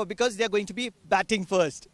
because they are going to be batting first.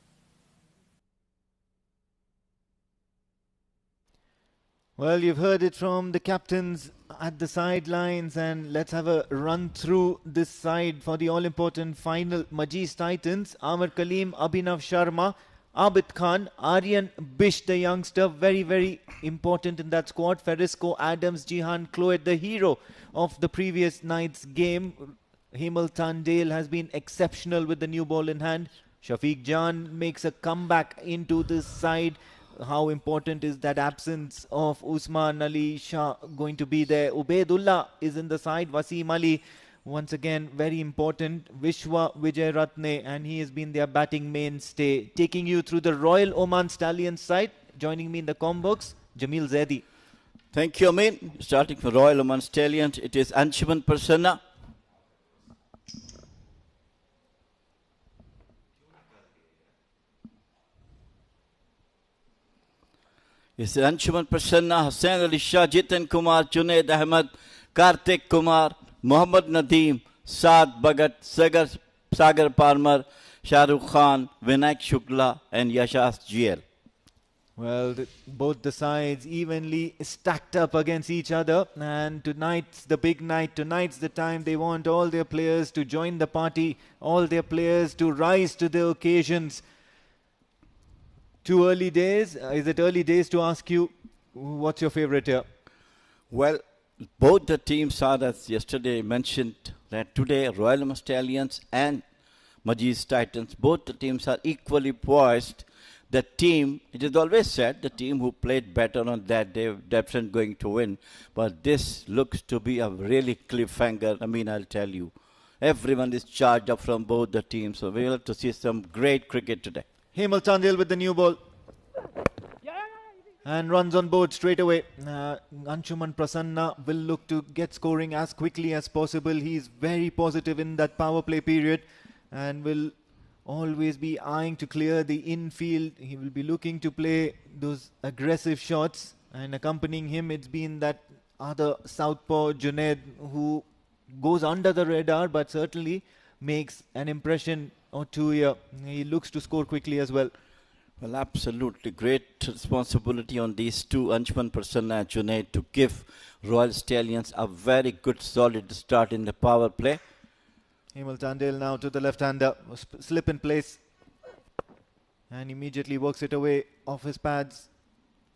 Well, you've heard it from the captains at the sidelines, and let's have a run through this side for the all-important final. Majis Titans, Amar Kaleem, Abhinav Sharma, Abid Khan, Aryan Bish, the youngster, very, very important in that squad. Ferisco, Adams, Jihan, Cloet, the hero of the previous night's game. Hemal Tandale has been exceptional with the new ball in hand. Shafiq Jan makes a comeback into this side. How important is that absence of Usman Ali Shah going to be there? Ubaidullah is in the side. Wasim Ali, once again, very important. Vishwa Vijay Ratne, and he has been their batting mainstay. Taking you through the Royal Oman Stallions side. Joining me in the combox, Jamil Zaidi. Thank you, Amin. Starting from Royal Oman Stallions, it is Anshuman Prasanna. It's Anshuman Prasanna, Hussain Ali Shah, Jitan Kumar, Junaid Ahmed, Kartik Kumar, Mohammad Nadeem, Saad Bhagat, Sagar Parmar, Shahrukh Khan, Vinayak Shukla, and Yashas GL. Well, both the sides evenly stacked up against each other, and tonight's the big night. Tonight's the time they want all their players to join the party, all their players to rise to the occasions. Too early days? Is it early days to ask you what's your favorite here? Well, both the teams are, as yesterday mentioned, that today Royal Oman Stallions and Majis Titans, both the teams are equally poised. The team, it is always said, the team who played better on that day, definitely going to win. But this looks to be a really cliffhanger. I mean, I'll tell you. Everyone is charged up from both the teams. So we'll have to see some great cricket today. Hemal Tandale with the new ball. And runs on board straight away. Anshuman Prasanna will look to get scoring as quickly as possible. He's very positive in that power play period and will always be eyeing to clear the infield. He will be looking to play those aggressive shots, and accompanying him it's been that other southpaw Junaid, who goes under the radar but certainly makes an impression or two here. He looks to score quickly as well. Well, absolutely great responsibility on these two, Anshuman Prasanna and Junaid, to give Royal Stallions a very good solid start in the power play. Hemal Tandale now to the left-hander, slip in place, and immediately works it away off his pads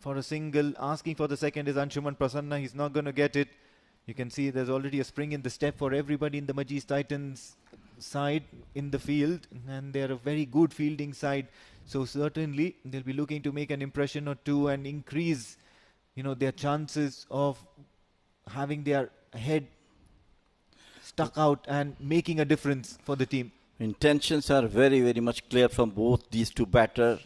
for a single. Asking for the second is Anshuman Prasanna. He's not going to get it. You can see there's already a spring in the step for everybody in the Majis Titans side in the field, and they're a very good fielding side. So certainly they'll be looking to make an impression or two and increase, their chances of having their head stuck out and making a difference for the team. Intentions are very, very much clear from both these two batters,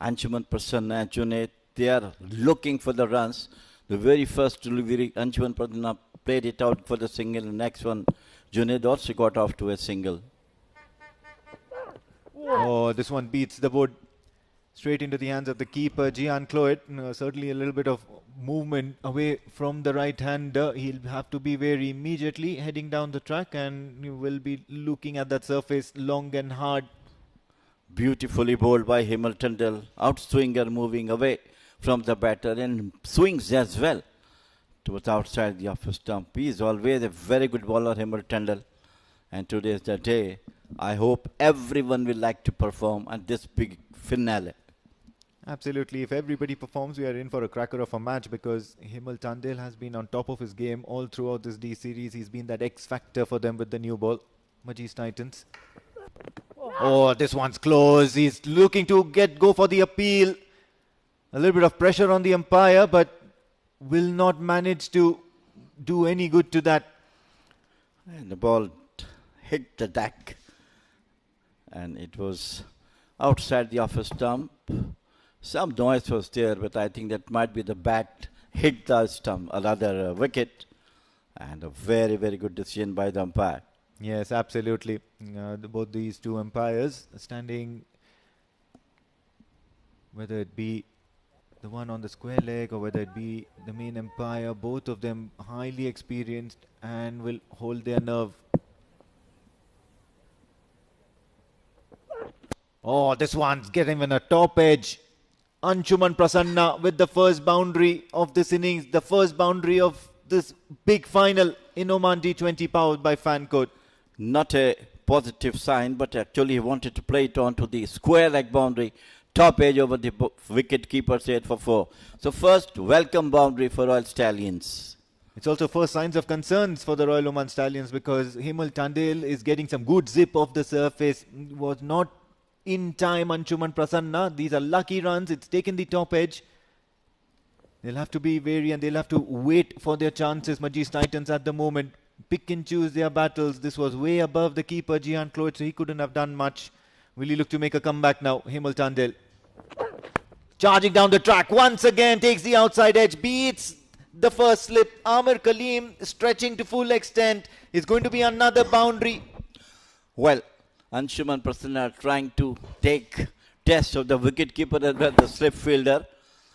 Anshuman Prasanna and Junaid. They are looking for the runs. The very first delivery, Anshuman Prasanna played it out for the single. The next one, Junaid also got off to a single. Oh, this one beats the wood. Straight into the hands of the keeper, Jihan Cloet. Certainly a little bit of movement away from the right-hander. He'll have to be wary immediately heading down the track, and he will be looking at that surface long and hard. Beautifully bowled by Hemal Tandale. Outswinger moving away from the batter and swings as well towards outside the off stump. He is always a very good bowler, Hemal Tandale. And today is the day. I hope everyone will like to perform at this big finale. Absolutely. If everybody performs, we are in for a cracker of a match, because Hemal Tandale has been on top of his game all throughout this D series. He's been that X factor for them with the new ball. Majis Titans. Oh, this one's close. He's looking to go for the appeal. A little bit of pressure on the umpire, but will not manage to do any good to that. And the ball hit the deck, and it was outside the off stump. Some noise was there, but I think that might be the bat hit the stump, or rather wicket, and a very, very good decision by the umpire. Yes, absolutely. Both these two umpires standing, whether it be the one on the square leg or whether it be the main umpire, both of them highly experienced and will hold their nerve. Oh, this one's getting in a top edge. Anshuman Prasanna with the first boundary of this innings, the first boundary of this big final in Oman D20 powered by Fancode. Not a positive sign, but actually he wanted to play it on to the square leg boundary, top edge over the wicket keeper, 8 for 4. So first welcome boundary for Royal Stallions. It's also first signs of concerns for the Royal Oman Stallions because Himal Tandil is getting some good zip off the surface. Was not in time, Anshuman Prasanna. These are lucky runs. It's taken the top edge. They'll have to be wary and they'll have to wait for their chances. Majis Titans at the moment pick and choose their battles. This was way above the keeper, Jihan Claude, so he couldn't have done much. Will he look to make a comeback now? Himal Tandil charging down the track once again, takes the outside edge, beats the first slip. Amir Kaleem stretching to full extent. Is going to be another boundary. Well, Anshuman Prasanna trying to take test of the wicket keeper as well, the slip fielder.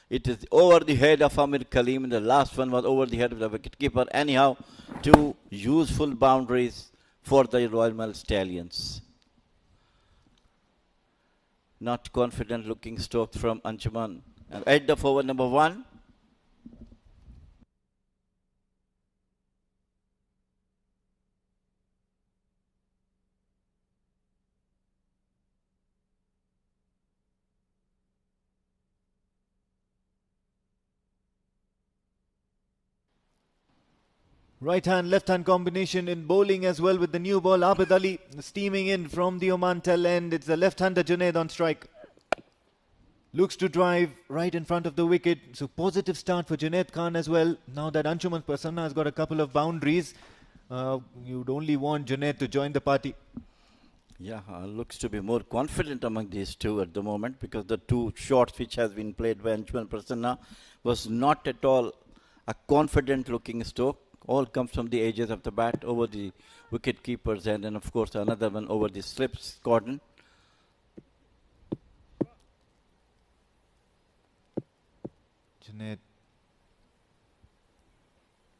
It is over the head of Amir Kaleem, and the last one was over the head of the wicket keeper. Anyhow, two useful boundaries for the Royal Stallions. Not confident looking stroke from Anshuman. And end of over number 1. Right hand, left hand combination in bowling as well with the new ball. Abid Ali steaming in from the Oman tail end. It's the left hander Junaid on strike. Looks to drive right in front of the wicket. So positive start for Junaid Khan as well. Now that Anshuman Prasanna has got a couple of boundaries, you'd only want Junaid to join the party. Yeah, looks to be more confident among these two at the moment because the two shots which has been played by Anshuman Prasanna was not at all a confident looking stroke. All comes from the edges of the bat over the wicket keeper's end, and of course another one over the slips cordon. Junaid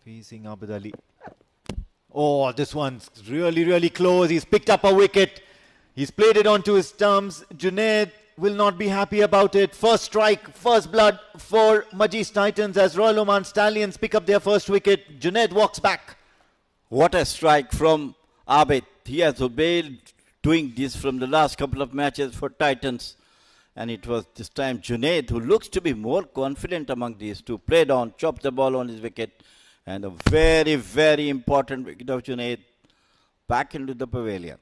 facing Abid Ali. Oh, this one's really close. He's picked up a wicket. He's played it onto his stumps. Junaid will not be happy about it. First strike, first blood for Majis Titans as Royal Oman Stallions pick up their first wicket. Junaid walks back. What a strike from Abid. He has obeyed doing this from the last couple of matches for Titans. And it was this time Junaid, who looks to be more confident among these two, played on, chopped the ball on his wicket. And a very important wicket of Junaid back into the pavilion.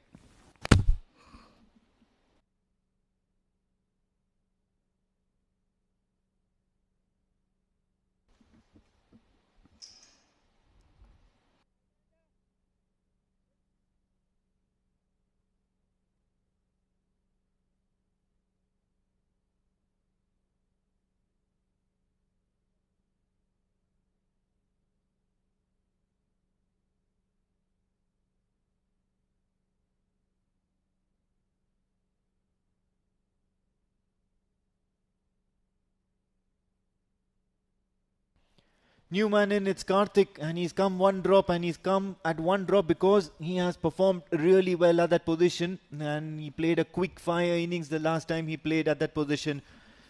New man in, it's Karthik, and he's come one drop, and he's come at one drop because he has performed really well at that position, and he played a quick fire innings the last time he played at that position.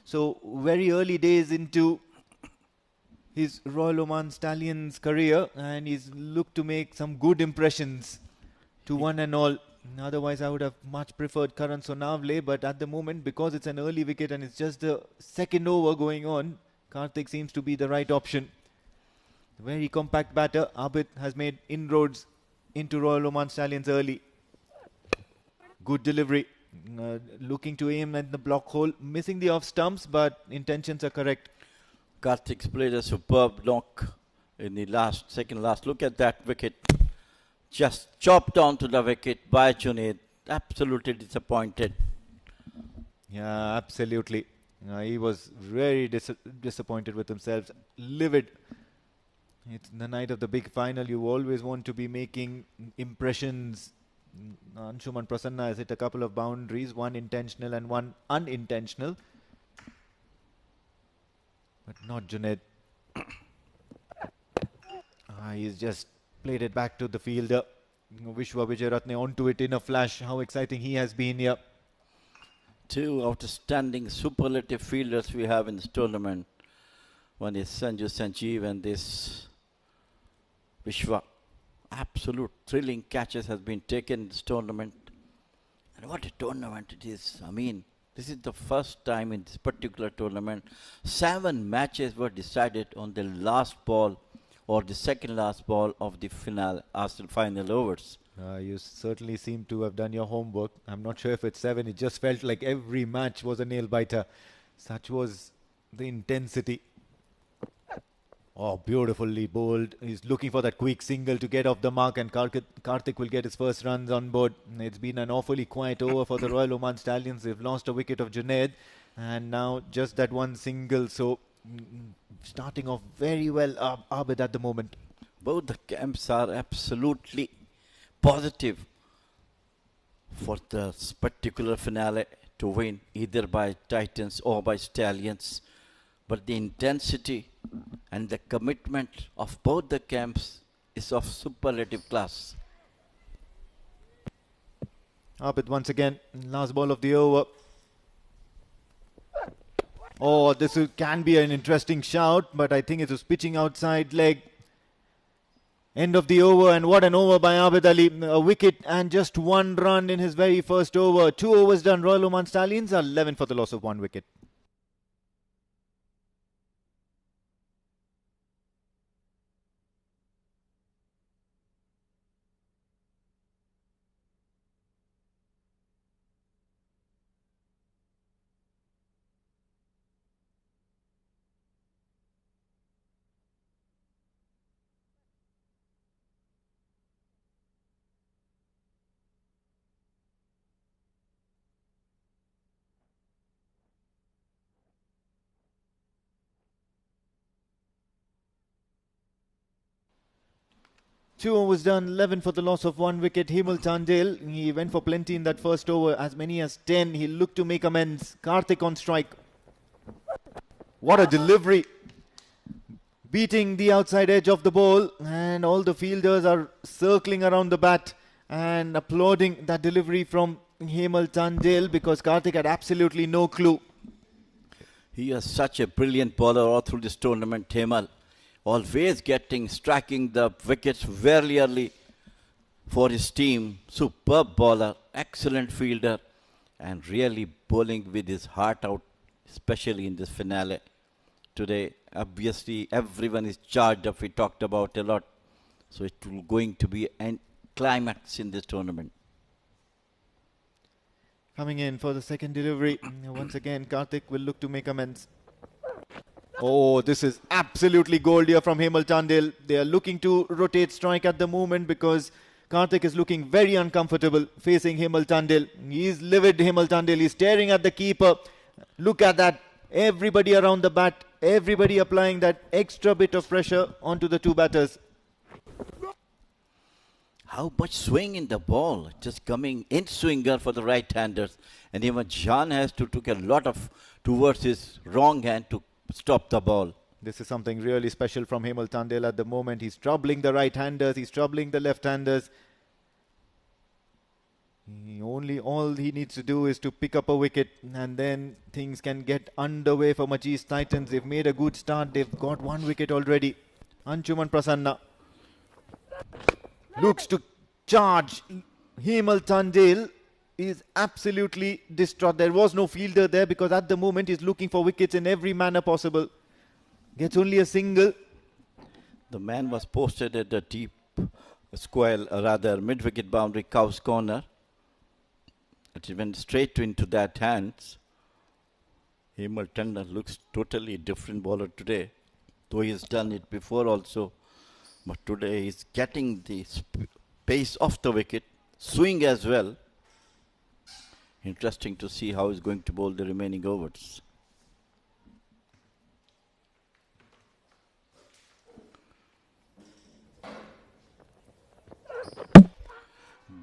So very early days into his Royal Oman Stallions career, and he's looked to make some good impressions to one and all. Otherwise, I would have much preferred Karan Sonavle, but at the moment, because it's an early wicket and it's just the second over going on, Karthik seems to be the right option. Very compact batter. Abid has made inroads into Royal Oman Stallions early. Good delivery. Looking to aim at the block hole. Missing the off stumps, but intentions are correct. Karthik's played a superb knock in the second last. Look at that wicket. Just chopped onto the wicket by Junaid. Absolutely disappointed. Yeah, absolutely. He was very disappointed with himself. Livid. It's the night of the big final. You always want to be making impressions. Anshuman Prasanna has hit a couple of boundaries, one intentional and one unintentional. But not Junaid. He's just played it back to the fielder. Vishwa Vijayaratne onto it in a flash. How exciting he has been here. Two outstanding superlative fielders we have in this tournament. One is Sanjeev and this Vishwa. Absolute thrilling catches has been taken in this tournament. And what a tournament it is. I mean, this is the first time in this particular tournament 7 matches were decided on the last ball or the second last ball of the final overs. You certainly seem to have done your homework. I'm not sure if it's 7. It just felt like every match was a nail-biter. Such was the intensity. Oh, beautifully bowled. He's looking for that quick single to get off the mark, and Karthik will get his first runs on board. It's been an awfully quiet over for the Royal Oman Stallions. They've lost a wicket of Junaid, and now just that one single. So, starting off very well, Abid at the moment. Both the camps are absolutely positive for this particular finale to win, either by Titans or by Stallions. But the intensity and the commitment of both the camps is of superlative class. Abid once again, last ball of the over. Oh, this can be an interesting shout, but I think it was pitching outside leg. End of the over, and what an over by Abid Ali. A wicket and just 1 run in his very first over. 2 overs done. Royal Oman Stallions are 11 for the loss of 1 wicket. Two overs done, 11 for the loss of 1 wicket. Hemal Tandale, he went for plenty in that first over, as many as 10. He'll look to make amends. Karthik on strike. What a delivery. Beating the outside edge of the ball, and all the fielders are circling around the bat and applauding that delivery from Hemal Tandale, because Karthik had absolutely no clue. He is such a brilliant bowler all through this tournament, Hemal. Always striking the wickets very early for his team. Superb bowler, excellent fielder, and really bowling with his heart out, especially in this finale. Today, obviously, everyone is charged up. We talked about a lot. So it will going to be a climax in this tournament. Coming in for the second delivery. Once again, Karthik will look to make amends. Oh, this is absolutely gold here from Hemal Tandale. They are looking to rotate strike at the moment because Karthik is looking very uncomfortable facing Hemal Tandale. He's livid, Hemal Tandale. He's staring at the keeper. Look at that. Everybody around the bat. Everybody applying that extra bit of pressure onto the 2 batters. How much swing in the ball. Just coming in swinger for the right-handers. And even Jan has to took a lot of towards his wrong hand to stop the ball. This is something really special from Hemal Tandale at the moment. He's troubling the right-handers. He's troubling the left-handers. All he needs to do is to pick up a wicket, and then things can get underway for Majis Titans. They've made a good start. They've got 1 wicket already. Anshuman Prasanna looks to charge. Hemal Tandale is absolutely distraught. There was no fielder there because at the moment he's looking for wickets in every manner possible. Gets only a single. The man was posted at the deep square, mid-wicket boundary, Cow's corner. It went straight into that hands. Hemal Tandale looks totally different bowler today, though he has done it before also. But today he's getting the pace off the wicket, swing as well. Interesting to see how he's going to bowl the remaining overs.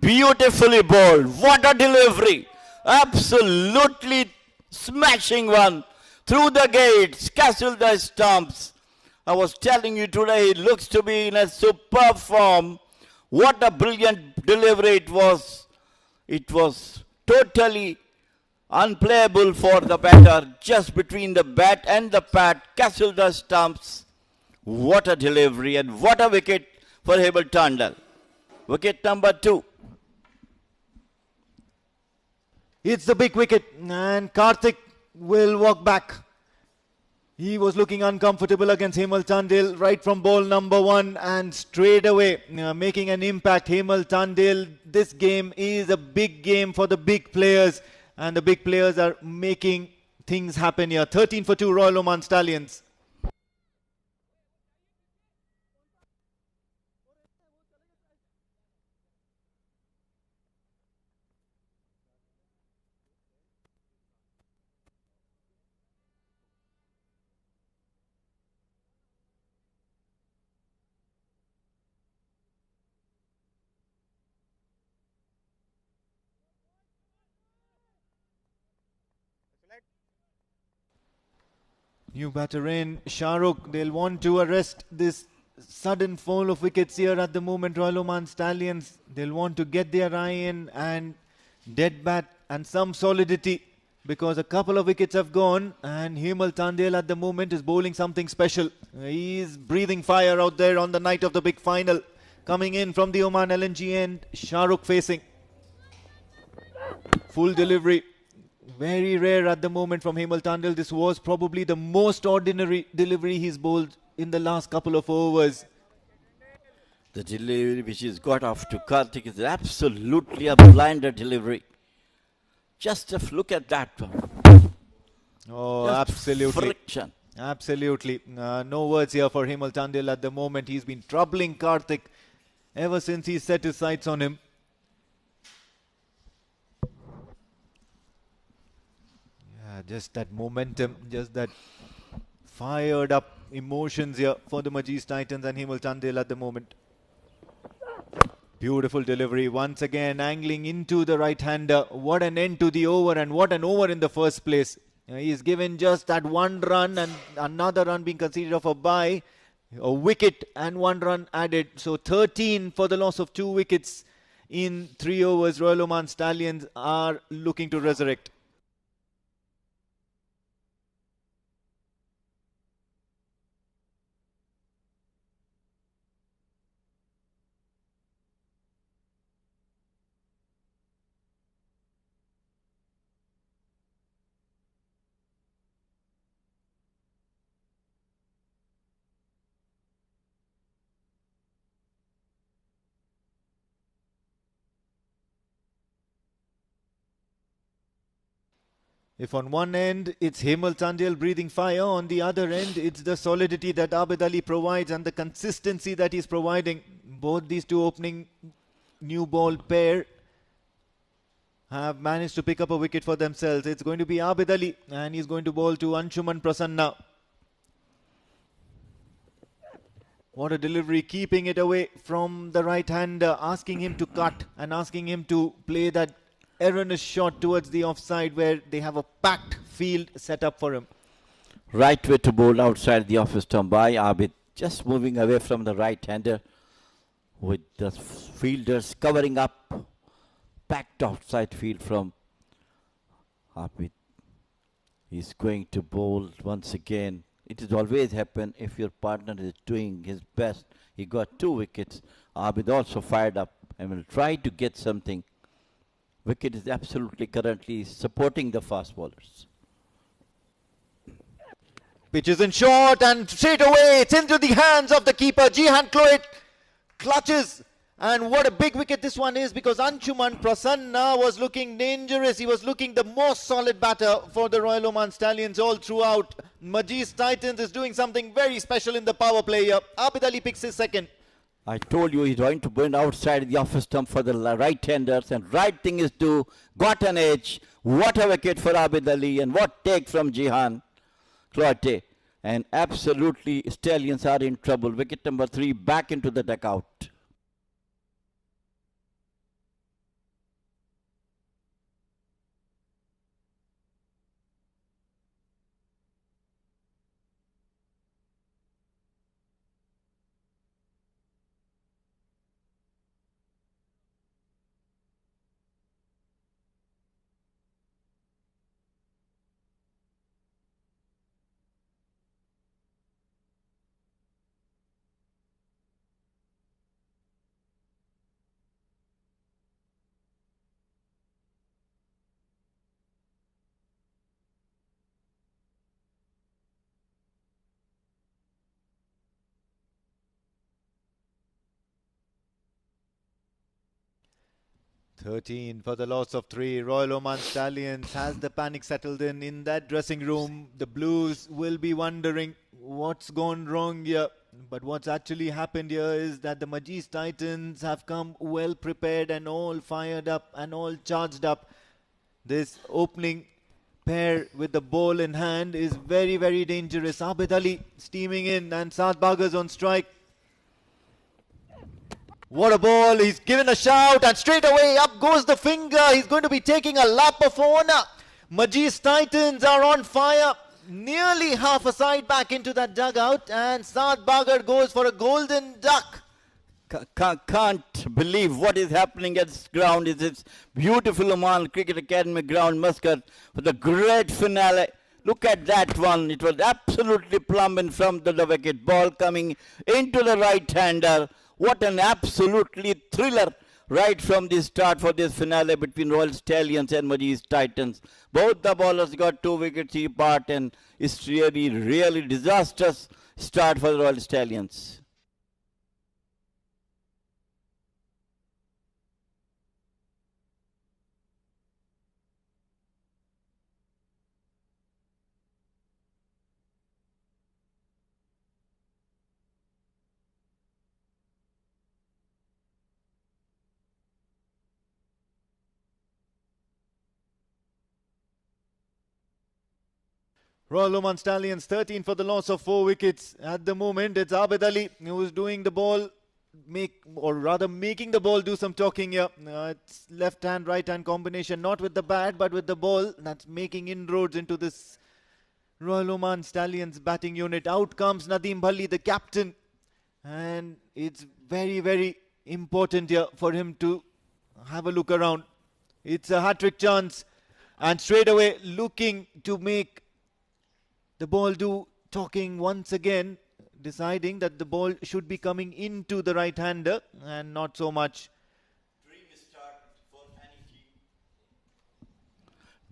Beautifully bowled. What a delivery. Absolutely smashing one. Through the gates, castled the stumps. I was telling you today, it looks to be in a superb form. What a brilliant delivery it was. It was totally Unplayable for the batter, just between the bat and the pad. Castle the stumps. What a delivery and what a wicket for Abel Tandal. Wicket number 2. It's the big wicket and Karthik will walk back. He was looking uncomfortable against Hemal Tandil right from ball number 1 and straight away making an impact. Hemal Tandil, this game is a big game for the big players and the big players are making things happen here. 13 for 2 Royal Oman Stallions. New batter in, Shahrukh. They'll want to arrest this sudden fall of wickets here at the moment. Royal Oman Stallions, they'll want to get their eye in and dead bat and some solidity because a couple of wickets have gone and Hemal Tandil at the moment is bowling something special. He's breathing fire out there on the night of the big final. Coming in from the Oman LNG end, Shahrukh facing. Full delivery. Very rare at the moment from Hemal Tandil. This was probably the most ordinary delivery he's bowled in the last couple of overs. The delivery which he's got off to Karthik is absolutely a blinder delivery. Just a look at that. Oh, Just absolutely. Friction. Absolutely. No words here for Hemal Tandil at the moment. He's been troubling Karthik ever since he set his sights on him. Just that momentum, just that fired up emotions here for the Majis Titans and Hemal Tandil at the moment. Beautiful delivery once again, angling into the right-hander. What an end to the over and what an over in the first place. He's given just that 1 run and another run being considered of a bye. A wicket and 1 run added. So 13 for the loss of 2 wickets in 3 overs. Royal Oman Stallions are looking to resurrect. If on one end it's Hemal Tandil breathing fire, on the other end it's the solidity that Abid Ali provides and the consistency that he's providing. Both these two opening new ball pair have managed to pick up a wicket for themselves. It's going to be Abid Ali and he's going to bowl to Anshuman Prasanna. What a delivery, keeping it away from the right-hander, asking him to cut and asking him to play that erroneous shot towards the offside where they have a packed field set up for him. Right way to bowl outside the off stump by Abid. Just moving away from the right-hander with the fielders covering up. Packed outside field from Abid. He's going to bowl once again. It has always happened if your partner is doing his best. He got 2 wickets. Abid also fired up and will try to get something. Wicket is absolutely currently supporting the fast bowlers. Pitch is in short and straight away it's into the hands of the keeper. Jihan Cloet clutches. And what a big wicket this one is because Anshuman Prasanna was looking dangerous. He was looking the most solid batter for the Royal Oman Stallions all throughout. Majis Titans is doing something very special in the power play here. Abid Ali picks his second. I told you he's going to burn outside the off stump for the right-handers and right thing is to got an edge. What a wicket for Abid Ali and what take from Jihan Cloete. And absolutely Stallions are in trouble. Wicket number 3 back into the dugout. 13 for the loss of 3. Royal Oman Stallions. Has the panic settled in that dressing room? The Blues will be wondering what's gone wrong here. But what's actually happened here is that the Majis Titans have come well prepared and all fired up and all charged up. This opening pair with the ball in hand is very, very dangerous. Abid Ali steaming in and Saad Baghers on strike. What a ball. He's given a shout and straight away up goes the finger. He's going to be taking a lap of honor. Majis Titans are on fire. Nearly half a side back into that dugout and Saad Bagher goes for a golden duck. Can't believe what is happening at this ground. It's beautiful Oman Cricket Academy ground, Muscat, for the great finale. Look at that one. It was absolutely plumb in front of the wicket. Ball coming into the right-hander. What an absolutely thriller right from the start for this finale between Royal Stallions and Majis Titans. Both the bowlers got 2 wickets apart and it's really, really disastrous start for the Royal Stallions. Royal Oman Stallions 13 for the loss of 4 wickets. At the moment, it's Abid Ali who is doing the ball, making the ball do some talking here. It's left hand, right hand combination, not with the bat, but with the ball. That's making inroads into this Royal Oman Stallions batting unit. Out comes Nadeem Bhalli, the captain. And it's very, very important here for him to have a look around. It's a hat-trick chance. And straight away looking to make the ball do talking once again, deciding that the ball should be coming into the right-hander and not so much.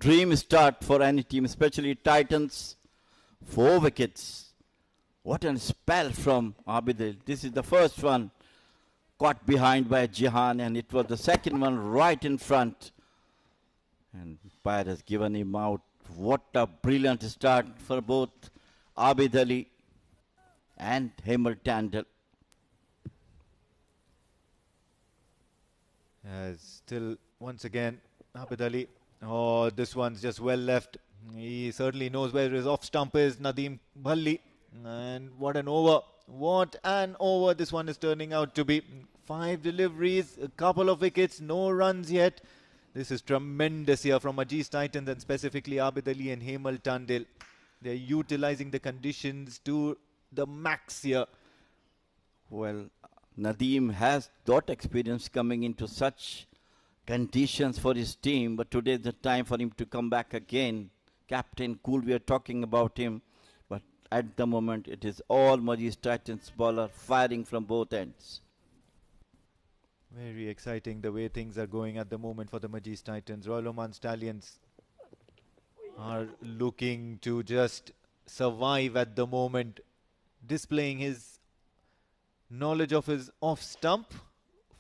Dream start for any team, especially Titans. 4 wickets. What a spell from Abid. This is the first one caught behind by Jihan and it was the second one right in front. And umpire has given him out. What a brilliant start for both Abid Ali and Hemal Tandil. Still, once again, Abid Ali. Oh, this one's just well left. He certainly knows where his off stump is, Nadeem Bhalli. And what an over. What an over this one is turning out to be. 5 deliveries, a couple of wickets, no runs yet. This is tremendous here from Majis Titans and specifically Abid Ali and Hemal Tandil. They're utilizing the conditions to the max here. Well, Nadeem has got experience coming into such conditions for his team, but today is the time for him to come back again. Captain Cool, we are talking about him, but at the moment it is all Majis Titans bowler firing from both ends. Very exciting the way things are going at the moment for the Majis Titans. Royal Oman Stallions are looking to just survive at the moment, displaying his knowledge of his off stump.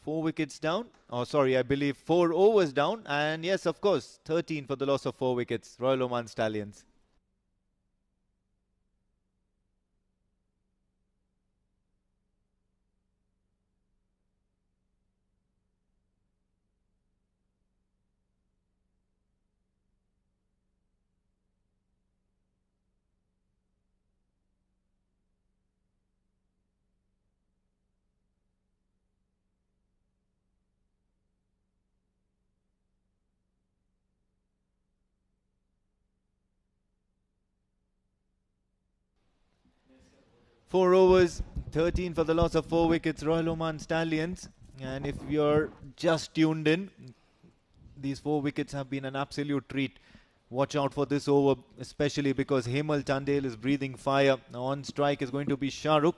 4 wickets down. Oh, sorry, I believe 4 overs down. And yes, of course, 13 for the loss of 4 wickets. Royal Oman Stallions. Four overs, 13 for the loss of 4 wickets, Royal Oman Stallions. And if you're just tuned in, these 4 wickets have been an absolute treat. Watch out for this over, especially because Hemal Tandil is breathing fire. Now on strike is going to be Shahrukh.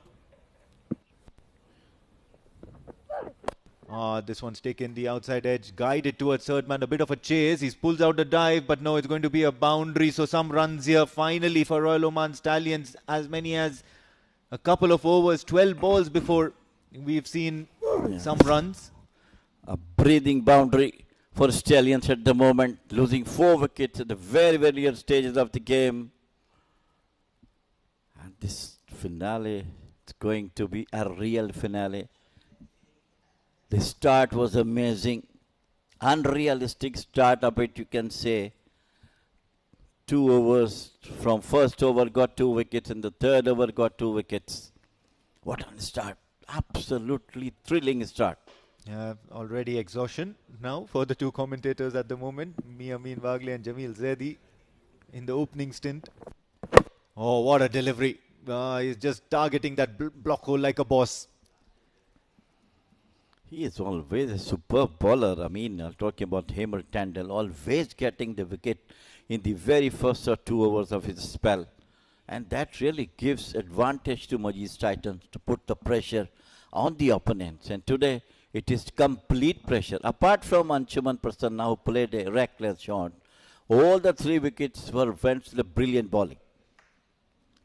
This one's taken the outside edge, guided towards third man, a bit of a chase. He's pulls out a dive, but no, it's going to be a boundary. So some runs here finally for Royal Oman Stallions, as many as a couple of overs, 12 balls before we've seen some runs. A breathing boundary for Stallions at the moment, losing 4 wickets at the very, very early stages of the game. And this finale is going to be a real finale. The start was amazing. Unrealistic start of it, you can say. 2 overs from first over got 2 wickets, and the third over got 2 wickets. What a start. Absolutely thrilling start. Already exhaustion now for the two commentators at the moment, Amin Wagle and Jamil Zaidi in the opening stint. Oh, what a delivery. He's just targeting that block hole like a boss. He is always a superb bowler. I mean, I'm talking about Hemel Tandil, always getting the wicket in the very first or 2 overs of his spell. And that really gives advantage to Majis Titans to put the pressure on the opponents. And today, it is complete pressure. Apart from Anshuman Prasanna, who played a reckless shot, all the 3 wickets were went to the brilliant bowling.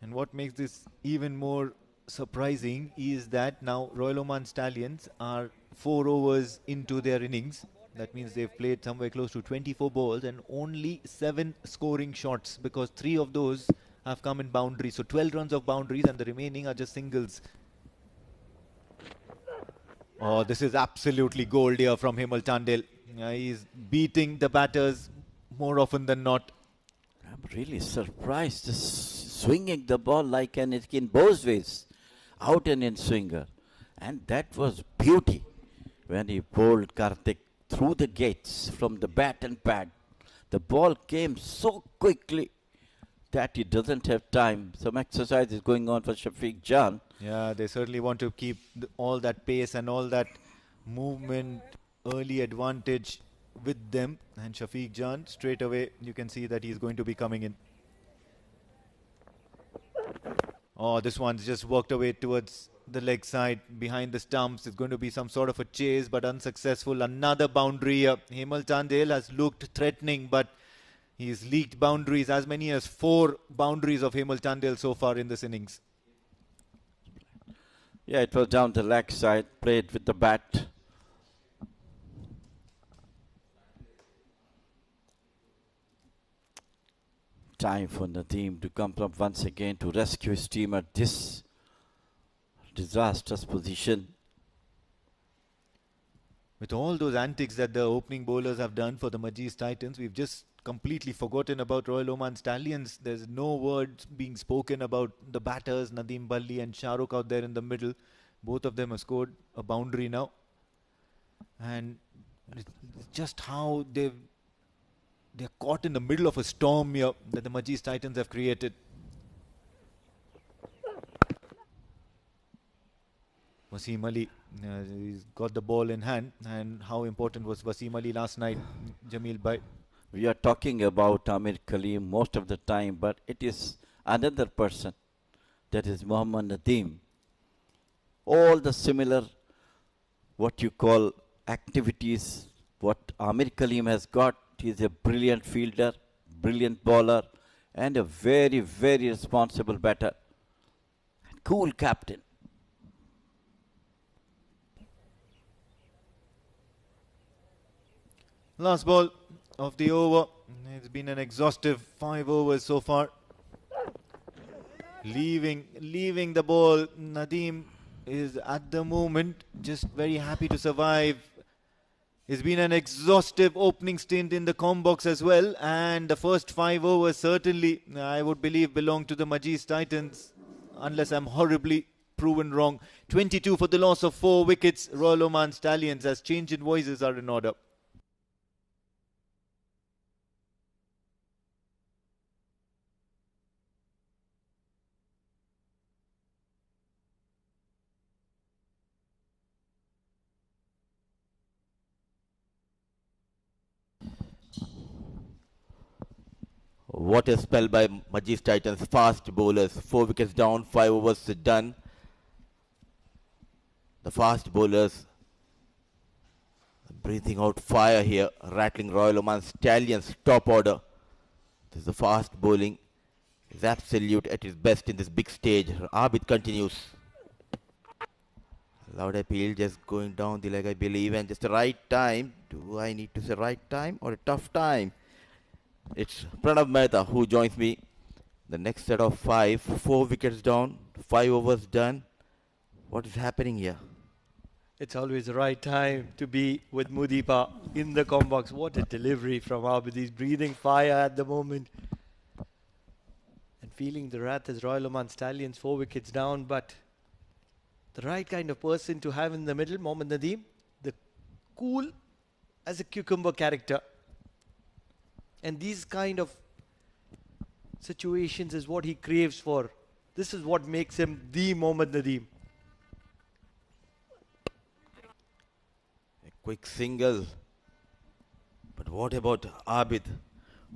And what makes this even more surprising is that now Royal Oman Stallions are 4 overs into their innings. That means they've played somewhere close to 24 balls and only 7 scoring shots, because 3 of those have come in boundaries. So 12 runs of boundaries and the remaining are just singles. Oh, this is absolutely gold here from Hemel Tandil. He's beating the batters more often than not. I'm really surprised. Just swinging the ball like an in both ways. Out and in swinger. And that was beauty when he bowled Karthik through the gates from the bat and pad. The ball came so quickly that he doesn't have time. Some exercise is going on for Shafiq Jan. Yeah, they certainly want to keep all that pace and all that movement, early advantage with them. And Shafiq Jan, straight away, you can see that he's going to be coming in. Oh, this one's just worked away towards the leg side, behind the stumps. It's going to be some sort of a chase, but unsuccessful. Another boundary here. Hemel Tandil has looked threatening, but he's leaked boundaries, as many as 4 boundaries of Hemel Tandil so far in this innings. Yeah, it was down the leg side, played with the bat. Time for Nadeem to come up once again to rescue his team at this disastrous position. With all those antics that the opening bowlers have done for the Majis Titans, we've just completely forgotten about Royal Oman Stallions. There's no words being spoken about the batters, Nadeem Balli and Shahrukh out there in the middle. Both of them have scored a boundary now. And it's just how they're caught in the middle of a storm here that the Majis Titans have created. Wasim Ali, he's got the ball in hand. And how important was Wasim Ali last night, Jamil Bhai? We are talking about Amir Kaleem most of the time, but it is another person, that is Muhammad Nadeem. All the similar, what you call, activities, what Amir Kaleem has got. He is a brilliant fielder, brilliant bowler, and a very, very responsible batter. Cool captain. Last ball of the over. It's been an exhaustive 5 overs so far. Leaving the ball, Nadeem is at the moment just very happy to survive. It's been an exhaustive opening stint in the com box as well, and the first 5 overs certainly, I would believe, belong to the Majis Titans, unless I'm horribly proven wrong. 22 for the loss of 4 wickets. Royal Oman Stallions, as change in voices are in order. What a spell by Majis Titans. Fast bowlers. 4 wickets down, 5 overs done. The fast bowlers breathing out fire here, rattling Royal Oman Stallions top order. This is the fast bowling. Is absolute at its best in this big stage. Abid continues. Loud appeal just going down the leg, I believe, and just the right time. Do I need to say right time or a tough time? It's Pranav Mehta who joins me. The next set of five, 4 wickets down, 5 overs done. What is happening here? It's always the right time to be with Mudipa in the com box. What a delivery from Abid. He's breathing fire at the moment. And feeling the wrath as Royal Oman Stallions, 4 wickets down, but the right kind of person to have in the middle, Mohammad Nadeem, the cool as a cucumber character. And these kind of situations is what he craves for. This is what makes him the Mohammad Nadeem. A quick single. But what about Abid?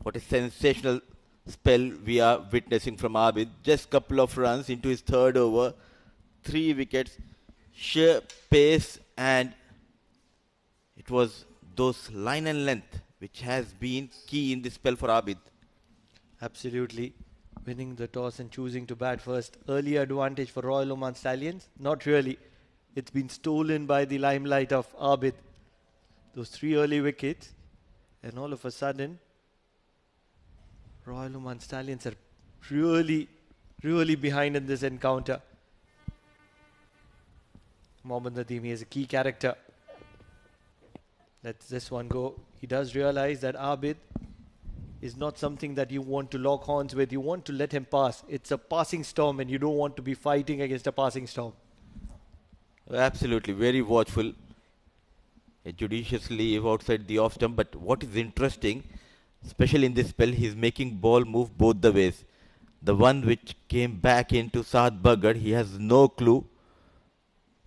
What a sensational spell we are witnessing from Abid. Just couple of runs into his third over. 3 wickets. Sheer pace, and it was those line and length which has been key in this spell for Abid. Absolutely. Winning the toss and choosing to bat first. Early advantage for Royal Oman Stallions? Not really. It's been stolen by the limelight of Abid. Those 3 early wickets. And all of a sudden, Royal Oman Stallions are really, really behind in this encounter. Mohammad Nadeem, he is a key character. Let's this one go. He does realize that Abid is not something that you want to lock horns with. You want to let him pass. It's a passing storm and you don't want to be fighting against a passing storm. Absolutely, very watchful. A judicious leave outside the off stump. But what is interesting, especially in this spell, he's making ball move both the ways. The one which came back into Saad Bagad, he has no clue.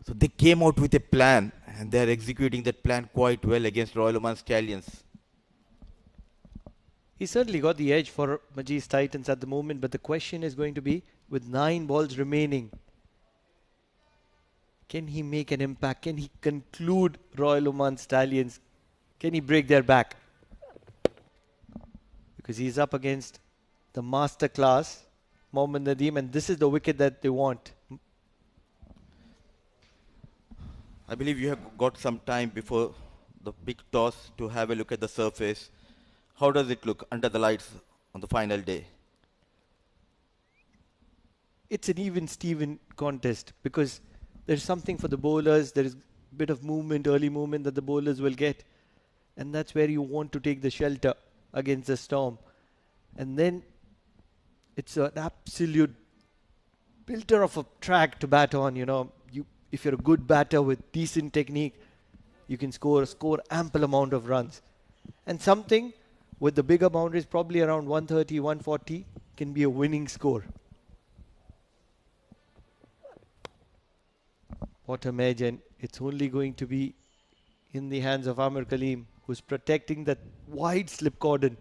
So they came out with a plan and they are executing that plan quite well against Royal Oman Stallions. He certainly got the edge for Majis Titans at the moment, but the question is going to be, with 9 balls remaining, can he make an impact? Can he conclude Royal Oman Stallions? Can he break their back? Because he's up against the master class, Mohammad Nadeem, and this is the wicket that they want. I believe you have got some time before the big toss to have a look at the surface. How does it look under the lights on the final day? It's an even Steven contest because there's something for the bowlers. There is a bit of movement, early movement that the bowlers will get. And that's where you want to take the shelter against the storm. And then it's an absolute builder of a track to bat on. You know, if you're a good batter with decent technique, you can score ample amount of runs. And something with the bigger boundaries, probably around 130, 140, can be a winning score. Bottom edge, and it's only going to be in the hands of Amir Kaleem, who's protecting that wide slip cordon.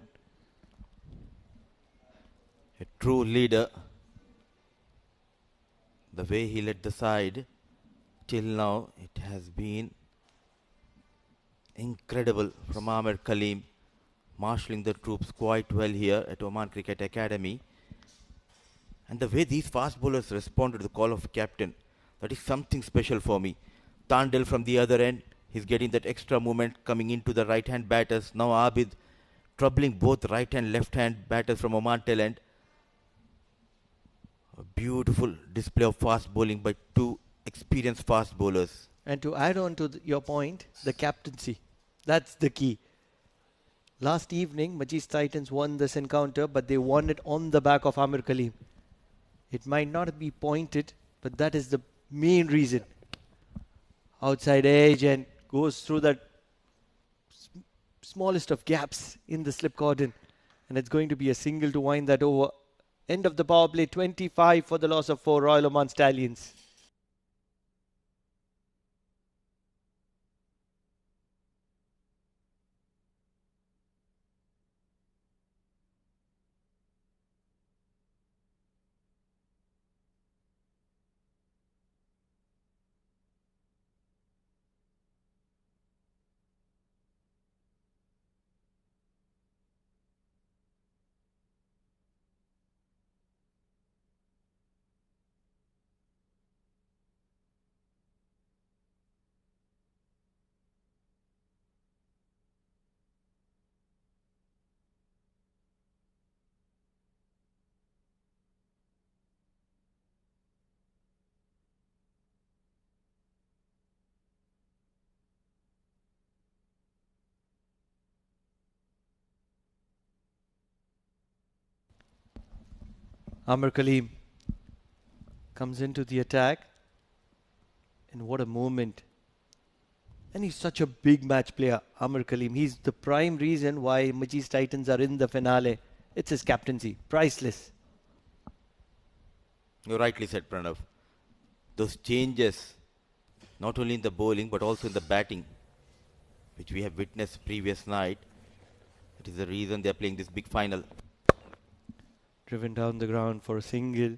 A true leader. The way he led the side till now, it has been incredible from Amir Kaleem, marshalling the troops quite well here at Oman Cricket Academy. And the way these fast bowlers responded to the call of captain, that is something special for me. Tandil from the other end, he's getting that extra movement coming into the right-hand batters. Now Abid troubling both right and left-hand batters from Oman talent. A beautiful display of fast bowling by 2 experienced fast bowlers. And to add on to your point, the captaincy. That's the key. Last evening, Majis Titans won this encounter, but they won it on the back of Amir Kaleem. It might not be pointed, but that is the main reason. Outside edge and goes through that smallest of gaps in the slip cordon. And it's going to be a single to wind that over. End of the power play, 25 for the loss of 4 Royal Oman Stallions. Amar Kaleem comes into the attack. And what a moment. And he's such a big match player, Amar Kaleem. He's the prime reason why Majis Titans are in the finale. It's his captaincy. Priceless. You rightly said, Pranav. Those changes, not only in the bowling but also in the batting, which we have witnessed previous night, it is the reason they are playing this big final. Driven down the ground for a single.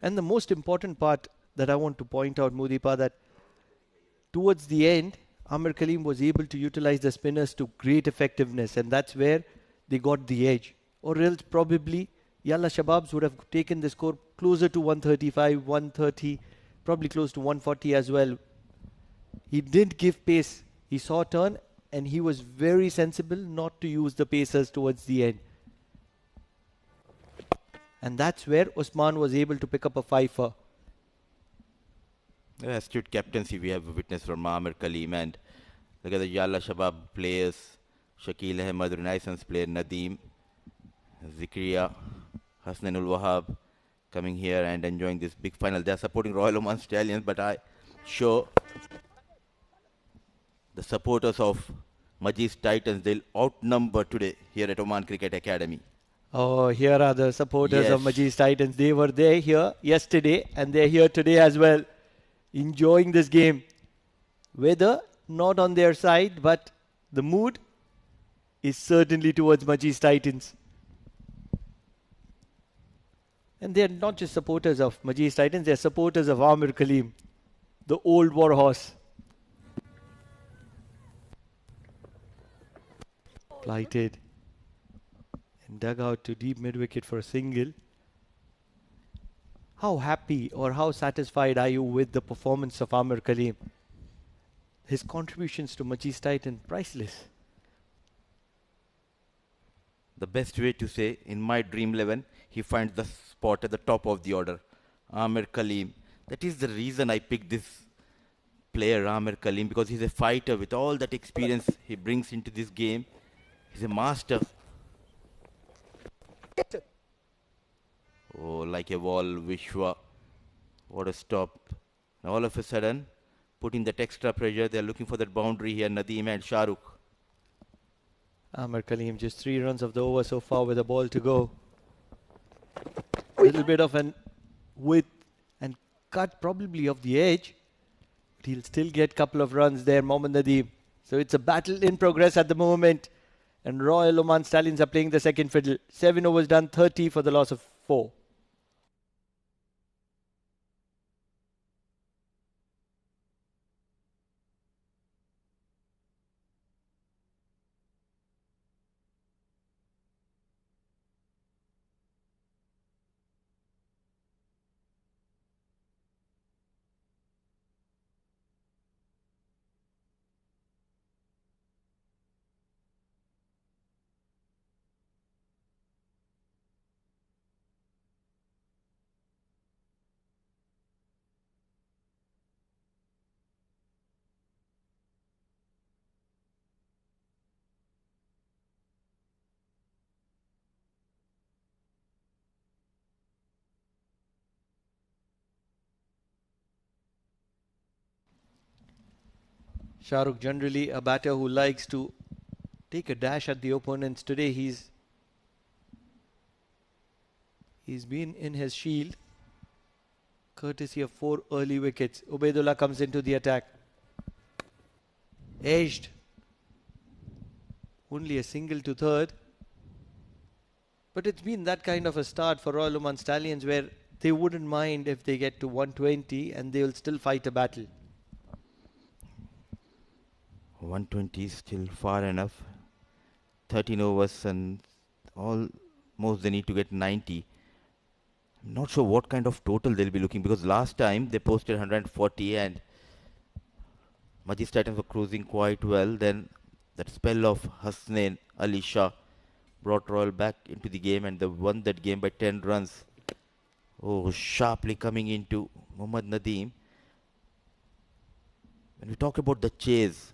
And the most important part that I want to point out, Mudipa, that towards the end, Amar Kaleem was able to utilize the spinners to great effectiveness, and that's where they got the edge. Or else probably Yalla Shababs would have taken the score closer to 135, 130, probably close to 140 as well. He didn't give pace. He saw a turn and he was very sensible not to use the pacers towards the end. And that's where Usman was able to pick up a fifer. Astute captaincy we have witnessed from Amar Kaleem, and look at the Yalla Shabab players. Shakil Ahmed, Renaissance player Nadeem, Zikriya, Hasnanul Wahab coming here and enjoying this big final. They are supporting Royal Oman Stallions, but I sure the supporters of Majis Titans, they'll outnumber today here at Oman Cricket Academy. Oh, here are the supporters of Yes. Majis Titans. They were there here yesterday and they're here today as well, enjoying this game. Weather not on their side, but the mood is certainly towards Majis Titans. And they're not just supporters of Majis Titans, they're supporters of Amar Kaleem, the old war horse. Plighted and dug out to deep mid-wicket for a single. How happy or how satisfied are you with the performance of Amar Kaleem? His contributions to Majis Titan, priceless. The best way to say, in my dream 11, he finds the spot at the top of the order. Amir Kaleem. That is the reason I picked this player, Amir Kaleem, because he's a fighter with all that experience he brings into this game. He's a master. Oh, like a wall, Vishwa. What a stop. And all of a sudden, putting that extra pressure, they're looking for that boundary here, Nadeem and Shahrukh. Amar Kaleem, just 3 runs of the over so far with a ball to go. A little bit of an width and cut probably of the edge. But he'll still get a couple of runs there, Mohammad Nadeem. So it's a battle in progress at the moment. And Royal Oman Stallions are playing the second fiddle. 7 overs done, 30 for the loss of 4. Shahrukh, generally a batter who likes to take a dash at the opponents. Today he's been in his shield, courtesy of 4 early wickets. Ubaidullah comes into the attack. Edged. Only a single to third. But it's been that kind of a start for Royal Oman Stallions where they wouldn't mind if they get to 120 and they will still fight a battle. 120 is still far enough. 13 overs and almost they need to get 90. I'm not sure what kind of total they'll be looking, because last time they posted 140 and Majis Titans were cruising quite well. Then that spell of Hasnain Ali Shah brought Royal back into the game and they won that game by 10 runs. Oh, sharply coming into Mohammad Nadeem. When we talk about the chase,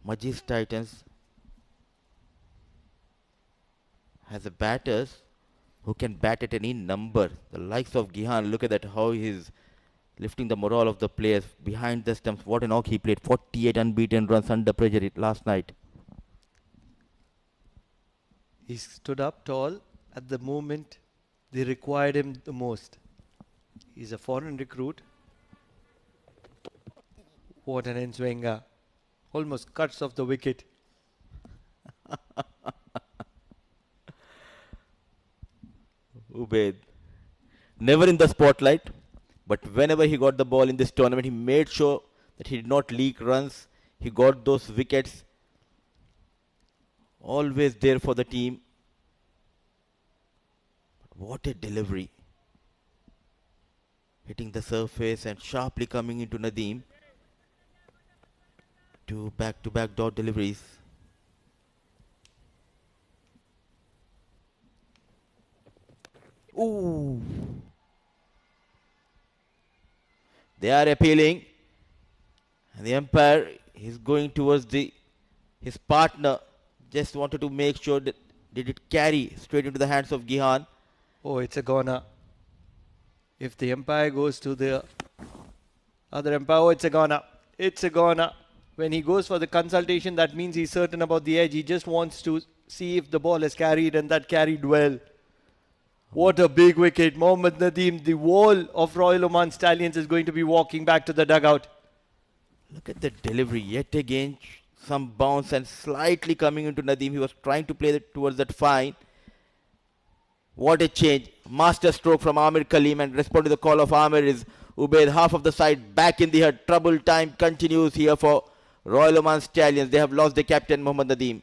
Majis Titans has a batters who can bat at any number. The likes of Gihan, look at that, how he's lifting the morale of the players behind the stumps. What an knock he played. 48 unbeaten runs under pressure last night. He stood up tall at the moment they required him the most. He's a foreign recruit. What an in-swinger. Almost cuts off the wicket. Ubaid. Never in the spotlight, but whenever he got the ball in this tournament, he made sure that he did not leak runs. He got those wickets. Always there for the team. But what a delivery. Hitting the surface and sharply coming into Nadeem. Two back-to-back dot deliveries. Ooh. They are appealing. And the umpire is going towards his partner. Just wanted to make sure that did it carry straight into the hands of Gihan. Oh, it's a goner. If the umpire goes to the other umpire, oh, it's a goner. It's a goner. When he goes for the consultation, that means he's certain about the edge. He just wants to see if the ball is carried, and that carried well. What a big wicket. Mohammad Nadeem, the wall of Royal Oman Stallions, is going to be walking back to the dugout. Look at the delivery. Yet again, some bounce and slightly coming into Nadeem. He was trying to play towards that fine. What a change. Master stroke from Amir Kaleem, and respond to the call of Amir is Ubaid. Half of the side back in the herd. Trouble time continues here for Royal Oman Stallions. They have lost their captain Mohammad Nadeem.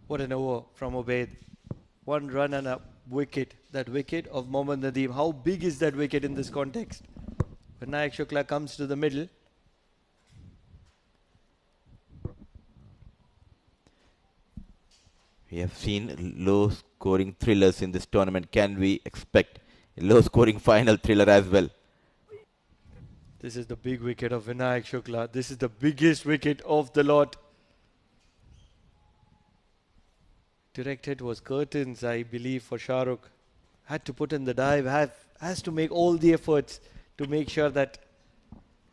What an over from Ubaid. 1 run and a wicket. That wicket of Mohammad Nadeem. How big is that wicket in this context? Vinayak Shukla comes to the middle. We have seen low scoring thrillers in this tournament. Can we expect a low scoring final thriller as well? This is the big wicket of Vinayak Shukla. This is the biggest wicket of the lot. Direct hit was curtains, I believe, for Shah Rukh. Had to put in the dive, has to make all the efforts to make sure that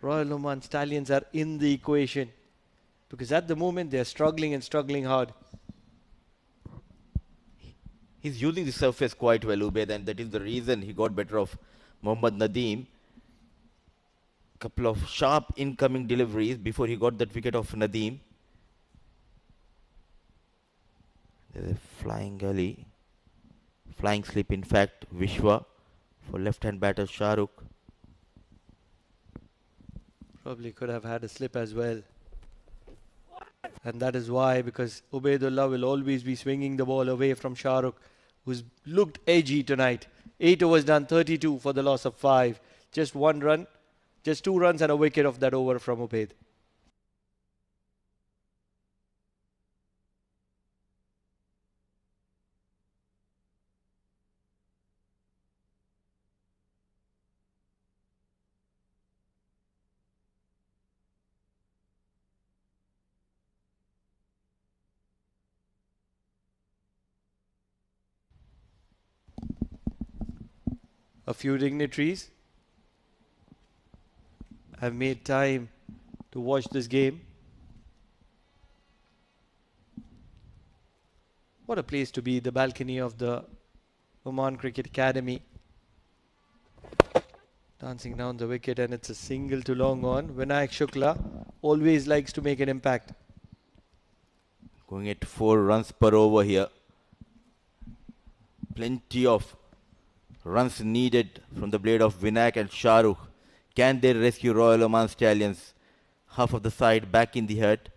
Royal Oman Stallions are in the equation. Because at the moment they are struggling and struggling hard. He's using the surface quite well, Ubaid, and that is the reason he got better of Mohammad Nadeem. Couple of sharp incoming deliveries before he got that wicket of Nadeem. There's a flying gully. Flying slip, in fact, Vishwa for left-hand batter Shah Rukh. Probably could have had a slip as well. And that is why, because Ubaidullah will always be swinging the ball away from Shah Rukh, who's looked edgy tonight. 8 overs done, 32 for the loss of 5. Just 1 run, just 2 runs and a wicket of that over from Ubaid. A few dignitaries have made time to watch this game. What a place to be, the balcony of the Oman Cricket Academy. Dancing down the wicket, and it's a single to long on. Vinayak Shukla always likes to make an impact. Going at 4 runs per over here. Plenty of runs needed from the blade of Vinayak and Shahrukh. Can they rescue Royal Oman Stallions? Half of the side back in the hut.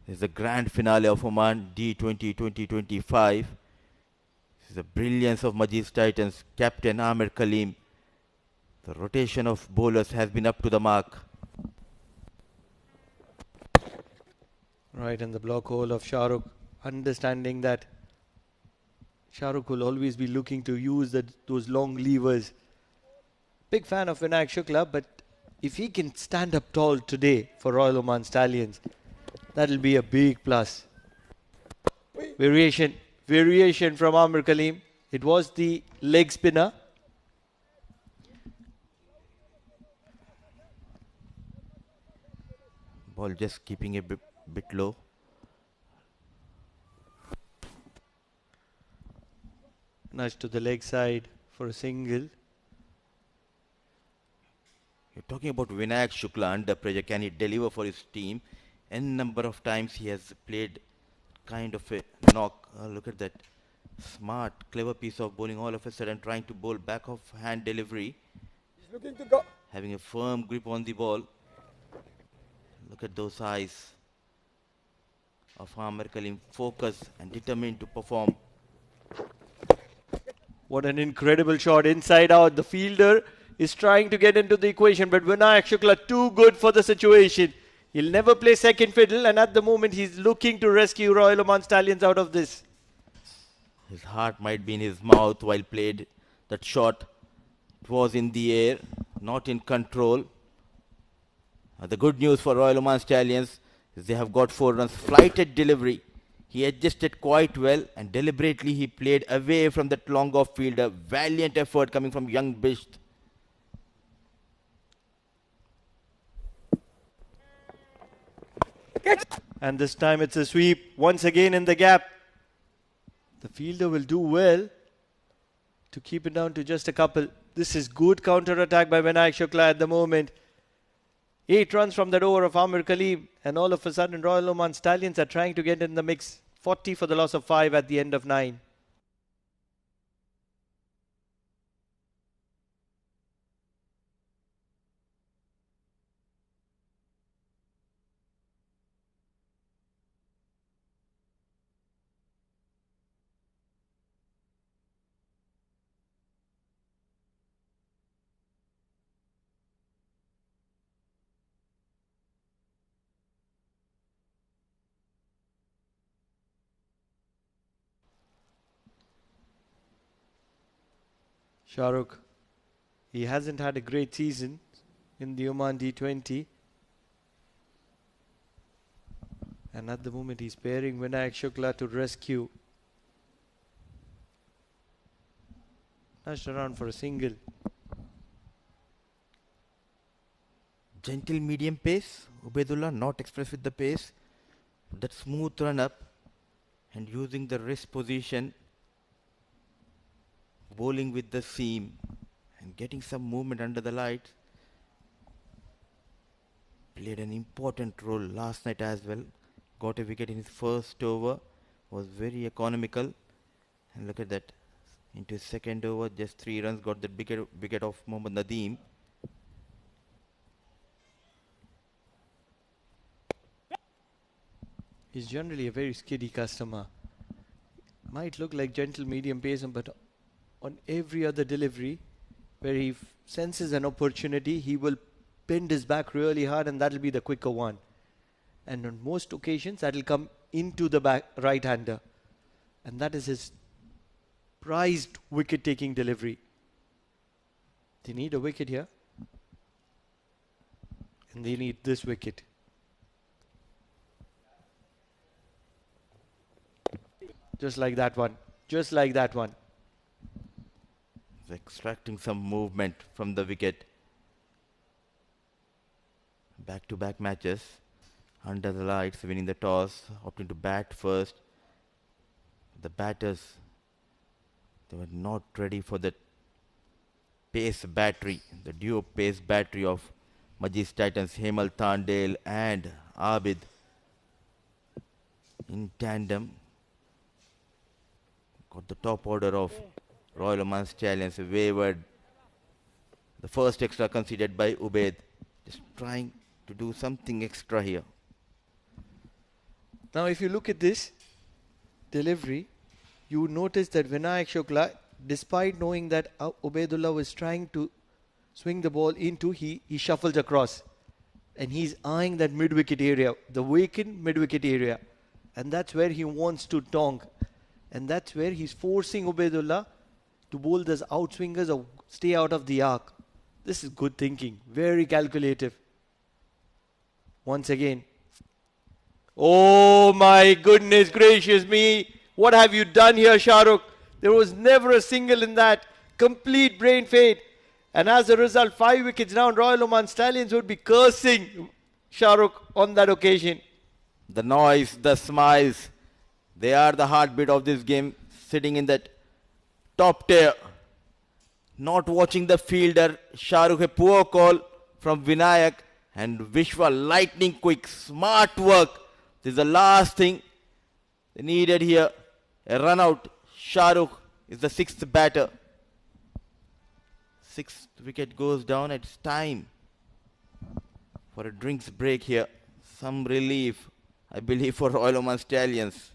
This is the grand finale of Oman D20 2025. This is the brilliance of Majis Titans, Captain Amir Kaleem. The rotation of bowlers has been up to the mark. Right in the block hole of Shahrukh, understanding that Shahrukh will always be looking to use those long levers. Big fan of Vinayak Shukla, but if he can stand up tall today for Royal Oman Stallions, that'll be a big plus. Variation from Amir Kaleem. It was the leg spinner. Ball just keeping a bit low. Nudge to the leg side for a single. You're talking about Vinayak Shukla under pressure. Can he deliver for his team? N number of times he has played kind of a knock. Look at that. Smart, clever piece of bowling. All of a sudden trying to bowl back of hand delivery. He's looking to go. Having a firm grip on the ball. Look at those eyes of Amir Kaleem. Focused and determined to perform. What an incredible shot. Inside out. The fielder is trying to get into the equation, but Vinayak Shukla too good for the situation. He'll never play second fiddle, and at the moment he's looking to rescue Royal Oman Stallions out of this. His heart might be in his mouth while played that shot. It was in the air, not in control. The good news for Royal Oman Stallions is they have got 4 runs. Flighted delivery. He adjusted quite well and deliberately he played away from that long off fielder. Valiant effort coming from young Bisht. And this time it's a sweep. Once again in the gap. The fielder will do well to keep it down to just a couple. This is good counter-attack by Vinayak Shukla at the moment. 8 runs from that over of Amir Kaleem. And all of a sudden Royal Oman Stallions are trying to get in the mix. 40 for the loss of 5 at the end of 9. Shahrukh, he hasn't had a great season in the Oman D20. And at the moment he's pairing Vinayak Shukla to rescue. Nudged around for a single. Gentle medium pace. Ubaidullah not express with the pace. That smooth run up and using the wrist position. Bowling with the seam and getting some movement under the lights. Played an important role last night as well. Got a wicket in his first over. Was very economical. And look at that. Into his second over, just 3 runs. Got the wicket of Mohammad Nadeem. He's generally a very skiddy customer. Might look like gentle medium pace, but on every other delivery where he senses an opportunity, he will bend his back really hard and that'll be the quicker one. And on most occasions, that'll come into the back right-hander. And that is his prized wicket-taking delivery. They need a wicket here. And they need this wicket. Just like that one. Just like that one. Extracting some movement from the wicket. Back-to-back matches. Under the lights, winning the toss, opting to bat first. The batters, they were not ready for the pace battery, the duo pace battery of Majis Titans, Hemal Tandale and Abid in tandem. Got the top order of Royal Oman Stallions wavered. The first extra conceded by Ubaid. Just trying to do something extra here. Now if you look at this delivery, you notice that Vinayak Shukla, despite knowing that Ubaidullah was trying to swing the ball into, he shuffles across. And he's eyeing that mid-wicket area, the vacant mid-wicket area. And that's where he wants to tonk. And that's where he's forcing Ubaidullah to bowl those outswingers or stay out of the arc. This is good thinking, very calculative. Once again. Oh my goodness gracious me. What have you done here, Shahrukh? There was never a single in that. Complete brain fade. And as a result, 5 wickets down. Royal Oman Stallions would be cursing Shahrukh on that occasion. The noise, the smiles, they are the heartbeat of this game. Sitting in that top tier. Not watching the fielder. Shahrukh, a poor call from Vinayak. And Vishwa, lightning quick, smart work. This is the last thing they needed here. A run out. Shahrukh is the 6th batter. 6th wicket goes down. It's time for a drinks break here. Some relief, I believe, for Royal Oman Stallions.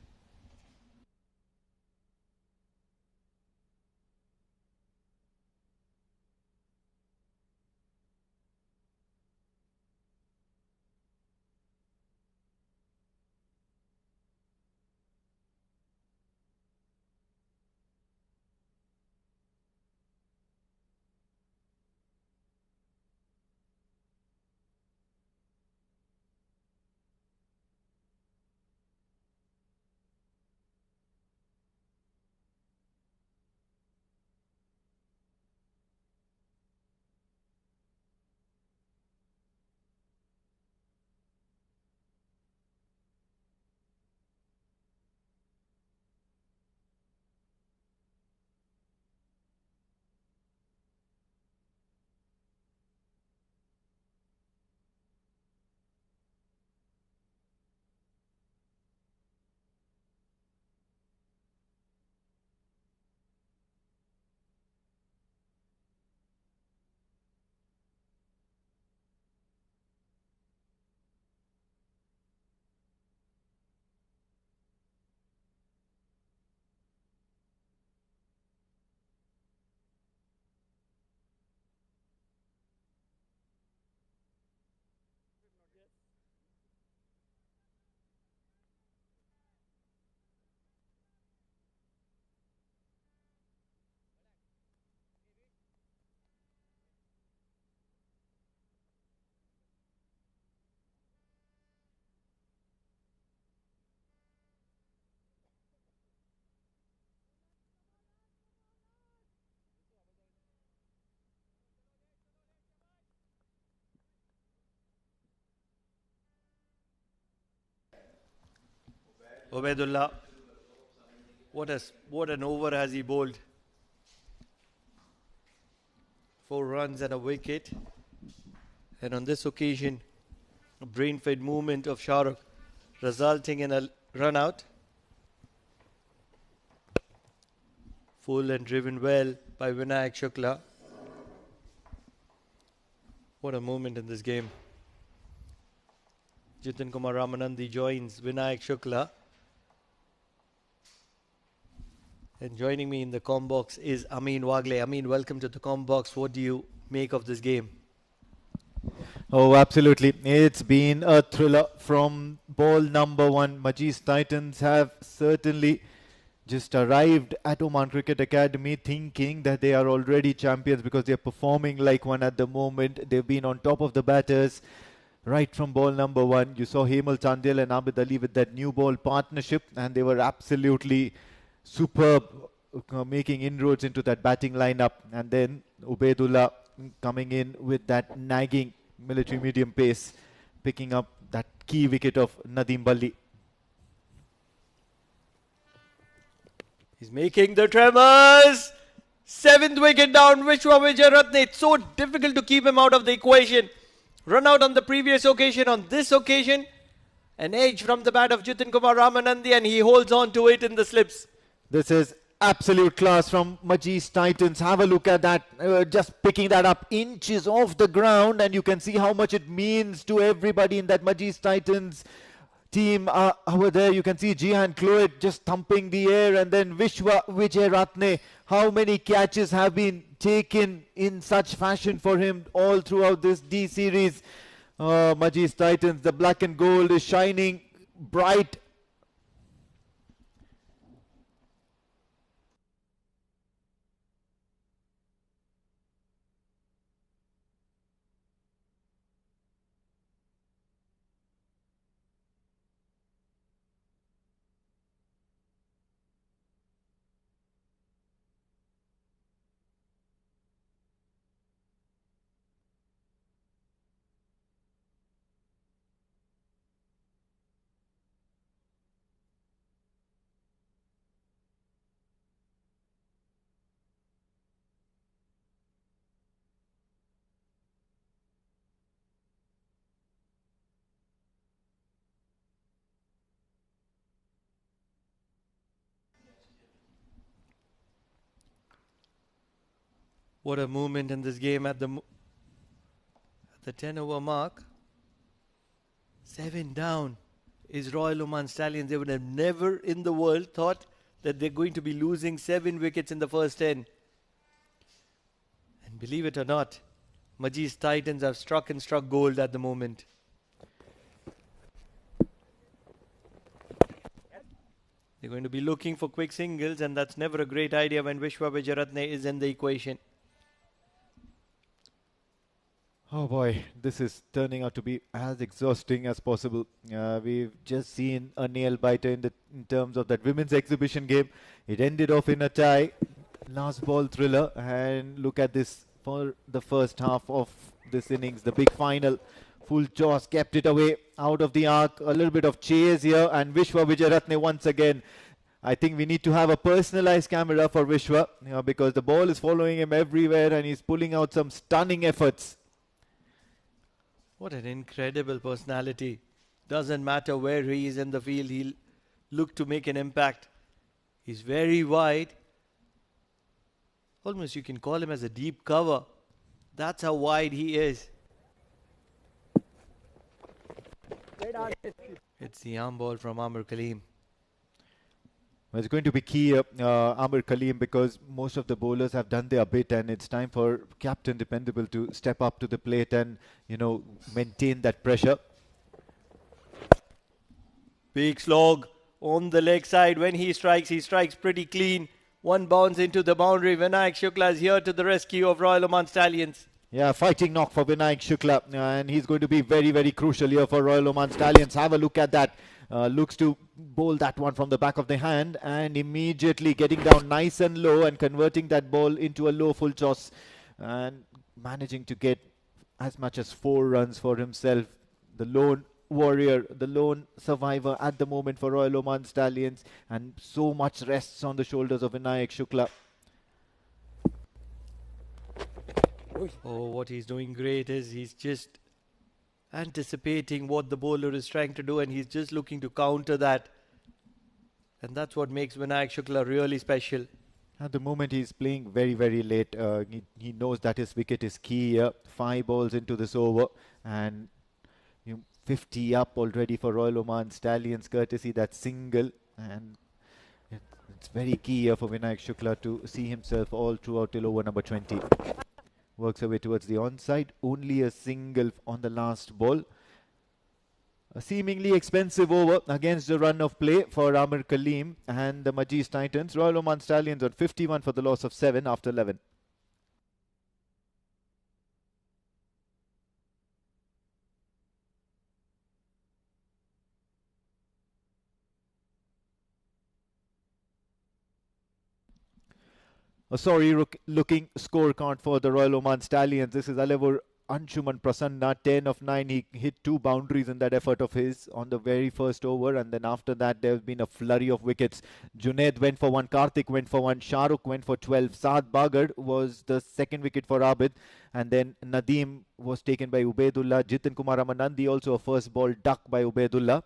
Ubaidullah, what an over has he bowled. 4 runs and a wicket. And on this occasion, a brain-fed movement of Shahrukh resulting in a run out. Full and driven well by Vinayak Shukla. What a moment in this game. Jitin Kumar Ramanandi joins Vinayak Shukla. And joining me in the comm box is Amin Wagle. Amin, welcome to the comm box. What do you make of this game? Oh, absolutely. It's been a thriller from ball number 1. Majis Titans have certainly just arrived at Oman Cricket Academy thinking that they are already champions because they are performing like one at the moment. They've been on top of the batters right from ball number 1. You saw Hemal Chandel and Abid Ali with that new ball partnership, and they were absolutely superb, making inroads into that batting lineup. And then Ubaidullah coming in with that nagging military medium pace, picking up that key wicket of Nadeem Balli. He's making the tremors. 7th wicket down, Vishwa Vijayaratne. It's so difficult to keep him out of the equation. Run out on the previous occasion. On this occasion, an edge from the bat of Jitin Kumar Ramanandi, and he holds on to it in the slips. This is Absolute class from Majis Titans. Have a look at that. Just picking that up inches off the ground, and you can see how much it means to everybody in that Majis Titans team. Over there, you can see Jihan Cloet just thumping the air, and then Vishwa Vijayaratne. How many catches have been taken in such fashion for him all throughout this D series? Majis Titans, the black and gold is shining bright. What a movement in this game at the 10 over mark. 7 down is Royal Oman Stallions. They would have never in the world thought that they're going to be losing 7 wickets in the first 10. And believe it or not, Majis Titans have struck gold at the moment. They're going to be looking for quick singles, and that's never a great idea when Vishwa Vijayaratne is in the equation. Oh boy, this is turning out to be as exhausting as possible. We've just seen a nail biter in terms of that women's exhibition game. It ended off in a tie, last ball thriller, and look at this for the first half of this innings, the big final. Full toss, kept it away out of the arc, a little bit of chase here, and Vishwa Vijayaratne once again. I think we need to have a personalized camera for Vishwa, because the ball is following him everywhere and he's pulling out some stunning efforts. What an incredible personality. Doesn't matter where he is in the field, he'll look to make an impact. He's very wide. Almost you can call him as a deep cover. That's how wide he is. It's the arm ball from Amr Kaleem. Well, it's going to be key, Amr Kaleem, because most of the bowlers have done their bit, and it's time for Captain Dependable to step up to the plate and, maintain that pressure. Big slog on the leg side. When he strikes pretty clean. One bounce into the boundary. Vinayak Shukla is here to the rescue of Royal Oman Stallions. Yeah, fighting knock for Vinayak Shukla, and he's going to be very, very crucial here for Royal Oman Stallions. Have a look at that. Looks to bowl that one from the back of the hand, and immediately getting down nice and low and converting that ball into a low full toss and managing to get as much as 4 runs for himself. The lone warrior, the lone survivor at the moment for Royal Oman Stallions, and so much rests on the shoulders of Vinayak Shukla. Oh, what he's doing great is he's just anticipating what the bowler is trying to do, and he's just looking to counter that. And that's what makes Vinayak Shukla really special. At the moment, he's playing very, very late. He knows that his wicket is key here. 5 balls into this over, and 50 up already for Royal Oman Stallions, courtesy that single. And it's very key here for Vinayak Shukla to see himself all throughout till over number 20. Works away towards the onside. Only a single on the last ball. A seemingly expensive over against the run of play for Amr Kaleem and the Majis Titans. Royal Oman Stallions on 51 for the loss of 7 after 11. A sorry-looking scorecard for the Royal Oman Stallions. This is Alevur Anshuman Prasanna, 10 of 9. He hit 2 boundaries in that effort of his on the very first over, and then after that there's been a flurry of wickets. Junaid went for 1, Karthik went for 1, Shahrukh went for 12. Saad Bagad was the second wicket for Abid, and then Nadeem was taken by Ubaidullah. Jitin Kumar Ramanandi also a first ball duck by Ubaidullah.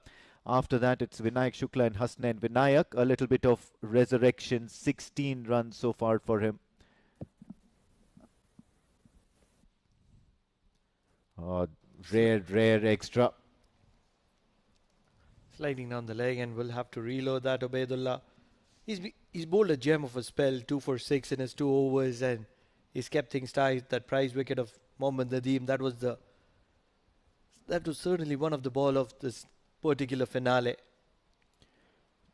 After that, it's Vinayak Shukla and Hasnain Vinayak. A little bit of resurrection, 16 runs so far for him. Oh, rare extra. Sliding down the leg, and we'll have to reload that. Ubaidullah. He's bowled a gem of a spell, 2 for 6 in his 2 overs, and he's kept things tight. That prize wicket of Mohammad Nadeem, that was certainly one of the ball of this particular finale.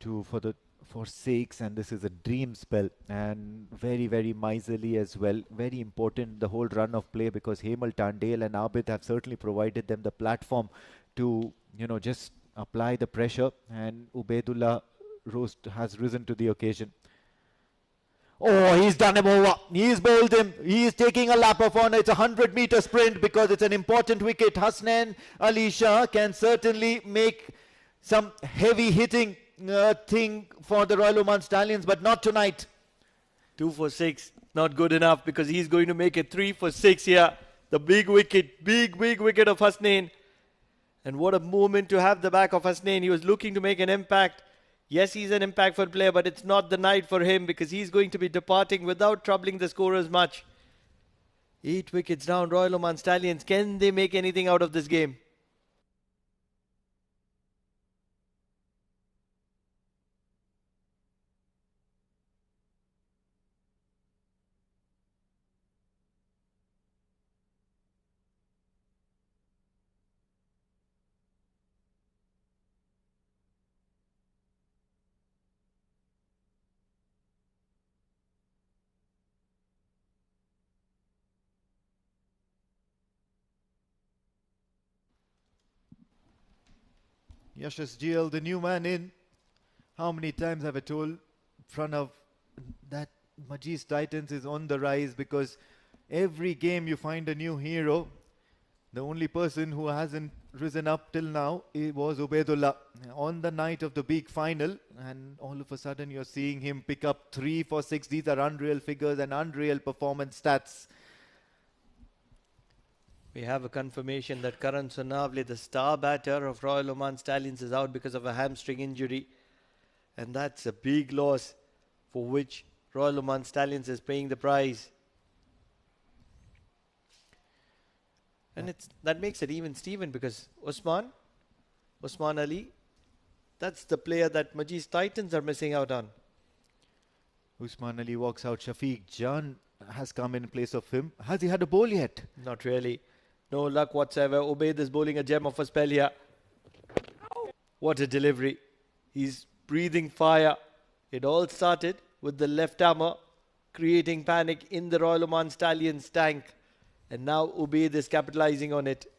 2 for 6, and this is a dream spell, and very miserly as well. Very important, the whole run of play, because Hemal Tandale and Abid have certainly provided them the platform to, just apply the pressure, and Ubaidullah has risen to the occasion. Oh, he's done him over. He's bowled him. He's taking a lap of honor. It's a 100-meter sprint because it's an important wicket. Hasnain Ali Shah can certainly make some heavy hitting thing for the Royal Oman Stallions, but not tonight. 2 for 6, not good enough, because he's going to make it 3 for 6 here. The big wicket of Hasnain. And what a moment to have the back of Hasnain. He was looking to make an impact. Yes, he's an impactful player, but it's not the night for him, because he's going to be departing without troubling the scorers much. 8 wickets down, Royal Oman Stallions. Can they make anything out of this game? Yashas GL, the new man in. How many times have I told Pranav that Majis Titans is on the rise, because every game you find a new hero. The only person who hasn't risen up till now was Ubaidullah on the night of the big final, and all of a sudden you're seeing him pick up 3 for 6. These are unreal figures and unreal performance stats. We have a confirmation that Karan Sonavle, the star batter of Royal Oman Stallions, is out because of a hamstring injury. And that's a big loss, for which Royal Oman Stallions is paying the price. And that makes it even Steven, because Usman Ali, that's the player that Majis Titans are missing out on. Usman Ali walks out. Shafiq Jan has come in place of him. Has he had a bowl yet? Not really. No luck whatsoever. Ubaid is bowling a gem of a spell here. What a delivery. He's breathing fire. It all started with the left hammer creating panic in the Royal Oman Stallions tank. And now Ubaid is capitalizing on it.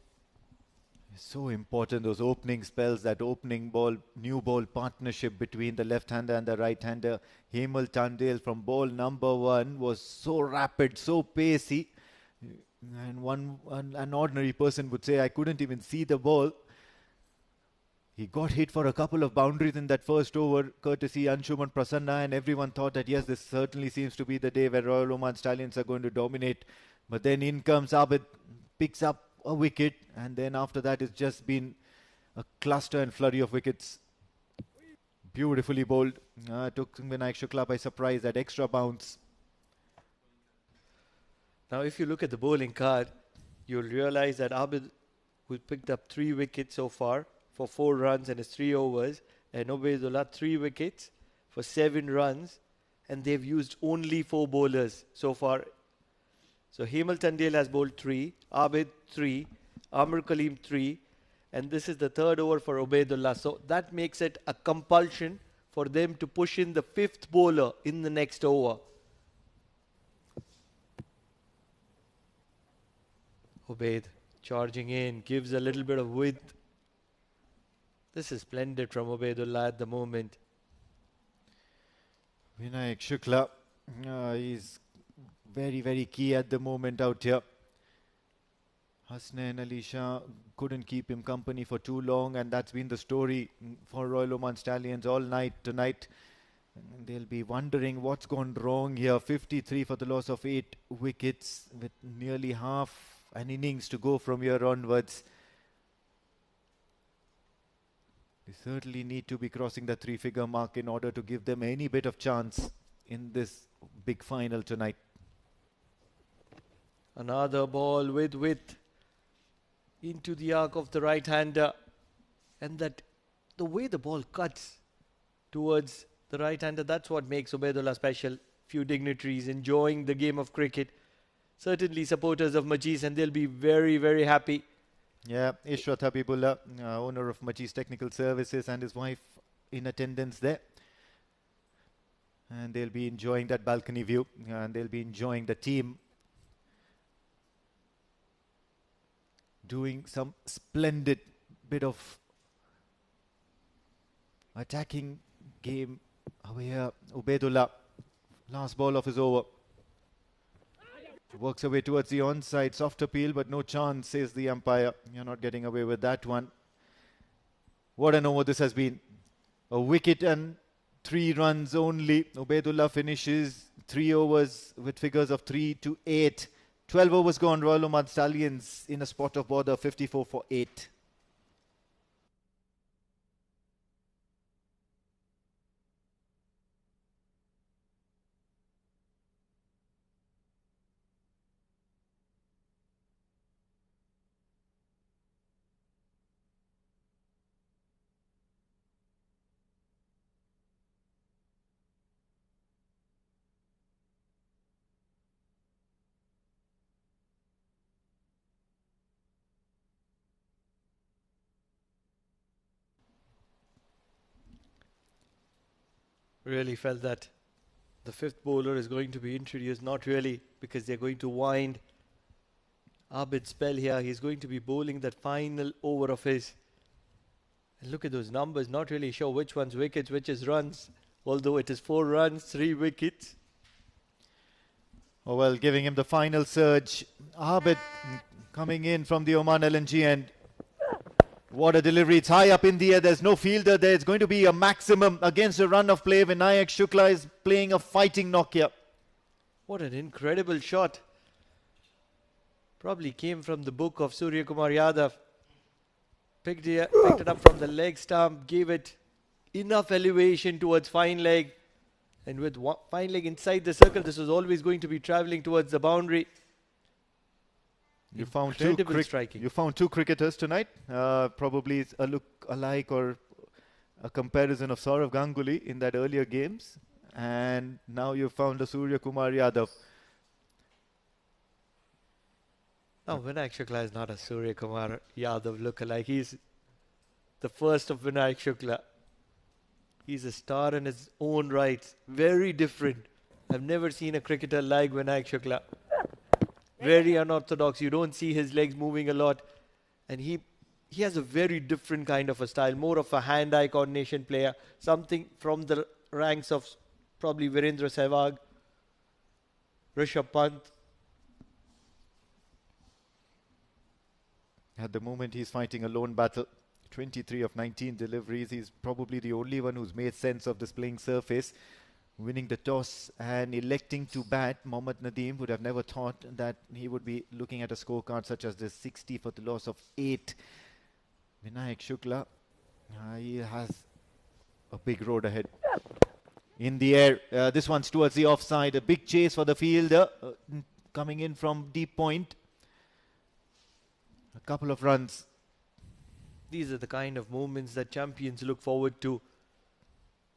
So important, those opening spells, that opening ball, new ball partnership between the left-hander and the right-hander. Hemal Tandale from ball number 1 was so rapid, so pacey. And an ordinary person would say, I couldn't even see the ball. He got hit for a couple of boundaries in that first over, courtesy Anshuman Prasanna, and everyone thought that, yes, this certainly seems to be the day where Royal Oman Stallions are going to dominate. But then in comes Abid, picks up a wicket, and then after that it's just been a cluster and flurry of wickets. Beautifully bowled. Took Vinayak Shukla by surprise, that extra bounce. Now, if you look at the bowling card, you'll realize that Abid, who picked up 3 wickets so far for 4 runs in his 3 overs, and Ubaidullah 3 wickets for 7 runs, and they've used only 4 bowlers so far. So Hemal Tandale has bowled 3, Abid 3, Amr Kaleem 3, and this is the 3rd over for Ubaidullah. So that makes it a compulsion for them to push in the 5th bowler in the next over. Ubaid charging in, gives a little bit of width. This is splendid from Ubaidullah at the moment. Vinayak Shukla, he's very key at the moment out here. Hasnain Ali Shah couldn't keep him company for too long, and that's been the story for Royal Oman Stallions all night tonight. And they'll be wondering what's gone wrong here. 53 for the loss of 8 wickets with nearly half an innings to go from here onwards. They certainly need to be crossing the 3-figure mark in order to give them any bit of chance in this big final tonight. Another ball with width into the arc of the right-hander, and that the way the ball cuts towards the right-hander, that's what makes Ubaidullah special. Few dignitaries enjoying the game of cricket, certainly supporters of Majees, and they'll be very, very happy. Yeah, Ishrat Habibullah, owner of Majis Technical Services, and his wife in attendance there. And they'll be enjoying that balcony view, and they'll be enjoying the team doing some splendid bit of attacking game over here. Ubaidullah, last ball of his over. Works away towards the onside, soft appeal, but no chance, says the umpire. You're not getting away with that one. What an over this has been. A wicket and 3 runs only. Ubaidullah finishes 3 overs with figures of 3 to 8. 12 overs gone. Royal Oman Stallions in a spot of border, 54 for 8. Really felt that the 5th bowler is going to be introduced. Not really, because they're going to wind Abid's spell here. He's going to be bowling that final over of his. And look at those numbers. Not really sure which one's wickets, which is runs. Although it is 4 runs, 3 wickets. Oh well, giving him the final surge. Abid coming in from the Oman LNG end. What a delivery. It's high up in the air. There's no fielder there. It's going to be a maximum against a run of play. Vinayak Shukla is playing a fighting knock here. What an incredible shot. Probably came from the book of Surya Kumar Yadav. Picked it up from the leg stump. Gave it enough elevation towards fine leg. And with fine leg inside the circle, this was always going to be travelling towards the boundary. You found striking. You found 2 cricketers tonight. Probably a look alike or a comparison of Saurav Ganguly in that earlier games. And now you found a Surya Kumar Yadav. No, Vinayak Shukla is not a Surya Kumar Yadav lookalike. He's the first of Vinayak Shukla. He's a star in his own right. Very different. I've never seen a cricketer like Vinayak Shukla. Very unorthodox. You don't see his legs moving a lot. And he has a very different kind of a style. More of a hand-eye coordination player. Something from the ranks of probably Virendra Sehwag, Rishabh Pant. At the moment, he's fighting a lone battle. 23 of 19 deliveries. He's probably the only one who's made sense of this playing surface. Winning the toss and electing to bat. Mohammad Nadeem would have never thought that he would be looking at a scorecard such as this, 60 for the loss of 8. Vinayak Shukla, he has a big road ahead. In the air, this one's towards the offside. A big chase for the fielder coming in from deep point. A couple of runs. These are the kind of moments that champions look forward to.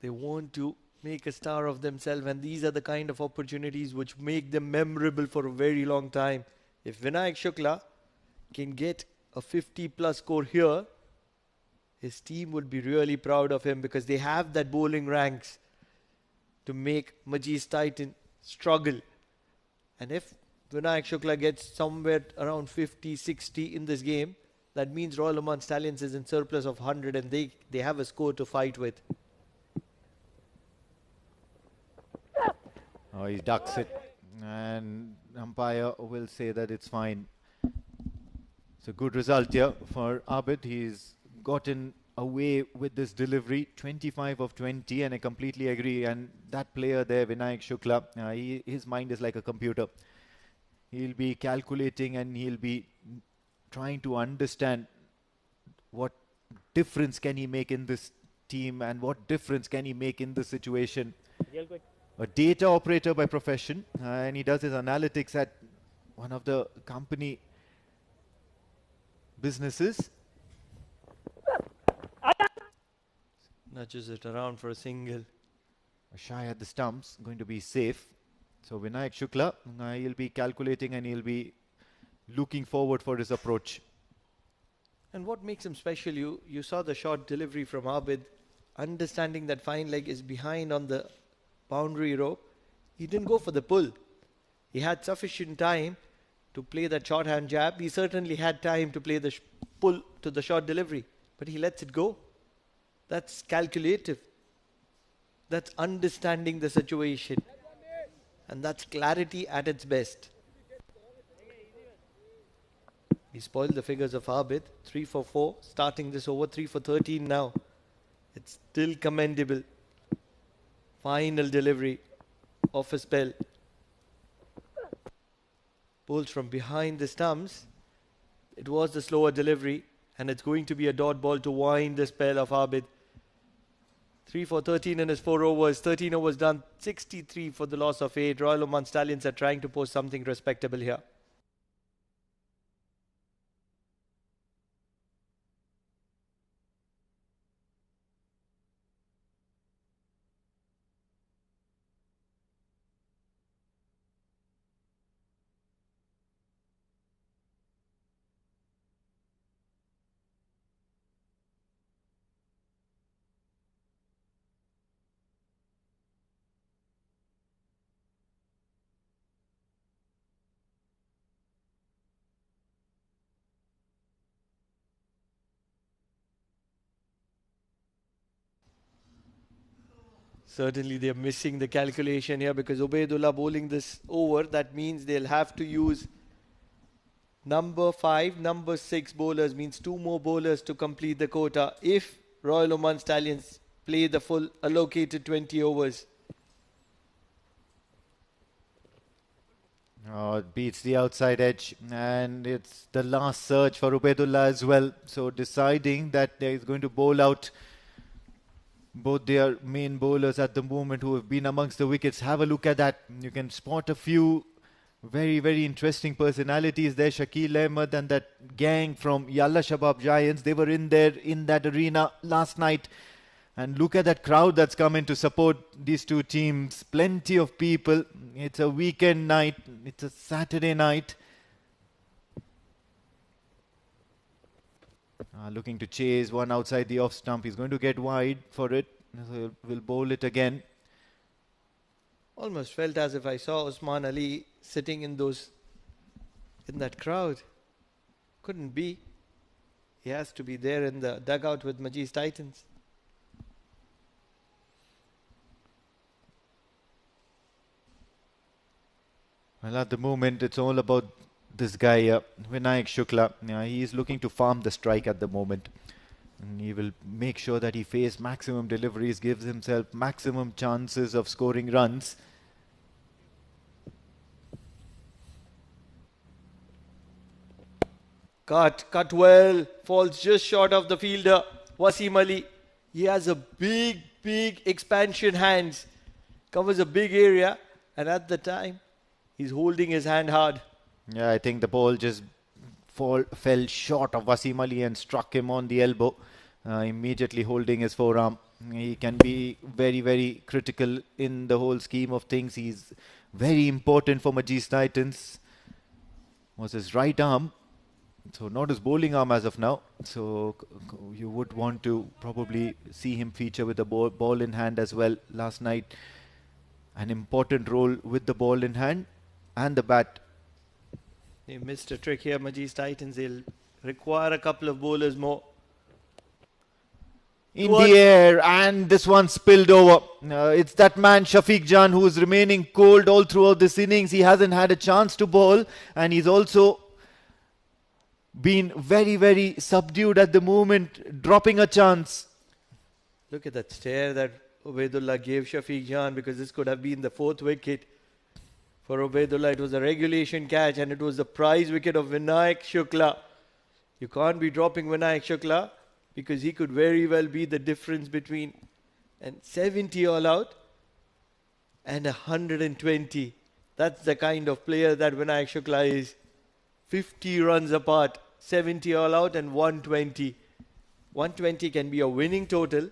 They want to make a star of themselves, and these are the kind of opportunities which make them memorable for a very long time. If Vinayak Shukla can get a 50+ score here, his team would be really proud of him, because they have that bowling ranks to make Majis Titans struggle. And if Vinayak Shukla gets somewhere around 50, 60 in this game, that means Royal Oman Stallions is in surplus of 100, and they have a score to fight with. Oh, he ducks it, and umpire will say that it's fine. It's a good result here for Abid. He's gotten away with this delivery, 25 of 20, and I completely agree. And that player there, Vinayak Shukla, his mind is like a computer. He'll be calculating and he'll be trying to understand what difference can he make in this team, and what difference can he make in this situation? A data operator by profession, and he does his analytics at one of the company businesses. Nudges it around for a single. A shy at the stumps, going to be safe. So Vinayak Shukla, he'll be calculating and he'll be looking forward for his approach. And what makes him special, you saw the short delivery from Abid, understanding that fine leg is behind on the boundary rope. He didn't go for the pull. He had sufficient time to play that shorthand jab. He certainly had time to play the pull to the short delivery, but he lets it go. That's calculative. That's understanding the situation. And that's clarity at its best. He spoiled the figures of Abid. 3 for 4. Starting this over. 3 for 13 now. It's still commendable. Final delivery of a spell. Bowls from behind the stumps. It was the slower delivery. And it's going to be a dot ball to wind the spell of Abid. 3 for 13 in his 4 overs. 13 overs done. 63 for the loss of 8. Royal Oman Stallions are trying to post something respectable here. Certainly they're missing the calculation here because Ubaidullah bowling this over. That means they'll have to use number 5, number 6 bowlers. Means 2 more bowlers to complete the quota if Royal Oman Stallions play the full allocated 20 overs. Oh, it beats the outside edge, and it's the last surge for Ubaidullah as well. So deciding that they're going to bowl out both their main bowlers at the moment who have been amongst the wickets. Have a look at that. You can spot a few very, very interesting personalities there. Shakil Ahmed and that gang from Yalla Shabab Giants. They were in there in that arena last night. And look at that crowd that's come in to support these two teams. Plenty of people. It's a weekend night. It's a Saturday night. Looking to chase one outside the off stump. He's going to get wide for it. So we'll bowl it again. Almost felt as if I saw Usman Ali sitting in that crowd. Couldn't be. He has to be there in the dugout with Majis Titans. Well, at the moment, it's all about this guy, Vinayak Shukla. He is looking to farm the strike at the moment. And he will make sure that he faces maximum deliveries, gives himself maximum chances of scoring runs. Cut well, falls just short of the fielder, Wasim Ali. He has a big expansion hands, covers a big area, and at the time, he's holding his hand hard. Yeah, I think the ball just fell short of Wasim Ali and struck him on the elbow, immediately holding his forearm. He can be very, very critical in the whole scheme of things. He's very important for Majis Titans. Was his right arm. So not his bowling arm as of now. So you would want to probably see him feature with the ball in hand as well last night. An important role with the ball in hand and the bat. They missed a trick here, Majis Titans. They'll require a couple of bowlers more. In the air, and this one spilled over. It's that man Shafiq Jan who is remaining cold all throughout this innings. He hasn't had a chance to bowl, and he's also been very, very subdued at the moment, dropping a chance. Look at that stare that Ubaidullah gave Shafiq Jan, because this could have been the 4th wicket. For Ubaidullah, it was a regulation catch and it was the prize wicket of Vinayak Shukla. You can't be dropping Vinayak Shukla. because he could very well be the difference between an 70 all out and 120. That's the kind of player that Vinayak Shukla is. 50 runs apart, 70 all out and 120. 120 can be a winning total.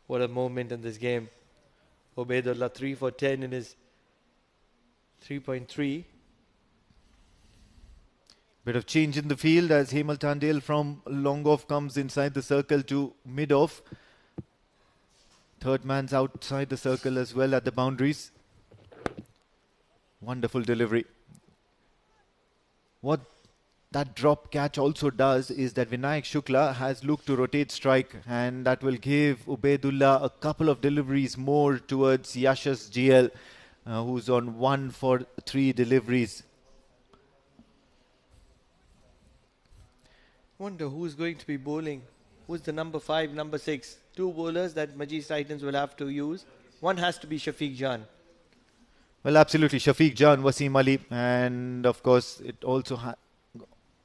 What a moment in this game. Ubaidullah 3 for 10 in his 3.3. Bit of change in the field as Hemal Tandel from long off comes inside the circle to mid off. Third man's outside the circle as well at the boundaries. Wonderful delivery. What that drop catch also does is that Vinayak Shukla has looked to rotate strike, and that will give Ubaidullah a couple of deliveries more towards Yashas GL, who's on 1 for 3 deliveries. Wonder who's going to be bowling. Who's the number 5, number 6? 2 bowlers that Majis Titans will have to use. One has to be Shafiq Jan. Well, absolutely. Shafiq Jan, Wasim Ali, and of course, it also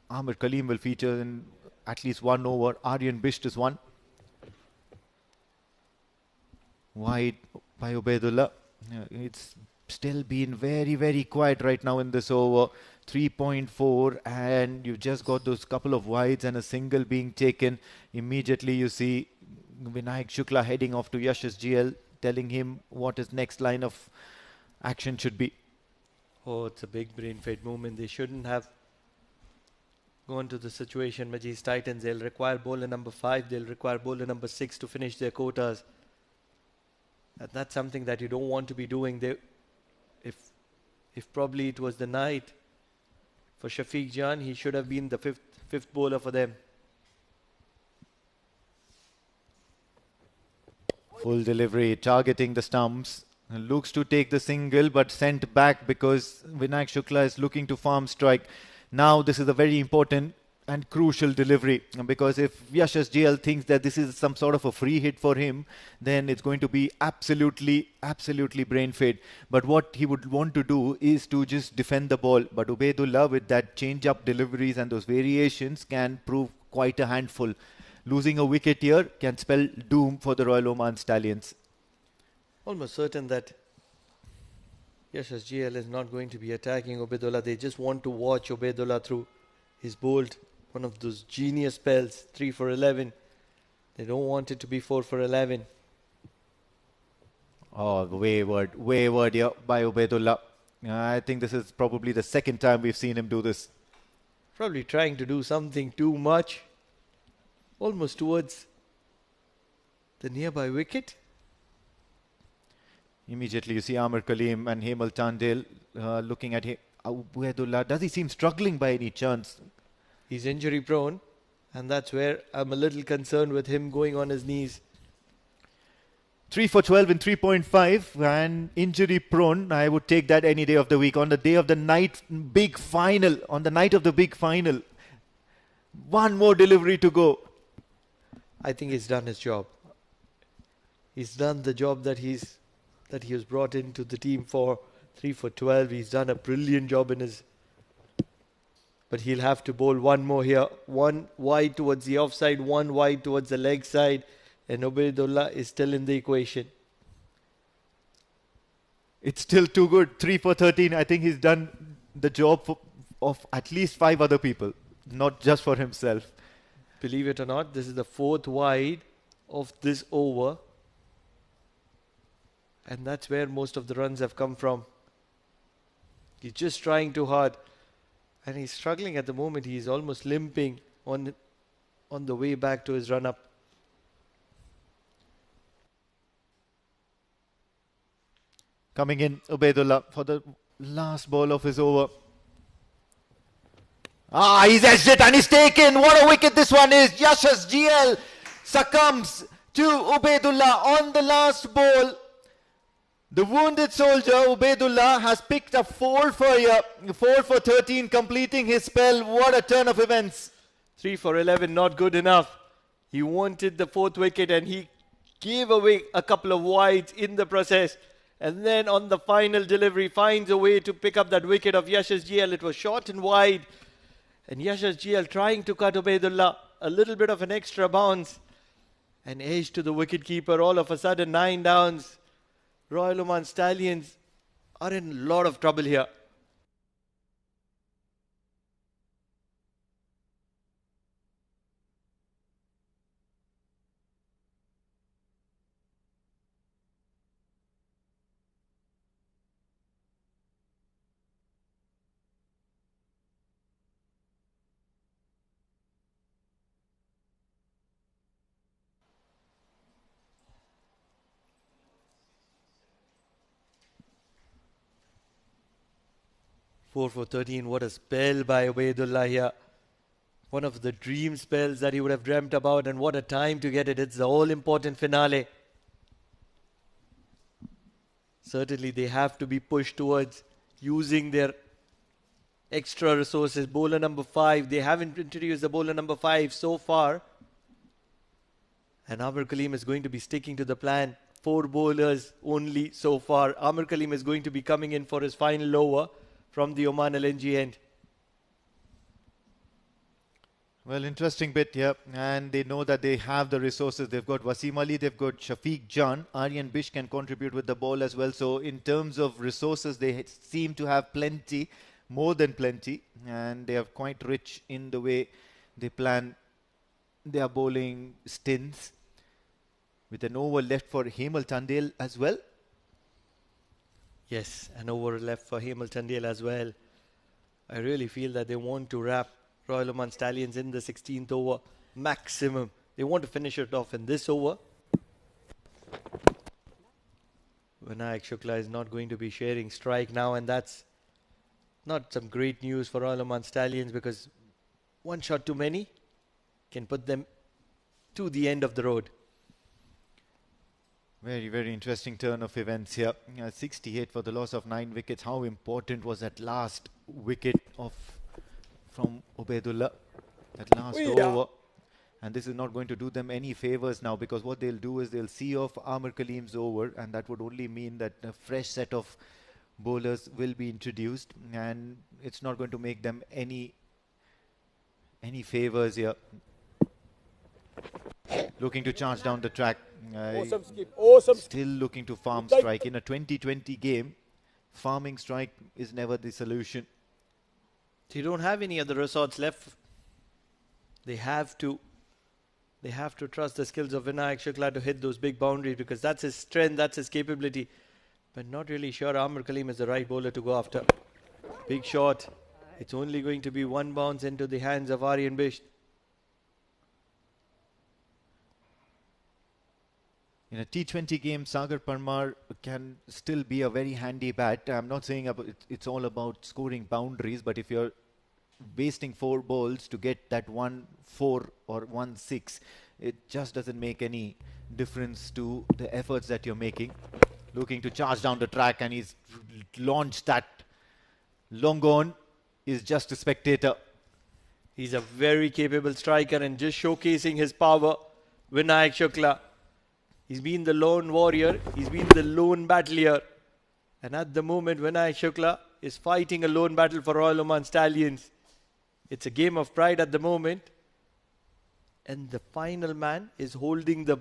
Amir Kaleem will feature in at least 1 over. Aryan Bisht is 1. Wide by Ubaidullah. It's still been very, very quiet right now in this over. 3.4, and you've just got those couple of wides and a single being taken. Immediately you see Vinayak Shukla heading off to Yash's GL, telling him what his next line of action should be. Oh, it's a big brain fade movement. They shouldn't have gone to the situation. Majis Titans, they'll require bowler number 5, they'll require bowler number 6 to finish their quotas. And that's something that you don't want to be doing. If probably it was the night for Shafiq Jan, he should have been the fifth bowler for them. Full delivery, targeting the stumps. Looks to take the single, but sent back because Vinayak Shukla is looking to farm strike. Now this is a very important and crucial delivery, because if Yashas GL thinks that this is some sort of a free hit for him, then it's going to be absolutely brain fade. But what he would want to do is to just defend the ball. But Ubaidullah, with that change-up deliveries and those variations, can prove quite a handful. Losing a wicket here can spell doom for the Royal Oman Stallions. Almost certain that Yashas GL is not going to be attacking Ubaidullah. They just want to watch Ubaidullah through. He's bowled one of those genius spells, 3 for 11. They don't want it to be 4 for 11. Oh, wayward here by Ubaidullah. I think this is probably the second time we've seen him do this. Probably trying to do something too much. Almost towards the nearby wicket. Immediately you see Amir Kaleem and Hemal Tandel looking at Ubaidullah. Does he seem struggling by any chance? He's injury prone, and that's where I'm a little concerned with him going on his knees. 3 for 12 in 3.5 and injury prone. I would take that any day of the week. On the day of the night big final, on the night of the big final, one more delivery to go. I think he's done his job. He's done the job that he was brought into the team for. 3 for 12. He's done a brilliant job in his. But he'll have to bowl one more here. One wide towards the offside, one wide towards the leg side. And Ubaidullah is still in the equation. It's still too good. 3 for 13. I think he's done the job of at least 5 other people, not just for himself. Believe it or not, this is the 4th wide of this over. And that's where most of the runs have come from. He's just trying too hard. And he's struggling at the moment. He's almost limping on the way back to his run-up. Coming in, Ubaidullah for the last ball of his over. He's edged it and he's taken. What a wicket this one is. Yashas GL succumbs to Ubaidullah on the last ball. The wounded soldier, Ubaidullah, has picked up 4 for 13, completing his spell. What a turn of events. 3 for 11, not good enough. He wanted the 4th wicket and he gave away a couple of wides in the process. And then on the final delivery, finds a way to pick up that wicket of Yashas GL. It was short and wide. And Yashas GL trying to cut Ubaidullah. A little bit of an extra bounce. And edge to the wicketkeeper. All of a sudden, 9 downs. Royal Oman Stallions are in a lot of trouble here. Four for 13. What a spell by Ubaidullah here. One of the dream spells that he would have dreamt about, and what a time to get it. It's the all-important finale. Certainly they have to be pushed towards using their extra resources. Bowler number 5. They haven't introduced the bowler number 5 so far. And Amir Kaleem is going to be sticking to the plan. 4 bowlers only so far. Amir Kaleem is going to be coming in for his final over from the Oman LNG end. Well, interesting bit here, and they know that they have the resources. They've got Wasim Ali, they've got Shafiq Jan. Aryan Bish can contribute with the ball as well. So in terms of resources, they seem to have plenty, more than plenty, and they are quite rich in the way they plan their bowling stints. With an over left for Hemal Tandel as well. Yes, an over left for Hemal Tandel as well. I really feel that they want to wrap Royal Oman Stallions in the 16th over maximum. They want to finish it off in this over. Vinayak Shukla is not going to be sharing strike now, and that's not some great news for Royal Oman Stallions, because one shot too many can put them to the end of the road. Very, very interesting turn of events here. 68 for the loss of 9 wickets. How important was that last wicket from Ubaidullah? That last over. And this is not going to do them any favours now, because what they'll do is they'll see off Amir Kaleem's over, and that would only mean that a fresh set of bowlers will be introduced, and it's not going to make them any favours here. Looking to charge down the track. Awesome skip. Awesome. Still looking to farm strike. In a 2020 game, farming strike is never the solution. They don't have any other resorts left. They have to trust the skills of Vinayak Shukla to hit those big boundaries, because that's his strength, that's his capability. But not really sure Amir Kaleem is the right bowler to go after. Big shot. It's only going to be one bounce into the hands of Aryan Bish. In a T20 game, Sagar Parmar can still be a very handy bat. I'm not saying it's all about scoring boundaries, but if you're wasting 4 balls to get that 1-4 or 1-6, it just doesn't make any difference to the efforts that you're making. Looking to charge down the track, and he's launched that. Long gone is just a spectator. He's a very capable striker and just showcasing his power. Vinayak Shukla. He's been the lone warrior. He's been the lone battler. And at the moment, Vinayak Shukla is fighting a lone battle for Royal Oman Stallions. It's a game of pride at the moment. And the final man is holding the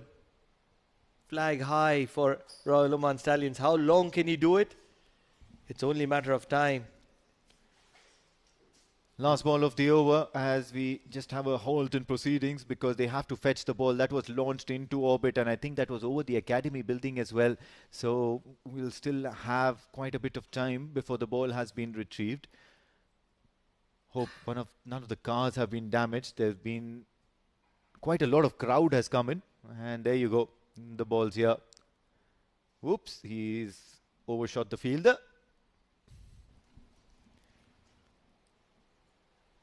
flag high for Royal Oman Stallions. How long can he do it? It's only a matter of time. Last ball of the over, as we just have a halt in proceedings because they have to fetch the ball. That was launched into orbit, and I think that was over the academy building as well. So we'll still have quite a bit of time before the ball has been retrieved. Hope none of the cars have been damaged. There's been quite a lot of crowd has come in, and there you go. The ball's here. Whoops, he's overshot the fielder.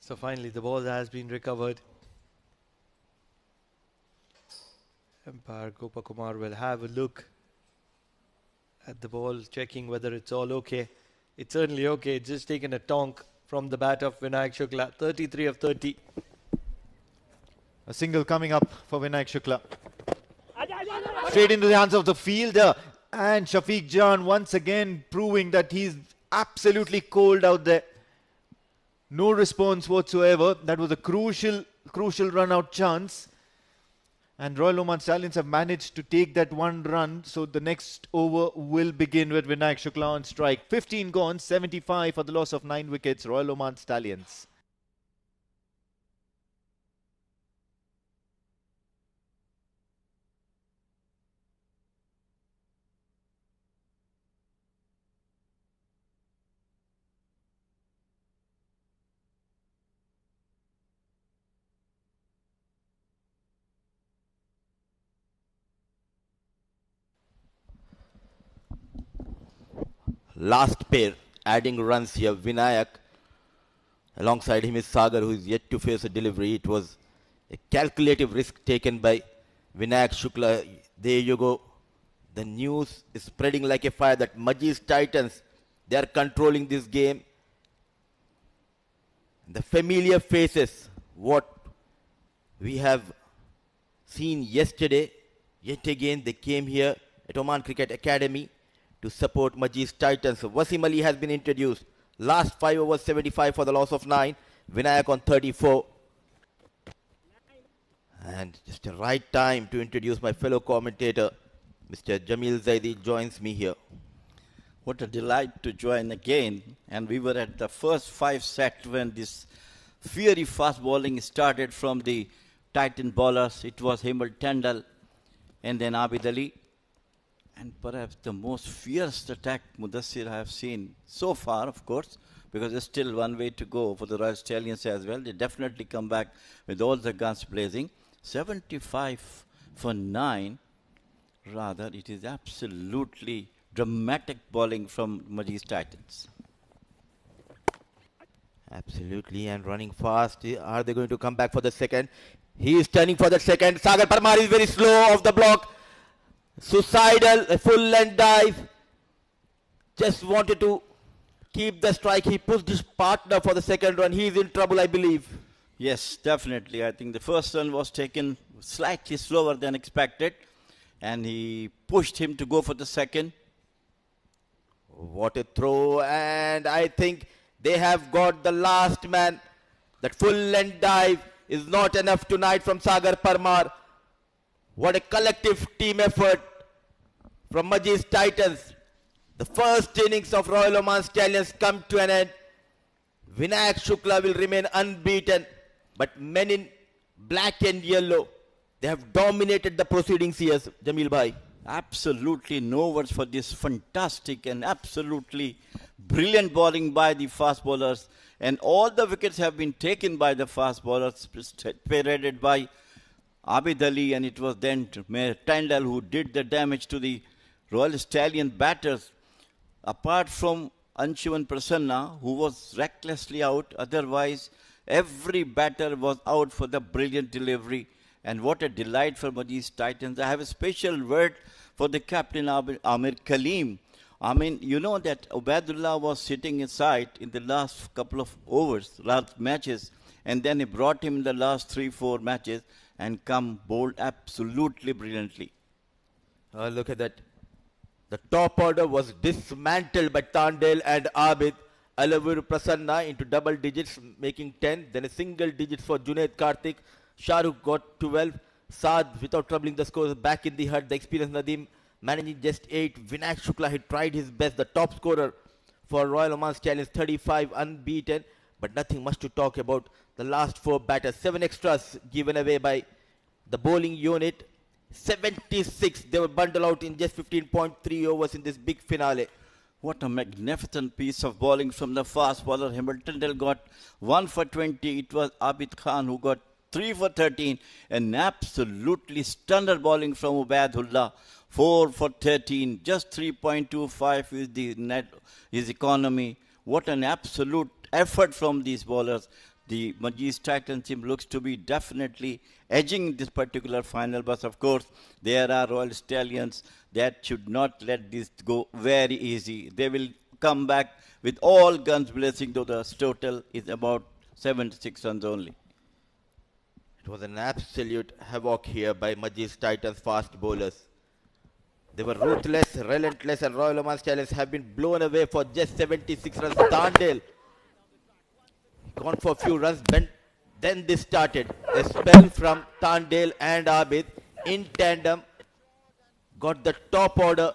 So finally the ball has been recovered. Umpire Gopakumar will have a look at the ball, checking whether it's all okay. It's certainly okay. It's just taken a tonk from the bat of Vinayak Shukla. 33 of 30. A single coming up for Vinayak Shukla. Straight into the hands of the fielder. And Shafiq Jan once again proving that he's absolutely cold out there. No response whatsoever. That was a crucial run out chance. And Royal Oman Stallions have managed to take that one run. So the next over will begin with Vinayak Shukla on strike. 15 gone, 75 for the loss of 9 wickets. Royal Oman Stallions. Last pair adding runs here. Vinayak, alongside him is Sagar, who is yet to face a delivery. It was a calculative risk taken by Vinayak Shukla. There you go. The news is spreading like a fire that Majis Titans, they are controlling this game. The familiar faces, what we have seen yesterday, yet again they came here at Oman Cricket Academy to support Majis Titans. Wasim Ali has been introduced. Last 5 overs 75 for the loss of 9. Vinayak on 34. And just the right time to introduce my fellow commentator, Mr. Jamil Zaidi joins me here. What a delight to join again. And we were at the first 5 sets when this fiery fast bowling started from the Titan bowlers. It was Himal Tandal and then Abid Ali. And perhaps the most fierce attack Mudassir I have seen so far, of course, because there's still one way to go for the Royal Stallions as well. They definitely come back with all the guns blazing. 75 for 9. Rather, it is absolutely dramatic bowling from Majis Titans. Absolutely, and running fast. Are they going to come back for the second? He is turning for the second. Sagar Parmar is very slow off the block. Suicidal, a full length dive. Just wanted to keep the strike. He pushed his partner for the second run. He is in trouble, I believe. Yes, definitely. I think the first run was taken slightly slower than expected. And he pushed him to go for the second. What a throw. And I think they have got the last man. That full length dive is not enough tonight from Sagar Parmar. What a collective team effort from Majis Titans. The first innings of Royal Oman Stallions come to an end. Vinayak Shukla will remain unbeaten. But men in black and yellow, they have dominated the proceedings here, Jamil Bhai. Absolutely no words for this fantastic and absolutely brilliant bowling by the fast bowlers. And all the wickets have been taken by the fast bowlers, spearheaded by Abid Ali, and it was then Tandal who did the damage to the Royal Stallion batters. Apart from Anshuman Prasanna, who was recklessly out, otherwise every batter was out for the brilliant delivery. And what a delight for Majis Titans. I have a special word for the captain, Amir Kaleem. I mean, you know that Ubaidullah was sitting inside in the last couple of overs, last matches, and then he brought him in the last 3-4 matches and come bowled absolutely brilliantly. Look at that. The top order was dismantled by Tandel and Abid. Alavur Prasanna into double digits, making 10. Then a single digit for Junaid Karthik. Shahrukh got 12. Saad, without troubling the scores, back in the hut. The experienced Nadeem managing just 8. Vinayak Shukla, he tried his best. The top scorer for Royal Oman Stallions, 35, unbeaten. But nothing much to talk about. The last 4 batters, 7 extras given away by the bowling unit. 76, they were bundled out in just 15.3 overs in this big finale. What a magnificent piece of bowling from the fast bowler. Hamilton got 1 for 20. It was Abid Khan who got 3 for 13. An absolutely stunner bowling from Ubaidullah. 4 for 13. Just 3.25 is the net, his economy. What an absolute effort from these bowlers. The Majis Titans team looks to be definitely edging this particular final, but of course there are Royal Stallions that should not let this go very easy. They will come back with all guns blazing, though the total is about 76 runs only. It was an absolute havoc here by Majis Titans fast bowlers. They were ruthless, relentless, and Royal Oman Stallions have been blown away for just 76 runs. Tandel gone for a few runs. Then this started. A spell from Tandale and Abid in tandem. Got the top order.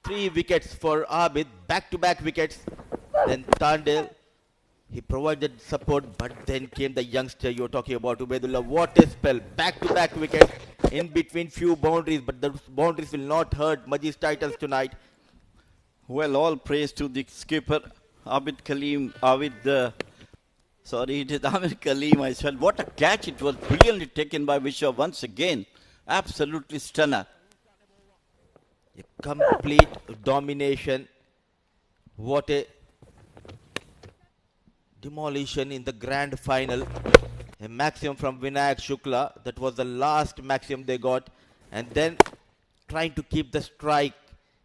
3 wickets for Abid. Back-to-back wickets. Then Tandale. He provided support, but then came the youngster you're talking about, Ubaidullah. What a spell. Back-to-back wickets in between few boundaries, but the boundaries will not hurt Majis Titans tonight. Well, all praise to the skipper, Abid Kaleem. It is Abid Kaleem. I said, what a catch. It was brilliantly taken by Vishwa once again. Absolutely stunner. A complete domination. What a demolition in the grand final. A maximum from Vinayak Shukla. That was the last maximum they got. And then trying to keep the strike.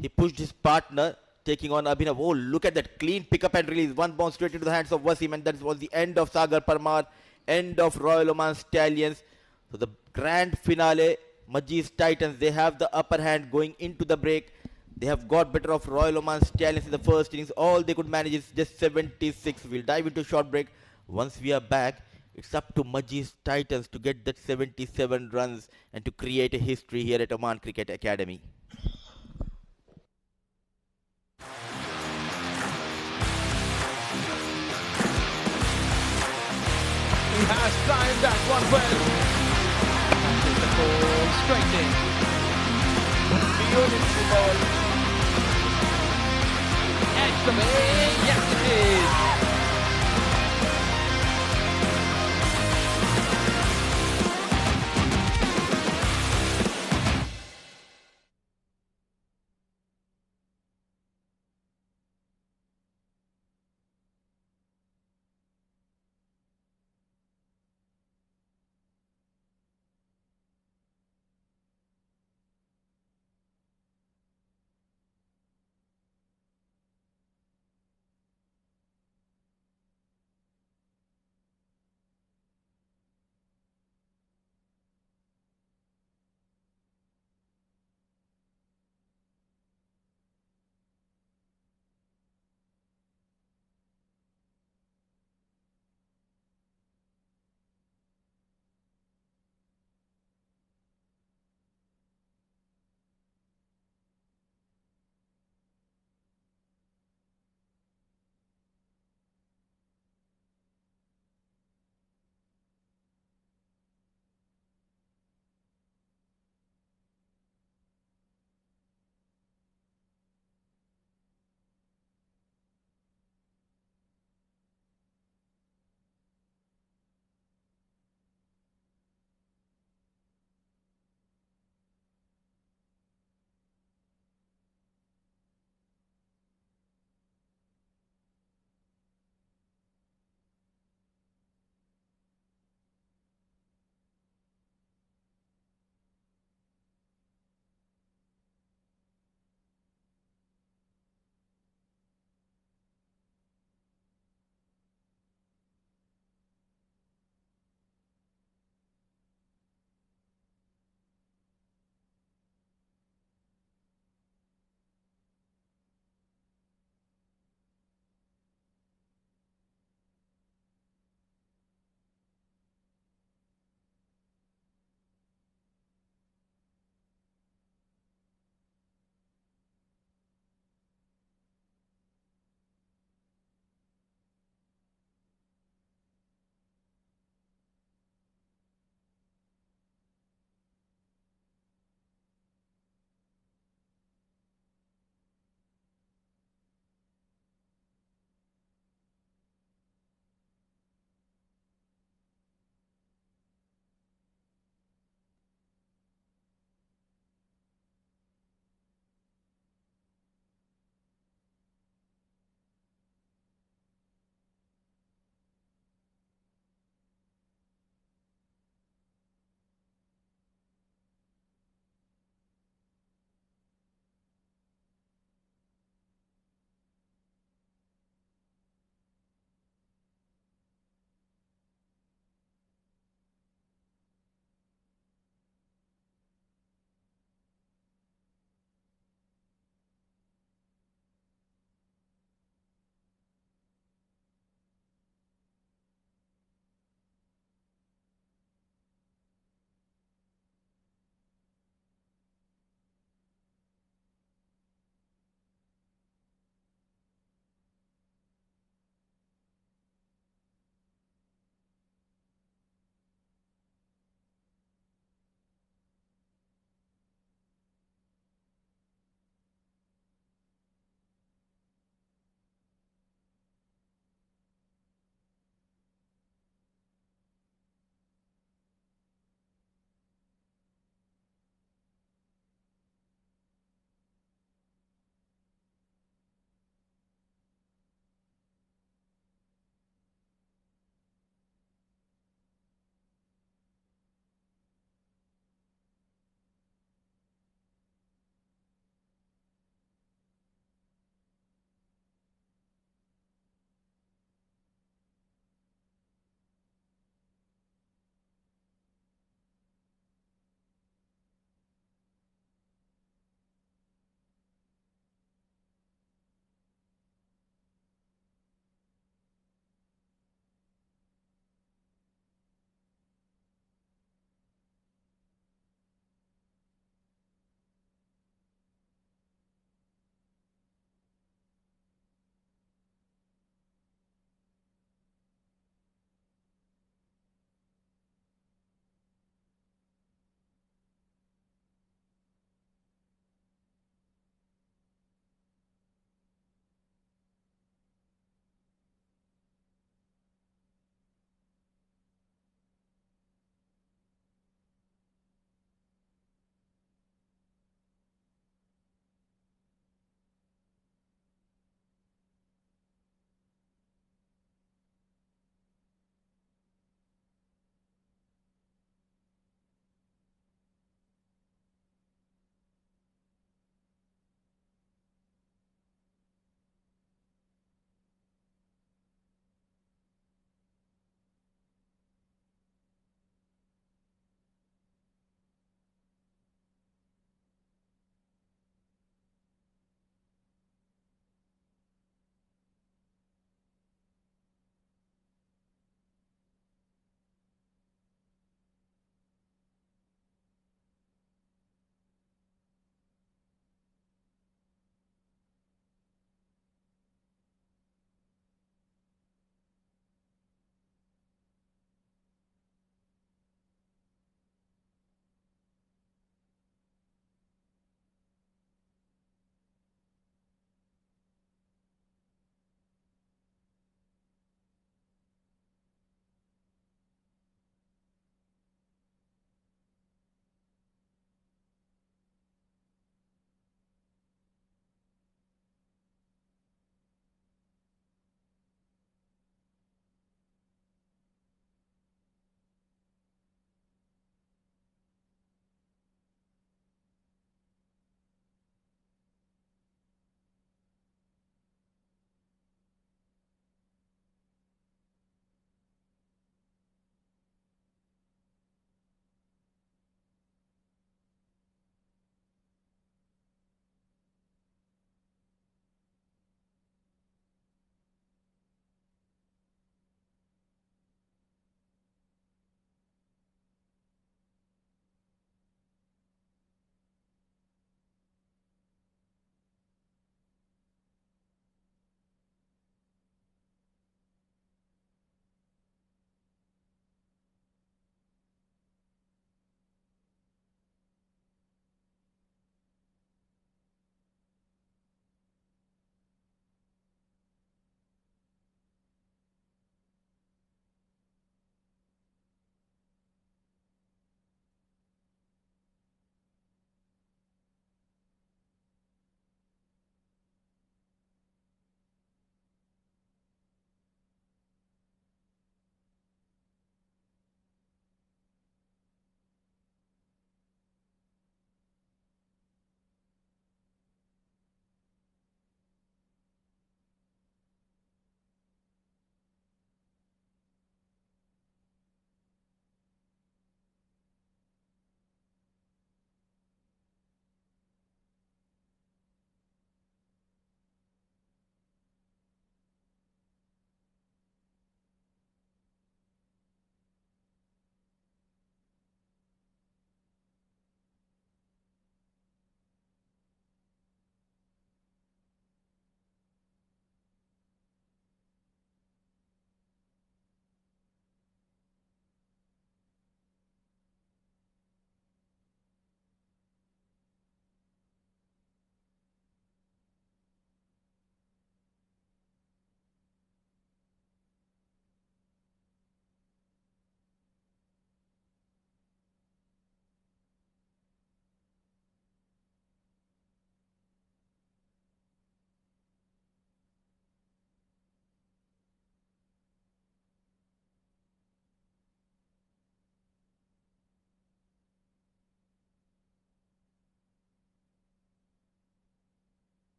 He pushed his partner, taking on Abhinav. Oh, look at that clean pickup and release. One bounce straight into the hands of Wasim. And that was the end of Sagar Parmar. End of Royal Oman Stallions. So the grand finale, Majis Titans, they have the upper hand going into the break. They have got better of Royal Oman Stallions in the first innings. All they could manage is just 76. We'll dive into a short break. Once we are back, it's up to Majis Titans to get that 77 runs and to create a history here at Oman Cricket Academy. He has timed that one well. Passes the ball straight in. Beautiful ball. Edge of it. Yes, it is.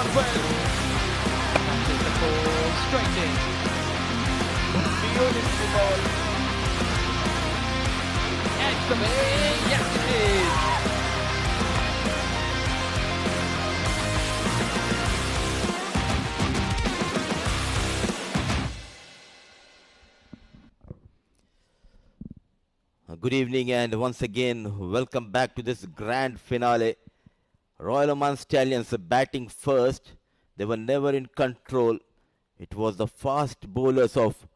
one well. Catches the ball straight in. Beautiful ball. Edge away. Yes, it is. Good evening and once again welcome back to this grand finale. Royal Oman Stallions batting first. They were never in control. It was the fast bowlers of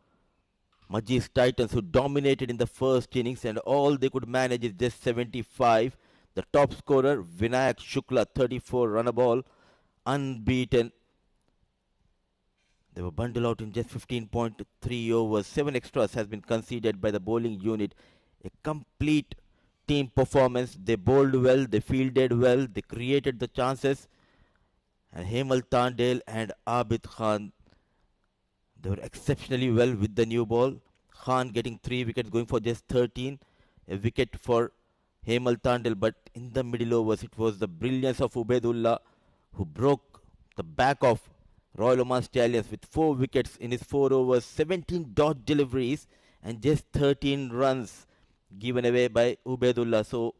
Majis Titans who dominated in the first innings, and all they could manage is just 75. The top scorer Vinayak Shukla, 34 run a ball, unbeaten. They were bundled out in just 15.3 overs. 7 extras has been conceded by the bowling unit. A complete team performance. They bowled well, they fielded well, they created the chances. And Hemal Tandale and Abid Khan, they were exceptionally well with the new ball. Khan getting 3 wickets, going for just 13. A wicket for Hemal Tandale, but in the middle overs, it was the brilliance of Ubaidullah who broke the back of Royal Oman Stallions with 4 wickets in his 4 overs, 17 dot deliveries, and just 13 runs given away by Ubaidullah. So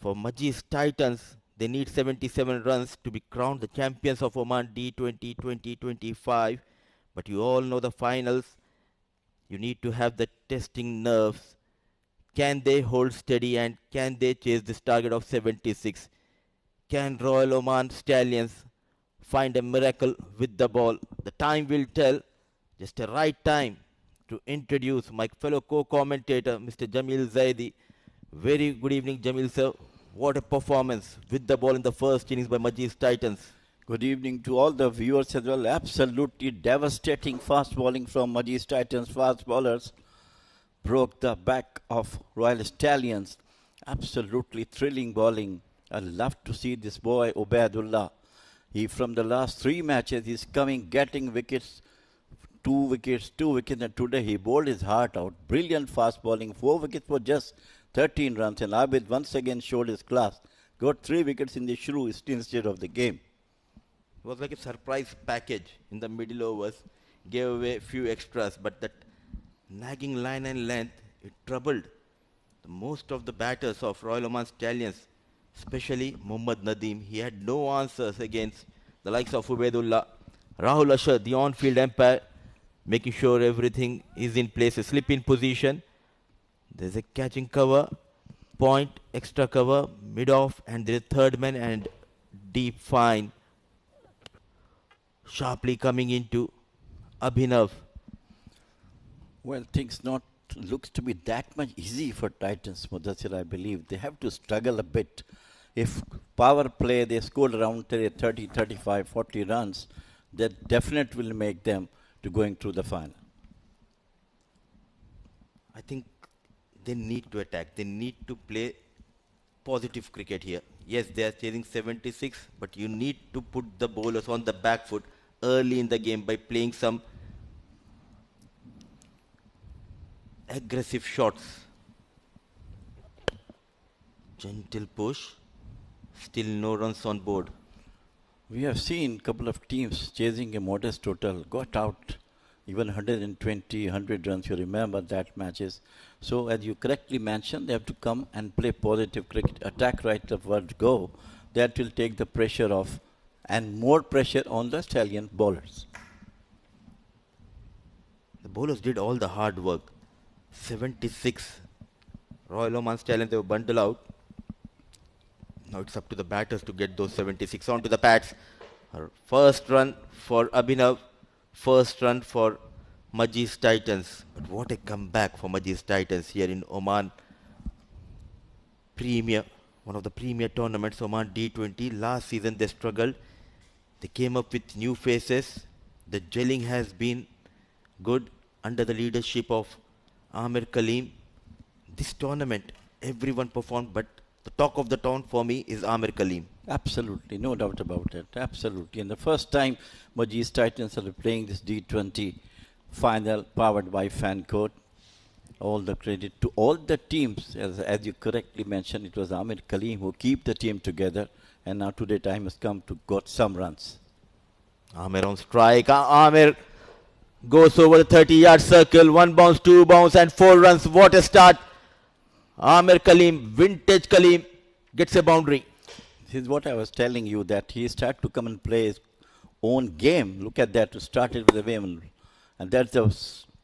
for Majis Titans, they need 77 runs to be crowned the champions of Oman D20 2025. But you all know the finals. You need to have the testing nerves. Can they hold steady and can they chase this target of 76? Can Royal Oman Stallions find a miracle with the ball? The time will tell. Just a right time to introduce my fellow co-commentator, Mr. Jamil Zaidi. Very good evening, Jamil sir. What a performance with the ball in the first innings by Majis Titans. Good evening to all the viewers as well. Absolutely devastating fast bowling from Majis Titans. Fast bowlers broke the back of Royal Stallions. Absolutely thrilling bowling. I love to see this boy Ubaidullah. He from the last 3 matches is coming, getting wickets. 2 wickets, and today he bowled his heart out. Brilliant fast bowling. 4 wickets for just 13 runs, and Abid once again showed his class. Got 3 wickets in the shrew instead of the game. It was like a surprise package in the middle overs. Gave away a few extras, but that nagging line and length, it troubled most of the batters of Royal Oman Stallions, especially Mohammad Nadeem. He had no answers against the likes of Ubaidullah. Rahul Ashar, the on-field umpire, making sure everything is in place. A slip in position. There's a catching cover, point, extra cover, mid-off, and there's a third man and deep fine. Sharply coming into Abhinav. Well, things not looks to be that much easy for Titans, Mudassir, I believe. They have to struggle a bit. If power play, they scored around 30, 35, 40 runs, that definitely will make them to going through the final. I think they need to attack. They need to play positive cricket here. Yes, they are chasing 76, but you need to put the bowlers on the back foot early in the game by playing some aggressive shots. Gentle push. Still no runs on board. We have seen a couple of teams chasing a modest total, got out even 120, 100 runs. You remember that matches. So as you correctly mentioned, they have to come and play positive cricket, attack right of word go. That will take the pressure off and more pressure on the Stallion bowlers. The bowlers did all the hard work. 76. Royal Oman Stallions, they were bundled out. Now it's up to the batters to get those 76 onto the pads. First run for Abhinav. First run for Majis Titans. But what a comeback for Majis Titans here in Oman Premier. One of the premier tournaments, Oman D20. Last season they struggled. They came up with new faces. The gelling has been good under the leadership of Amir Kaleem. This tournament, everyone performed, but the talk of the town for me is Amir Kaleem. Absolutely, no doubt about it. Absolutely. And the first time Majis Titans are playing this D20 final powered by Fancode. All the credit to all the teams. As you correctly mentioned, it was Amir Kaleem who keep the team together And now today time has come to got some runs. Amir on strike. Amir goes over the 30-yard circle. 1 bounce, 2 bounce and 4 runs. What a start. Amir Kaleem, vintage Kaleem, gets a boundary. This is what I was telling you, that he started to come and play his own game. Look at that, to start it with a women. And that's the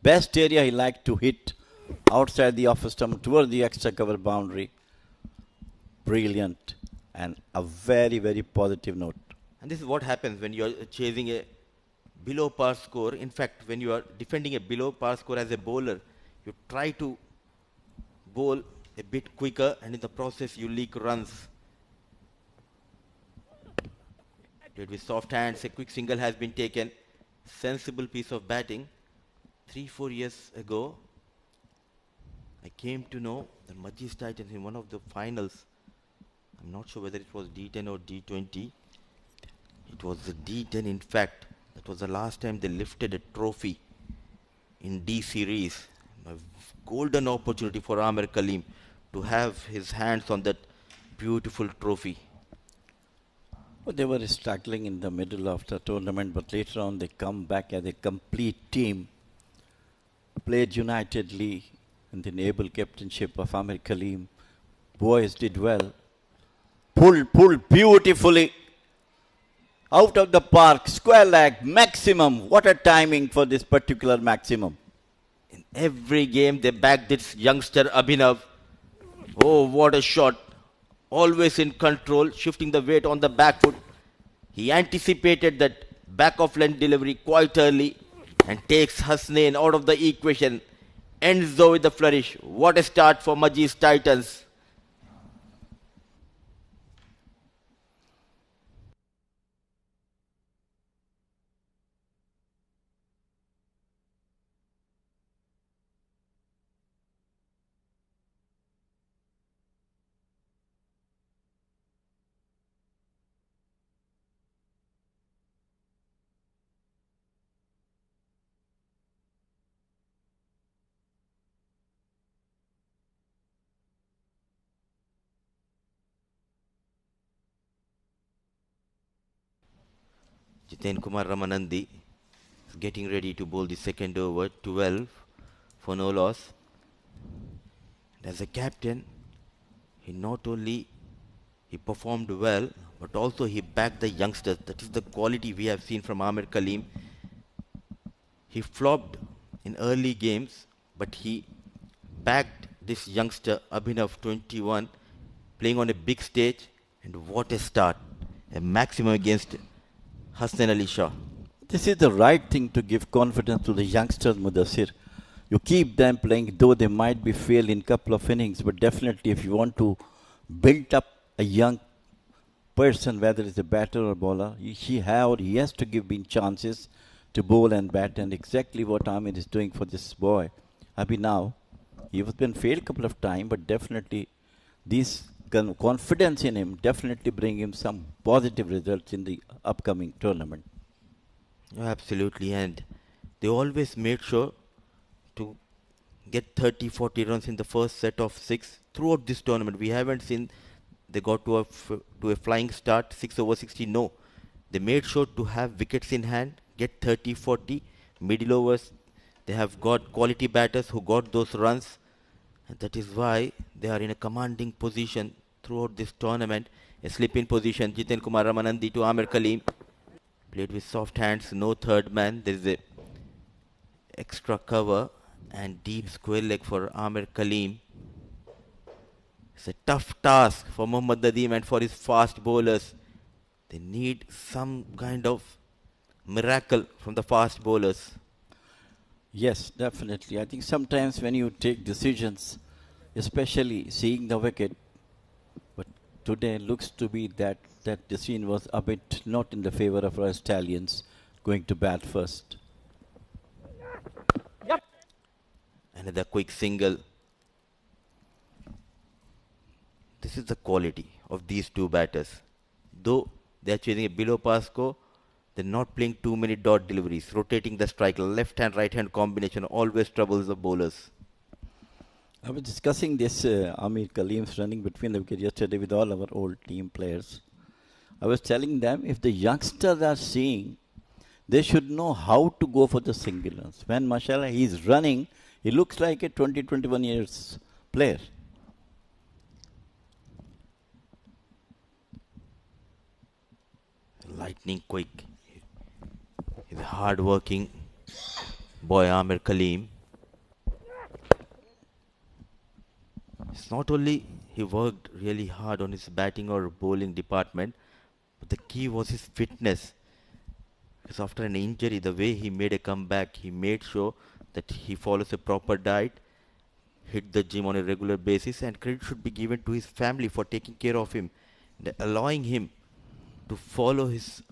best area he liked to hit, outside the office stump towards the extra cover boundary. Brilliant and a very, very positive note. And this is what happens when you are chasing a below par score. In fact, when you are defending a below par score as a bowler, you try to bowl a bit quicker, and in the process you leak runs. Played with soft hands, a quick single has been taken. Sensible piece of batting. 3-4 years ago, I came to know that Majis Titans in one of the finals, I'm not sure whether it was D10 or D20. It was the D10, in fact. That was the last time they lifted a trophy in D series. A golden opportunity for Amir Kaleem to have his hands on that beautiful trophy. Well, they were struggling in the middle of the tournament, but later on they come back as a complete team. Played unitedly in the able captainship of Amir Kaleem. Boys did well. Pulled beautifully out of the park, square leg, maximum. What a timing for this particular maximum. In every game they backed this youngster Abhinav. Oh, what a shot. Always in control, shifting the weight on the back foot. He anticipated that back of length delivery quite early and takes Hasnain out of the equation. Ends though with the flourish. What a start for Majis Titans. Jiten Kumar Ramanandi is getting ready to bowl the second over, 12 for no loss. And as a captain, he not only he performed well, but also he backed the youngsters. That is the quality we have seen from Amir Kaleem. He flopped in early games, but he backed this youngster Abhinav 21, playing on a big stage, and what a start. A maximum against Hassan Ali Shah. This is the right thing to give confidence to the youngsters, Mudassir. You keep them playing, though they might be failed in a couple of innings, but definitely if you want to build up a young person, whether it's a batter or bowler, he has to give him chances to bowl and bat, and exactly what Amir is doing for this boy. Abhi now, he has been failed a couple of times, but definitely this confidence in him definitely bring him some positive results in the upcoming tournament. Absolutely, and they always made sure to get 30-40 runs in the first set of 6 throughout this tournament. We haven't seen they got to a flying start, 6 over 60, no. They made sure to have wickets in hand, get 30-40, middle overs. They have got quality batters who got those runs, and that is why they are in a commanding position throughout this tournament. A slip-in position, Jiten Kumar Ramanandi to Amir Kaleem. Played with soft hands, no third man. There is a extra cover and deep square leg for Amir Kaleem. It's a tough task for Mohammad Nadeem and for his fast bowlers. They need some kind of miracle from the fast bowlers. Yes, definitely. I think sometimes when you take decisions, especially seeing the wicket, but today looks to be that decision was a bit not in the favor of Oman Stallions going to bat first. Yep. Another quick single. This is the quality of these two batters. Though they are chasing a below par score, they're not playing too many dot deliveries. Rotating the strike, left hand, right hand combination always troubles the bowlers. I was discussing this Amir Kaleem's running between the wicket yesterday with all our old team players. I was telling them if the youngsters are seeing, they should know how to go for the single runs. When mashallah he is running, he looks like a 20-21 years player. Lightning quick. He's a hard-working boy, Amir Kaleem. It's not only he worked really hard on his batting or bowling department, but the key was his fitness. Because after an injury, the way he made a comeback, he made sure that he follows a proper diet, hit the gym on a regular basis, and credit should be given to his family for taking care of him, and allowing him to follow his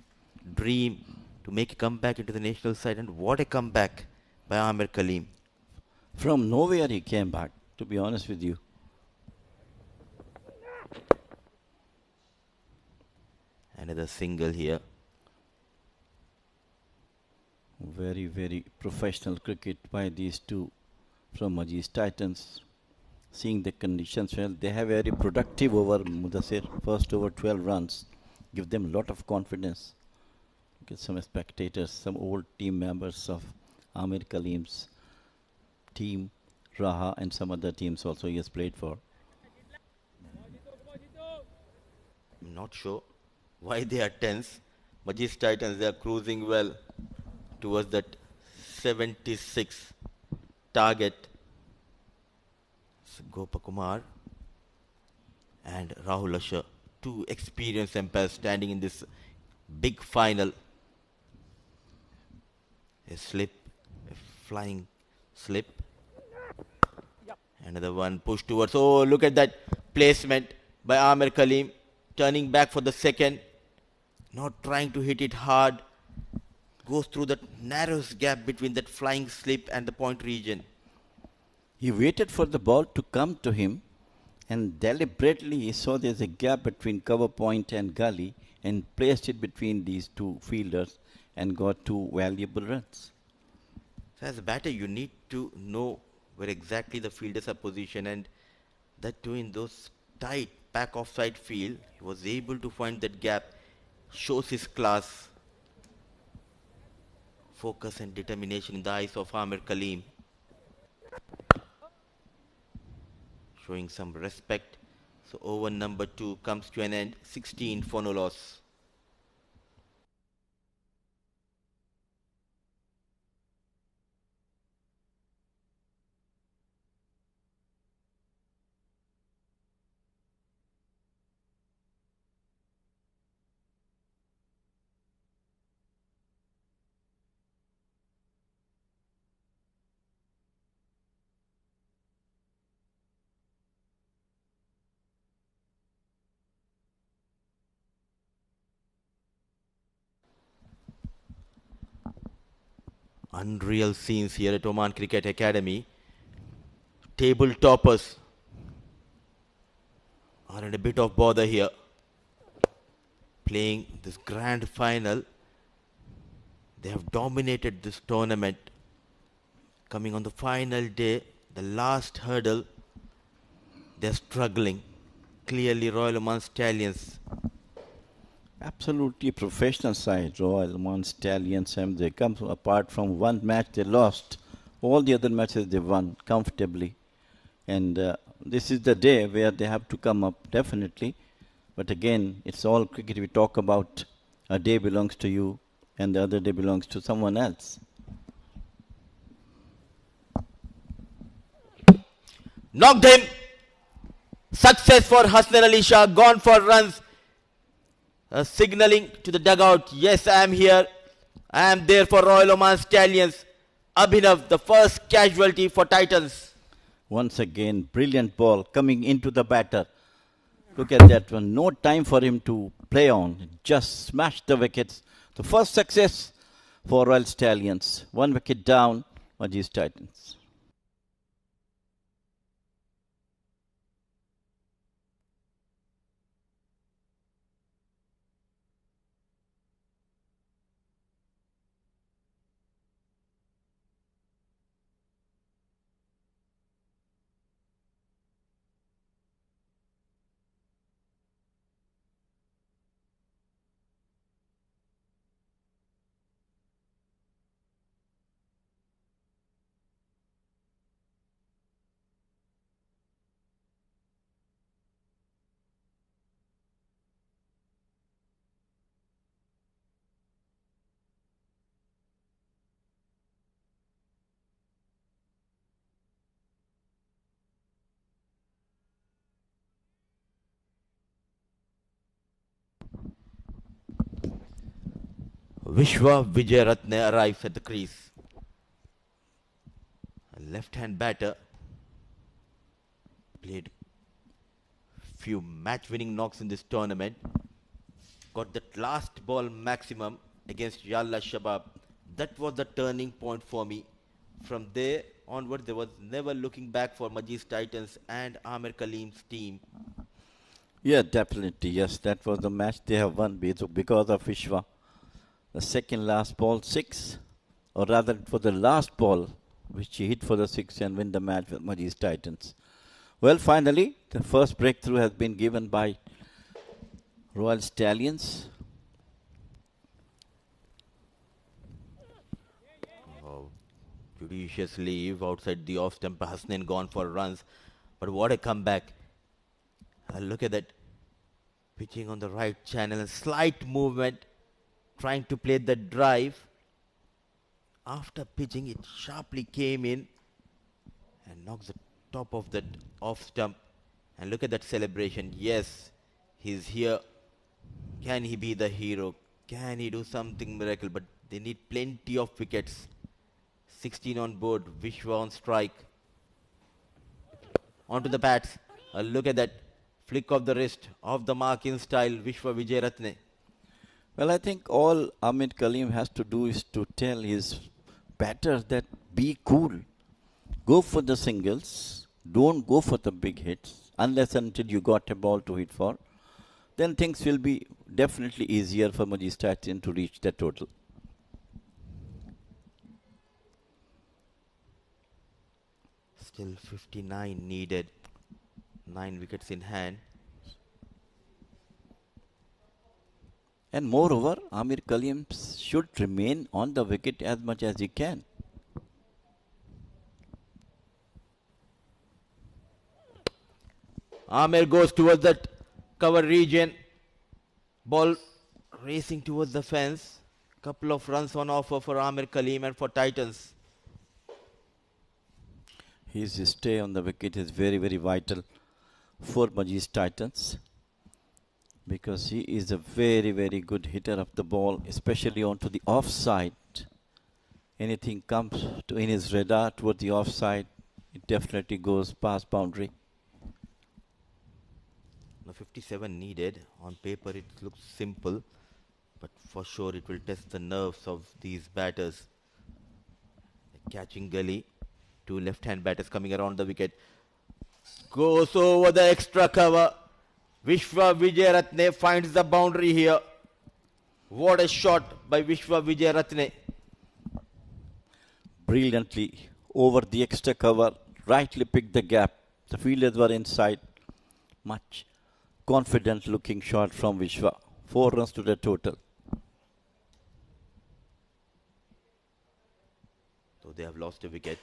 dream to make a comeback into the national side. And what a comeback by Amir Kaleem. From nowhere he came back, to be honest with you. Another single here. Very, very professional cricket by these two from Majis Titans. Seeing the conditions well, they have very productive over Mudassir. First over 12 runs. Give them a lot of confidence. Get some spectators, some old team members of Amir Kaleem's team, Raha, and some other teams also he has played for. I'm not sure why they are tense. Majis Titans, they are cruising well towards that 76 target. So Gopakumar and Rahul Ashar, two experienced umpires standing in this big final. A slip, a flying slip. Another one pushed towards. Oh, look at that placement by Amir Kaleem. Turning back for the second. Not trying to hit it hard. Goes through the narrowest gap between that flying slip and the point region. He waited for the ball to come to him, and deliberately he saw there's a gap between cover point and gully and placed it between these two fielders and got two valuable runs. So as a batter, you need to know where exactly the fielders are positioned, and that too in those tight back offside field, he was able to find that gap. Shows his class. Focus and determination in the eyes of Amir Kaleem. Showing some respect. So over number 2 comes to an end. 16 for no loss. Unreal scenes here at Oman Cricket Academy. Table toppers are in a bit of bother here. Playing this grand final. They have dominated this tournament. Coming on the final day, the last hurdle, they're struggling. Clearly Royal Oman Stallions. Absolutely professional side, Royal Oman Stallions, and they come apart from one match they lost. All the other matches they won comfortably. And this is the day where they have to come up, definitely. But again, it's all cricket we talk about. A day belongs to you and the other day belongs to someone else. Knocked him. Success for Hasnan Ali Shah. Gone for runs. Signaling to the dugout. Yes, I am here. I am there for Royal Oman Stallions. Abhinav, the first casualty for Titans. Once again, brilliant ball coming into the batter. Look at that one. No time for him to play on. Just smashed the wickets. The first success for Royal Stallions. 1 wicket down, Majis Titans. Vishwa Vijayaratne arrives at the crease. A left-hand batter played few match-winning knocks in this tournament. Got that last ball maximum against Yalla Shabab. That was the turning point for me. From there onward, there was never looking back for Majis Titans and Amir Kalim's team. Yeah, definitely. Yes, that was the match they have won because of Vishwa. The second last ball, 6, or rather it was the last ball which he hit for the 6 and win the match with Majis Titans. Well, finally, the first breakthrough has been given by Royal Stallions. Oh, judicious leave outside the off stump. Hasnain gone for runs. But what a comeback. Look at that. Pitching on the right channel. A slight movement. Trying to play the drive. After pitching, it sharply came in and knocks the top of that off stump. And look at that celebration. Yes, he's here. Can he be the hero? Can he do something miracle? But they need plenty of wickets. 16 on board. Vishwa on strike. Onto the bats. Look at that. Flick of the wrist. Off the mark in style. Vishwa Vijayaratne. Well, I think all Amit Kalim has to do is to tell his batters that be cool. Go for the singles. Don't go for the big hits unless until you got a ball to hit for. Then things will be definitely easier for Majis Titans to reach the total. Still 59 needed. 9 wickets in hand. And moreover, Amir Kalim should remain on the wicket as much as he can. Amir goes towards that cover region. Ball racing towards the fence. Couple of runs on offer for Amir Kalim and for Titans. His stay on the wicket is very, very vital for Majis Titans, because he is a very, very good hitter of the ball, especially onto the offside. Anything comes to in his radar toward the offside, it definitely goes past boundary. Now 57 needed. On paper it looks simple, but for sure it will test the nerves of these batters. Catching gully. 2 left-hand batters coming around the wicket. Goes over the extra cover. Vishwa Vijayaratne finds the boundary here. What a shot by Vishwa Vijayaratne. Brilliantly over the extra cover, rightly picked the gap. The fielders were inside. Much confident looking shot from Vishwa. 4 runs to the total. So they have lost a wicket,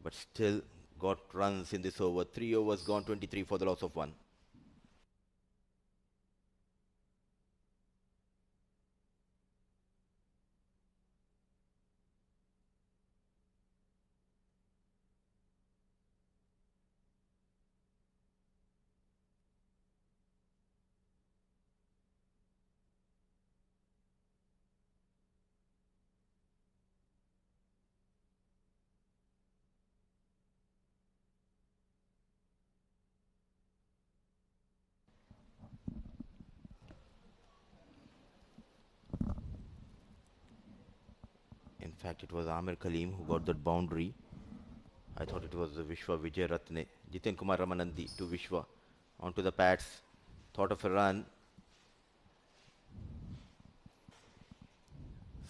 but still got runs in this over. 3 overs gone, 23 for the loss of 1. In fact, it was Amir Kalim who got that boundary. I thought it was Vishwa Vijayaratne. Jiten Kumar Ramanandi to Vishwa. Onto the pads. Thought of a run.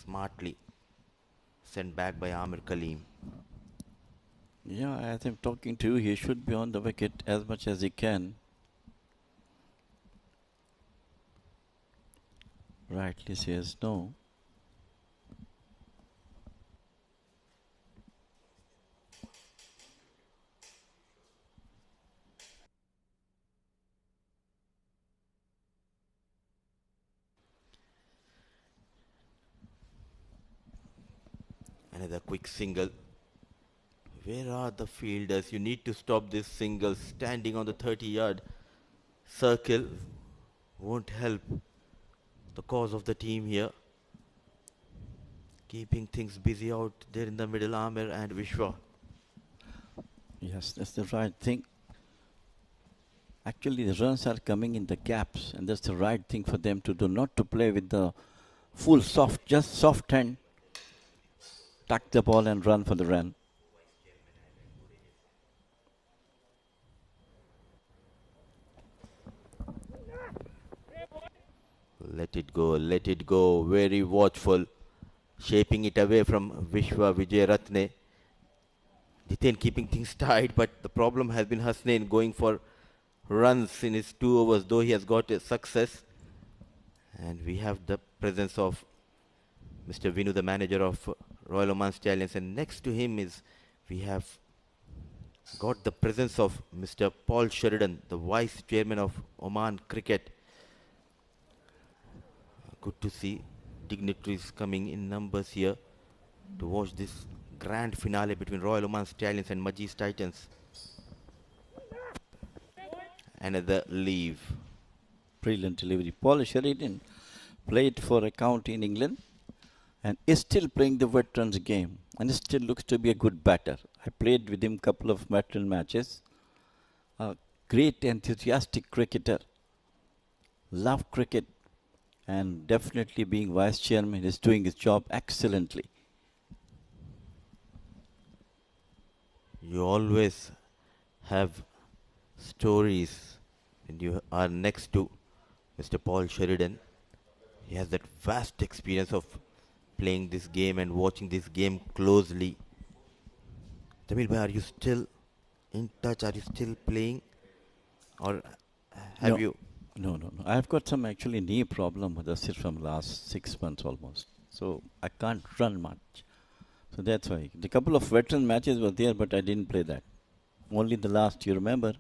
Smartly sent back by Amir Kalim. Yeah, as I'm talking to you, he should be on the wicket as much as he can. Rightly says no. Another quick single. Where are the fielders? You need to stop this single. Standing on the 30-yard circle won't help the cause of the team here. Keeping things busy out there in the middle, Amir and Vishwa. Yes, that's the right thing. Actually, the runs are coming in the gaps, and that's the right thing for them to do, not to play with the full soft, just soft hand, tuck the ball and run for the run. Let it go. Very watchful. Shaping it away from Vishwa Vijay Ratne. Jitin keeping things tight, but the problem has been Hasnain going for runs in his 2 overs, though he has got a success. And we have the presence of Mr. Vinu, the manager of Royal Oman Stallions, and next to him is we have got the presence of Mr. Paul Sheridan, the vice chairman of Oman Cricket. Good to see dignitaries coming in numbers here to watch this grand finale between Royal Oman Stallions and Majis Titans. Another leave. Brilliant delivery. Paul Sheridan played for a county in England and is still playing the veterans game and still looks to be a good batter. I played with him a couple of veteran matches. A great enthusiastic cricketer. Love cricket and definitely being vice chairman is doing his job excellently. You always have stories when you are next to Mr. Paul Sheridan. He has that vast experience of playing this game and watching this game closely. Tamil bhai, are you still in touch? Are you still playing? Or have you? No. I've got some actually knee problem with this from last 6 months almost. So I can't run much. So that's why. The couple of veteran matches were there, but I didn't play that. Only the last, you remember?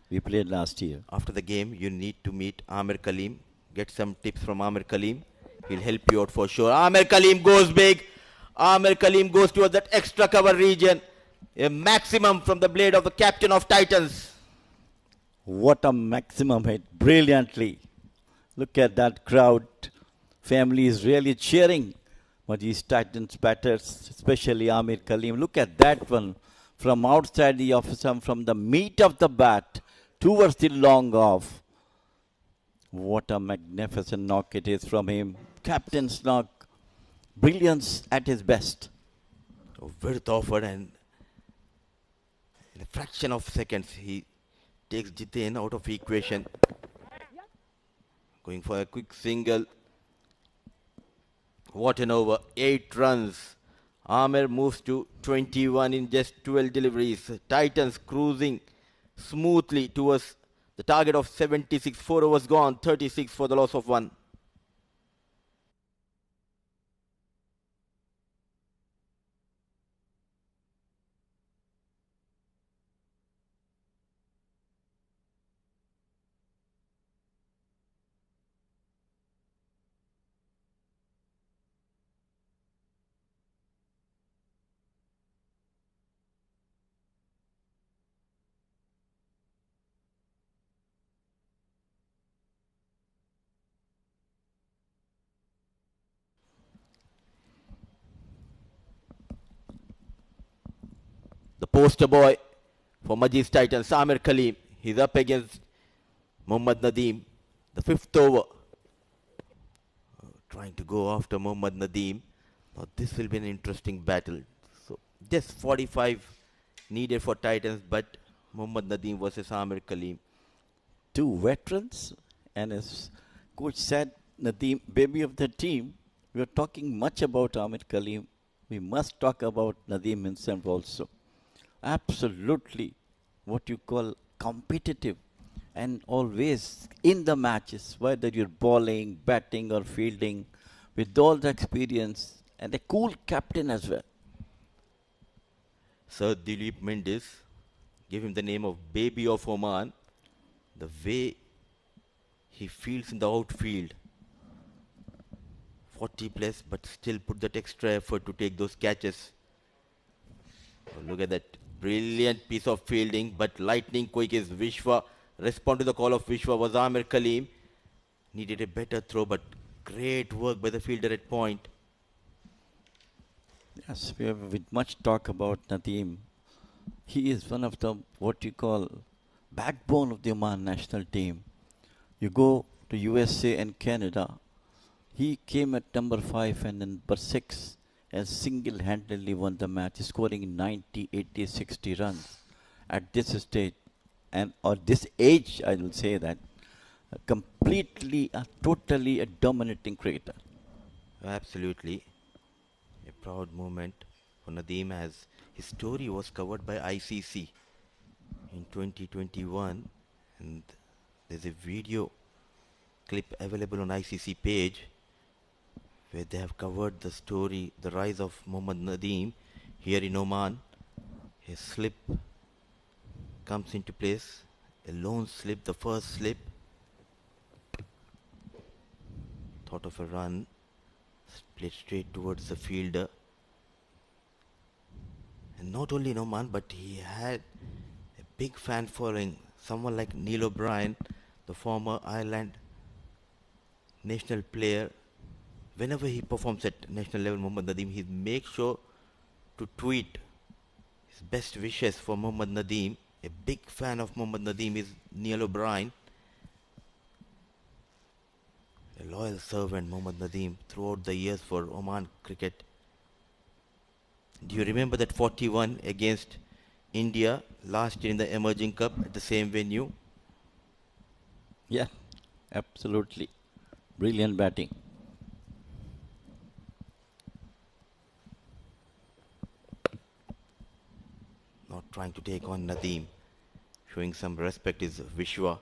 We played last year. After the game, you need to meet Amir Kaleem. Get some tips from Amir Kaleem. He'll help you out for sure. Amir Kaleem goes big. Amir Kaleem goes towards that extra cover region. A maximum from the blade of the captain of Titans. What a maximum hit. Brilliantly. Look at that crowd. Family is really cheering. Majis Titans batters, especially Amir Kaleem. Look at that one. From outside the officer, from the meat of the bat towards the long off. What a magnificent knock it is from him. Captain's knock. Brilliance at his best. Width offered, and in a fraction of seconds he takes Jitin out of equation. Going for a quick single. What an over. 8 runs. Amir moves to 21 in just 12 deliveries. Titans cruising smoothly towards the target of 76. 4 overs gone. 36 for the loss of 1. The poster boy for Majis Titans, Amir Kaleem. He's up against Mohammad Nadeem. The 5th over. Trying to go after Mohammad Nadeem. Now this will be an interesting battle. So just 45 needed for Titans, but Mohammad Nadeem versus Amir Kaleem. 2 veterans, and as coach said, Nadeem, baby of the team. We are talking much about Amir Kaleem. We must talk about Nadeem himself also. Absolutely what you call competitive and always in the matches, whether you're bowling, batting or fielding, with all the experience and a cool captain as well. Sir Dilip Mendes gave him the name of Baby of Oman. The way he fields in the outfield, 40 plus, but still put that extra effort to take those catches. Oh, look at that brilliant piece of fielding, but lightning quick is Vishwa. Respond to the call of Vishwa was Amir Kaleem. Needed a better throw, but great work by the fielder at point. Yes, we have with much talk about Nadeem. He is one of the what you call backbone of the Oman national team. You go to USA and Canada, he came at number 5 and number 6 and single-handedly won the match, scoring 90, 80, 60 runs at this stage. And or this age, I will say that, totally a dominating cricketer. Absolutely. A proud moment for Nadeem as his story was covered by ICC in 2021, and there's a video clip available on ICC page where they have covered the story, the rise of Mohammad Nadeem here in Oman. His slip comes into place, a lone slip, the first slip, thought of a run, played straight towards the fielder. And not only in Oman, but he had a big fan following. Someone like Neil O'Brien, the former Ireland national player, whenever he performs at national level, Mohammad Nadeem, he makes sure to tweet his best wishes for Mohammad Nadeem. A big fan of Mohammad Nadeem is Neil O'Brien. A loyal servant, Mohammad Nadeem, throughout the years for Oman cricket. Do you remember that 41 against India last year in the Emerging Cup at the same venue? Yeah, absolutely. Brilliant batting. Not trying to take on Nadeem. Showing some respect is Vishwa.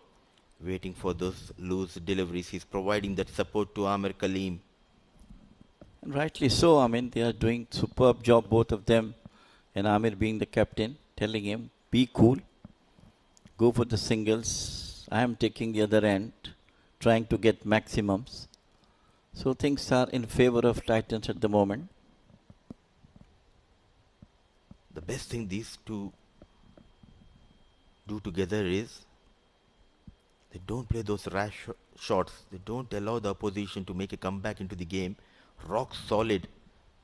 Waiting for those loose deliveries. He's providing that support to Amir Kaleem. And rightly so. I mean, they are doing superb job, both of them. And Amir being the captain, telling him, be cool. Go for the singles. I am taking the other end, trying to get maximums. So things are in favor of Titans at the moment. The best thing these two do together is they don't play those rash shots. They don't allow the opposition to make a comeback into the game. Rock solid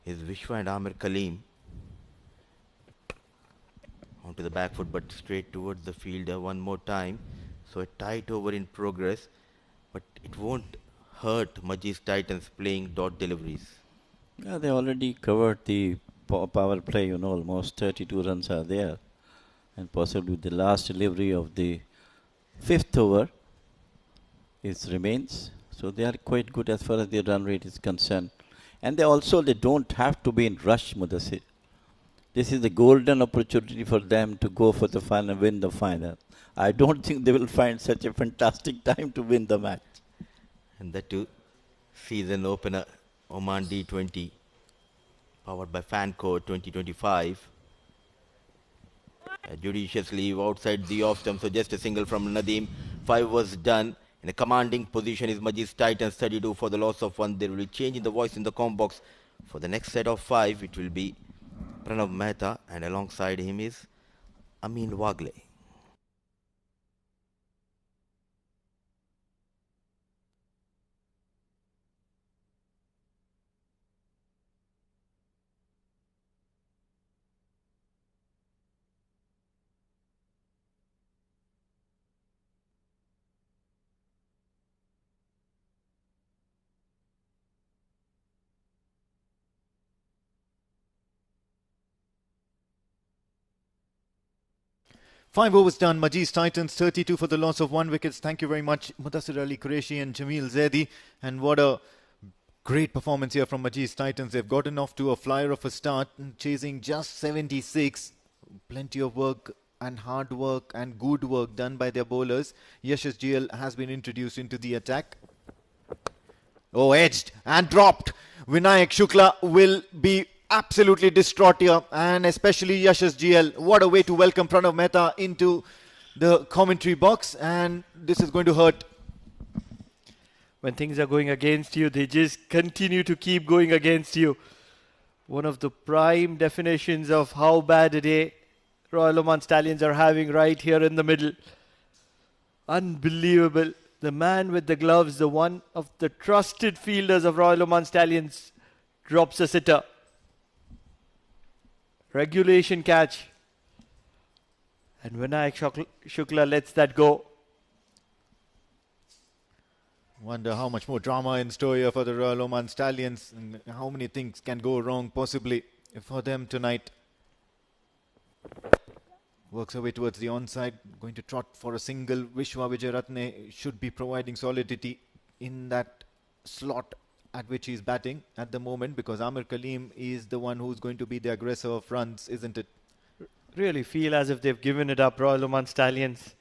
is Vishwa and Amir Kaleem. Onto the back foot, but straight towards the fielder one more time. So a tight over in progress, but it won't hurt Majis Titans playing dot deliveries. Yeah, they already covered the power play, almost 32 runs are there. And possibly the last delivery of the 5th over remains. So they are quite good as far as their run rate is concerned. And they don't have to be in rush, Mudassir. This is the golden opportunity for them to go for the final, win the final. I don't think they will find such a fantastic time to win the match. And that too, season opener Oman D20, powered by Fancode 2025. A judicious leave outside the off stump, so just a single from Nadeem. 5 was done. In a commanding position is Majis Titans 32 for the loss of 1. There will be change in the voice in the com box. For the next set of 5, it will be Pranav Mehta, and alongside him is Amin Wagle. Five overs done. Majis Titans 32 for the loss of 1 wickets. Thank you very much, Mudassir Ali Qureshi and Jamil Zaidi. And what a great performance here from Majis Titans. They've gotten off to a flyer of a start, chasing just 76. Plenty of work and hard work and good work done by their bowlers. Yashish GL has been introduced into the attack. Oh, edged and dropped. Vinayak Shukla will be absolutely distraught here, and especially Yashish GL. What a way to welcome Pranav Mehta into the commentary box, and this is going to hurt. When things are going against you, they just continue to keep going against you. One of the prime definitions of how bad a day Royal Oman Stallions are having right here in the middle. Unbelievable. The man with the gloves, the one of the trusted fielders of Royal Oman Stallions, drops a sitter. Regulation catch. And Vinayak Shukla lets that go. Wonder how much more drama in store here for the Royal Oman Stallions, and how many things can go wrong possibly for them tonight. Works away towards the onside, going to trot for a single. Vishwa Wijeratne should be providing solidity in that slot at which he's batting at the moment, because Amir Kaleem is the one who's going to be the aggressor of runs, isn't it? Really feel as if they've given it up, Royal Oman Stallions.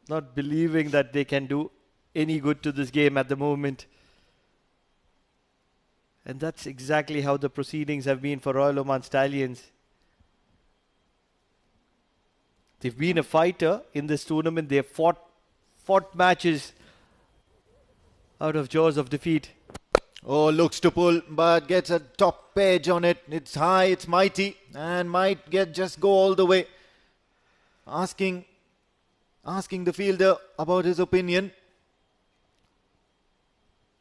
Not believing that they can do any good to this game at the moment. And that's exactly how the proceedings have been for Royal Oman Stallions. They've been a fighter in this tournament. They've fought matches out of jaws of defeat. Oh, looks to pull, but gets a top edge on it. It's high, it's mighty, and might just go all the way. Asking the fielder about his opinion.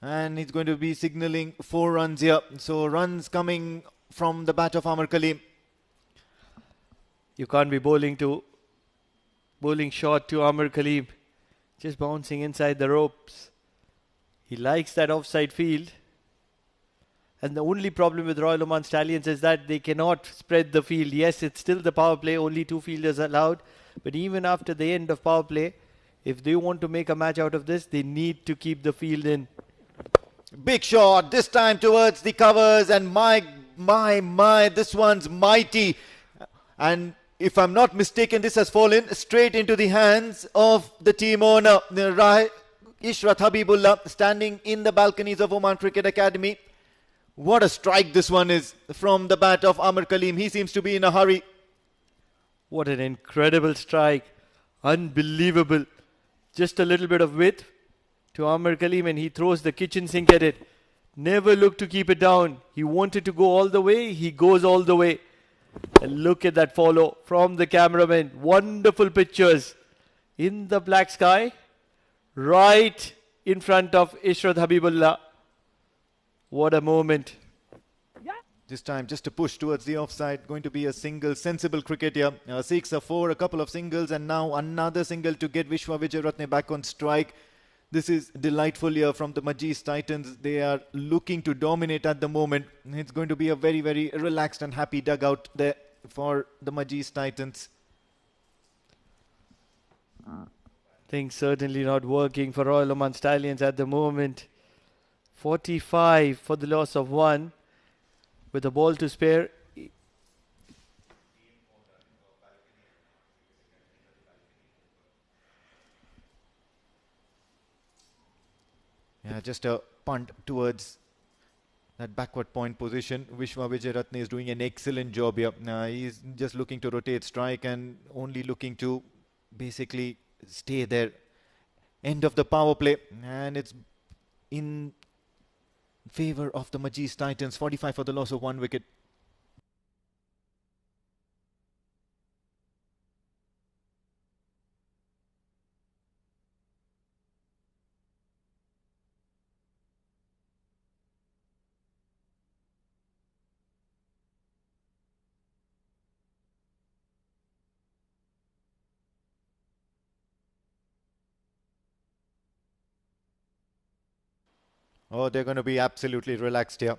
And he's going to be signalling 4 runs here. So runs coming from the bat of Amir Kaleem. You can't be bowling short to Amir Kaleem. Just bouncing inside the ropes. He likes that offside field. And the only problem with Royal Oman Stallions is that they cannot spread the field. Yes, it's still the power play, only 2 fielders allowed. But even after the end of power play, if they want to make a match out of this, they need to keep the field in. Big shot, this time towards the covers, and my, this one's mighty. And if I'm not mistaken, this has fallen straight into the hands of the team owner, Ishrat Habibullah, standing in the balconies of Oman Cricket Academy. What a strike this one is from the bat of Amir Kaleem. He seems to be in a hurry. What an incredible strike. Unbelievable. Just a little bit of width to Amir Kaleem, and he throws the kitchen sink at it. Never looked to keep it down. He wanted to go all the way. He goes all the way. And look at that follow from the cameraman. Wonderful pictures in the black sky, right in front of Ishrat Habibullah. What a moment. This time just a push towards the offside. Going to be a single. Sensible cricket here. 6 or 4, a couple of singles, and now another single to get Vishwa Wijeratne back on strike. This is delightful here from the Majis Titans. They are looking to dominate at the moment. It's going to be a very, very relaxed and happy dugout there for the Majis Titans. Things certainly not working for Royal Oman Stallions at the moment. 45 for the loss of 1 with a ball to spare. Yeah, just a punt towards that backward point position. Vishwa Wijeratne is doing an excellent job here. He's just looking to rotate strike and only looking to basically stay there. End of the power play, and it's in favor of the Majis Titans. 45 for the loss of 1 wicket. Oh, they're going to be absolutely relaxed here.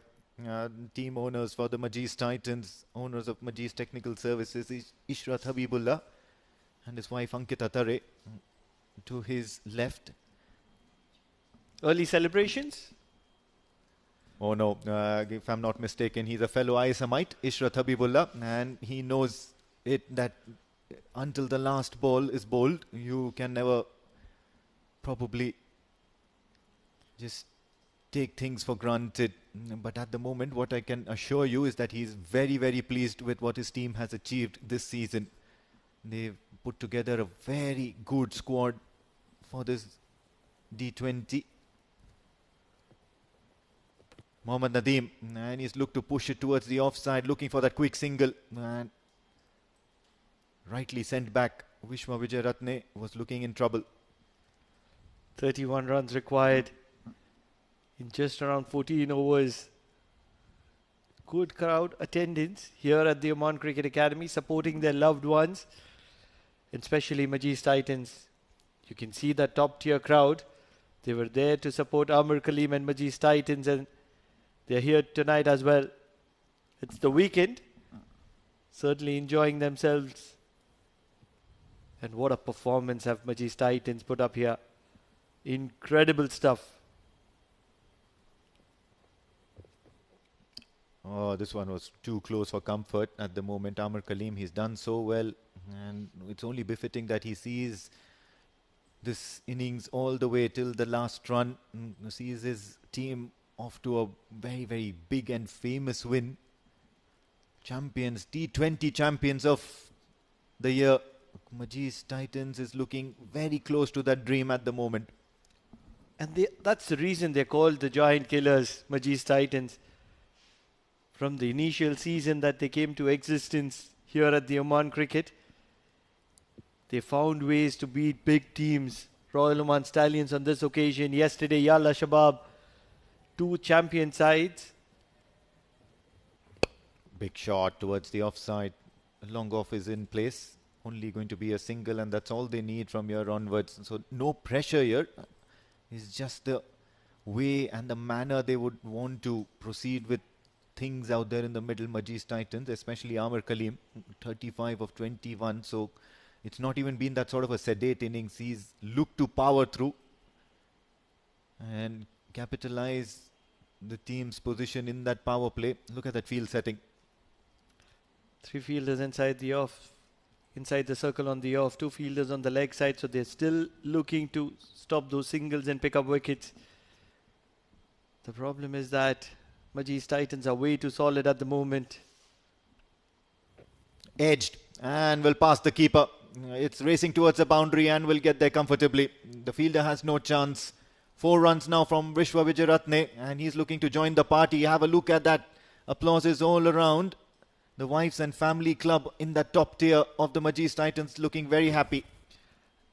Team owners for the Majis Titans, owners of Majis Technical Services, is Ishrat Habibullah and his wife Ankita Tare to his left. Early celebrations? Oh no, if I'm not mistaken, he's a fellow ISMite, Ishrat Habibullah, and he knows it that until the last ball is bowled, you can never probably just take things for granted. But at the moment, what I can assure you is that he's very, very pleased with what his team has achieved this season. They've put together a very good squad for this D20. Mohammad Nadeem, and he's looked to push it towards the offside, looking for that quick single, and rightly sent back. Vishwa Wijeratne was looking in trouble. 31 runs required in just around 14 overs. Good crowd attendance here at the Oman Cricket Academy, supporting their loved ones, and especially Majis Titans. You can see that top tier crowd. They were there to support Amir Kaleem and Majis Titans, and they're here tonight as well. It's the weekend. Certainly enjoying themselves. And what a performance have Majis Titans put up here. Incredible stuff. Oh, this one was too close for comfort at the moment. Amir Kaleem, he's done so well, and it's only befitting that he sees this innings all the way till the last run, sees his team off to a very, very big and famous win. Champions, T20 champions of the year. Majis Titans is looking very close to that dream at the moment. And that's the reason they're called the Giant Killers, Majis Titans. From the initial season that they came to existence here at the Oman Cricket, they found ways to beat big teams. Royal Oman Stallions on this occasion. Yesterday, Yalla Shabab, 2 champion sides. Big shot towards the offside. Long off is in place. Only going to be a single, and that's all they need from here onwards. So no pressure here. It's just the way and the manner they would want to proceed with things out there in the middle. Majis Titans, especially Amir Kaleem, 35 of 21. So it's not even been that sort of a sedate innings. He's looked to power through and capitalize the team's position in that power play. Look at that field setting. 3 fielders inside the off, inside the circle on the off, 2 fielders on the leg side. So they're still looking to stop those singles and pick up wickets. The problem is that Majis Titans are way too solid at the moment. Edged and will pass the keeper. It's racing towards the boundary and will get there comfortably. The fielder has no chance. 4 runs now from Vishwa Vijayaratne, and he's looking to join the party. Have a look at that. Applause is all around. The wives and family club in the top tier of the Majis Titans looking very happy.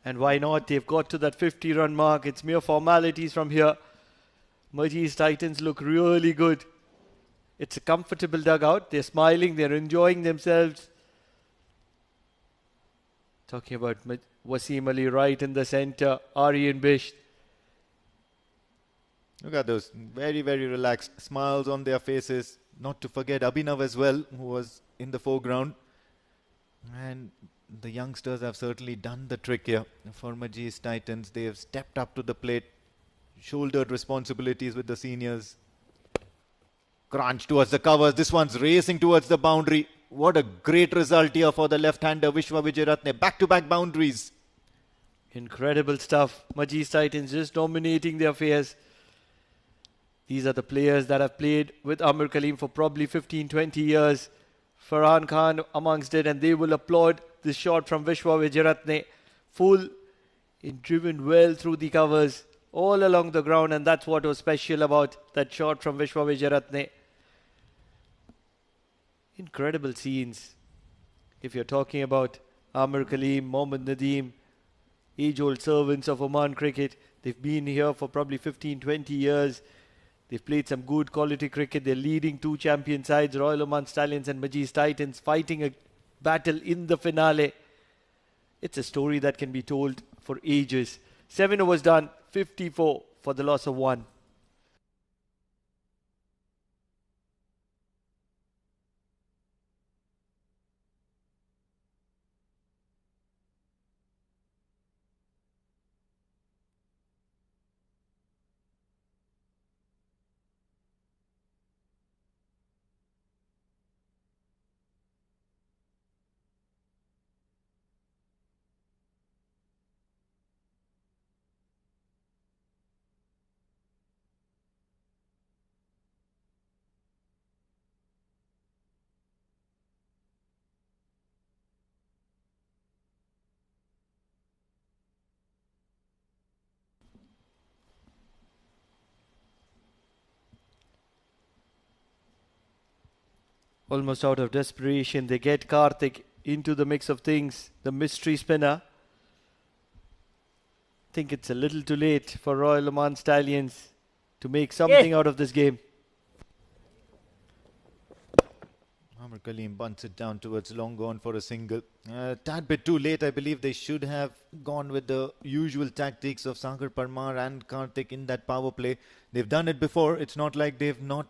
And why not? They've got to that 50-run mark. It's mere formalities from here. Majis Titans look really good. It's a comfortable dugout. They're smiling. They're enjoying themselves. Talking about Wasim Ali right in the center. Aryan Bisht. Look at those very, very relaxed smiles on their faces. Not to forget Abhinav as well, who was in the foreground. And the youngsters have certainly done the trick here for Majis Titans. They have stepped up to the plate, shouldered responsibilities with the seniors. Crunch towards the covers. This one's racing towards the boundary. What a great result here for the left-hander Vishwa Vijayaratne. Back-to-back boundaries. Incredible stuff. Majis Titans just dominating their affairs. These are the players that have played with Amir Kaleem for probably 15-20 years. Farhan Khan amongst it, and they will applaud this shot from Vishwa Vijayaratne. Full, driven well through the covers, all along the ground, and that's what was special about that shot from Vishwa Vijayaratne. Incredible scenes. If you're talking about Amir Kaleem, Mohammad Nadeem, age-old servants of Oman cricket, they've been here for probably 15-20 years. They've played some good quality cricket. They're leading 2 champion sides, Royal Oman Stallions and Majis Titans, fighting a battle in the finale. It's a story that can be told for ages. 7 overs done, 54 for the loss of 1. Almost out of desperation, they get Karthik into the mix of things, the mystery spinner. I think it's a little too late for Royal Oman Stallions to make something out of this game. Amr Kaleem bunts it down towards long on for a single. Tad bit too late. I believe they should have gone with the usual tactics of Sagar Parmar and Karthik in that power play. They've done it before. It's not like they've not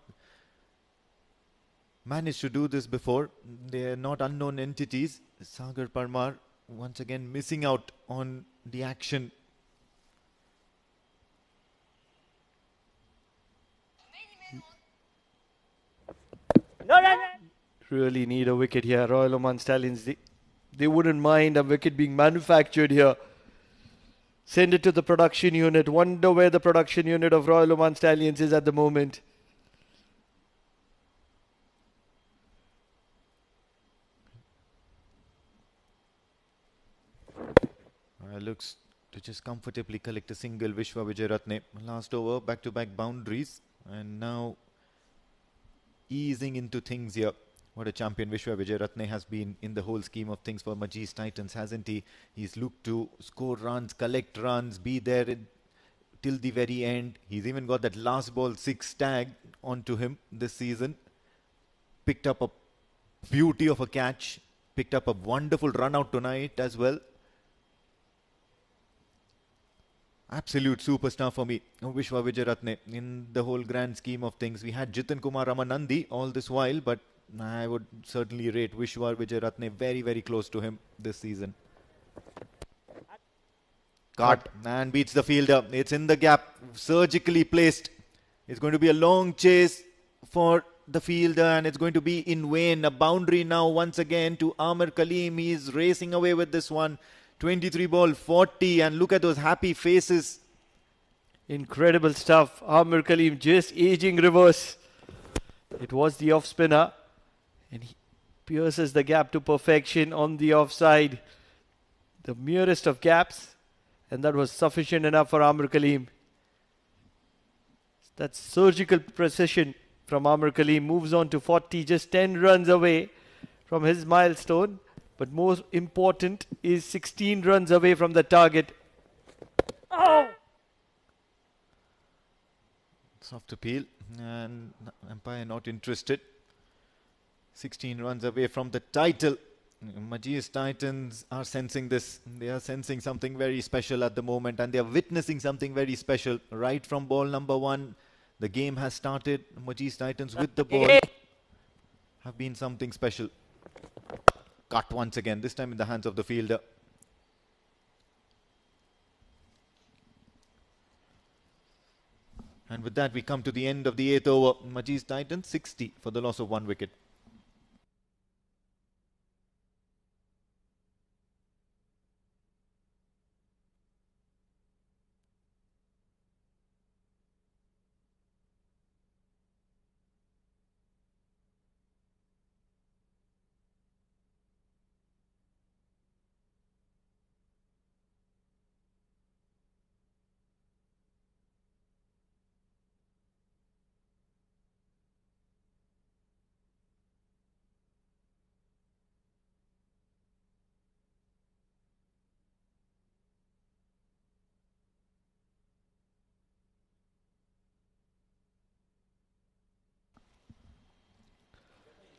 managed to do this before. They're not unknown entities. Sagar Parmar once again missing out on the action. Really need a wicket here. Royal Oman Stallions, they wouldn't mind a wicket being manufactured here. Send it to the production unit. Wonder where the production unit of Royal Oman Stallions is at the moment. Looks to just comfortably collect a single. Vishwa Wijeratne. Last over, back-to-back boundaries. And now easing into things here. What a champion Vishwa Wijeratne has been in the whole scheme of things for Majis Titans, hasn't he? He's looked to score runs, collect runs, be there till the very end. He's even got that last ball 6 tag onto him this season. Picked up a beauty of a catch. Picked up a wonderful run out tonight as well. Absolute superstar for me, Vishwa Wijeratne. In the whole grand scheme of things, we had Jitan Kumar Ramanandi all this while, but I would certainly rate Vishwa Wijeratne very, very close to him this season. Cut and beats the fielder. It's in the gap, surgically placed. It's going to be a long chase for the fielder and it's going to be in vain. A boundary now once again to Amr Kaleem. He's racing away with this one. 23 ball 40 and look at those happy faces. Incredible stuff. Amr Kaleem just aging reverse. It was the off spinner and he pierces the gap to perfection on the offside. The merest of gaps, and that was sufficient enough for Amr Kaleem. That surgical precision from Amr Kaleem. Moves on to 40, just 10 runs away from his milestone. But most important is 16 runs away from the target. Oh! Soft appeal and umpire not interested. 16 runs away from the title. Majis Titans are sensing this. They are sensing something very special at the moment and they are witnessing something very special. Right from ball number 1, the game has started. Majis Titans with the ball have been something special. Cut once again, this time in the hands of the fielder. And with that we come to the end of the 8th over. Majis Titans 60 for the loss of 1 wicket.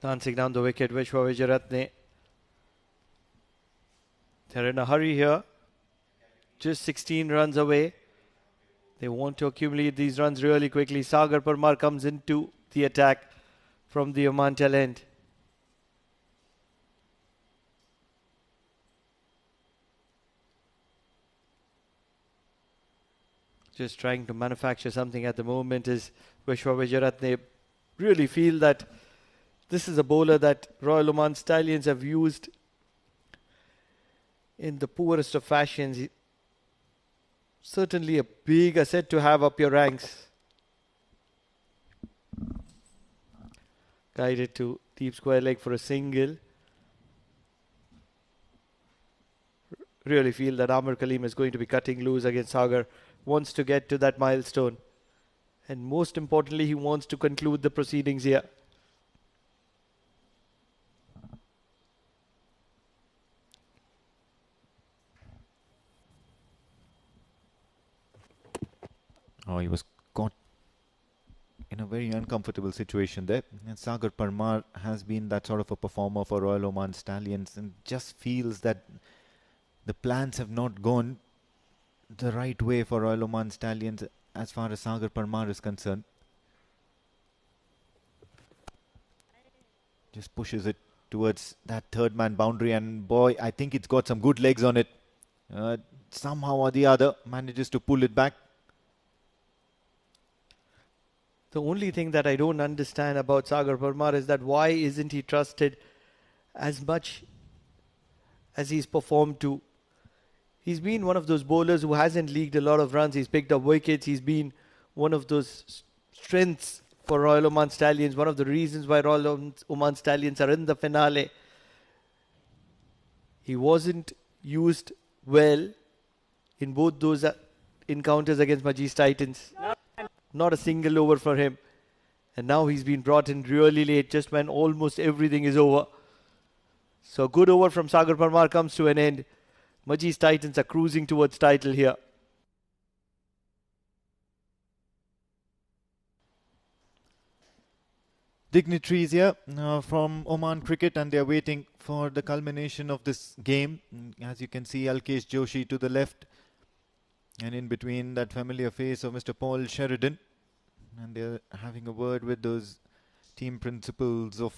Dancing down the wicket, Vishwa Wijeratne. They're in a hurry here. Just 16 runs away. They want to accumulate these runs really quickly. Sagar Parmar comes into the attack from the Oman talent. Just trying to manufacture something at the moment is Vishwa Wijeratne. Really feel that this is a bowler that Royal Oman Stallions have used in the poorest of fashions. Certainly a big asset to have up your ranks. Guided to deep square leg for a single. Really feel that Amr Kaleem is going to be cutting loose against Sagar. Wants to get to that milestone. And most importantly, he wants to conclude the proceedings here. Oh, he was caught in a very uncomfortable situation there. And Sagar Parmar has been that sort of a performer for Royal Oman Stallions and just feels that the plans have not gone the right way for Royal Oman Stallions as far as Sagar Parmar is concerned. Just pushes it towards that third man boundary, and boy, I think it's got some good legs on it. Somehow or the other manages to pull it back. The only thing that I don't understand about Sagar Parmar is that why isn't he trusted as much as he's performed to? He's been one of those bowlers who hasn't leaked a lot of runs. He's picked up wickets. He's been one of those strengths for Royal Oman Stallions. One of the reasons why Royal Oman Stallions are in the finale. He wasn't used well in both those encounters against Majis Titans. Not a single over for him. And now he's been brought in really late, just when almost everything is over. So a good over from Sagar Parmar comes to an end. Majis Titans are cruising towards title here. Dignitaries here from Oman Cricket, and they're waiting for the culmination of this game. As you can see, Alkesh Joshi to the left, and in between that familiar face of Mr. Paul Sheridan, and they're having a word with those team principals of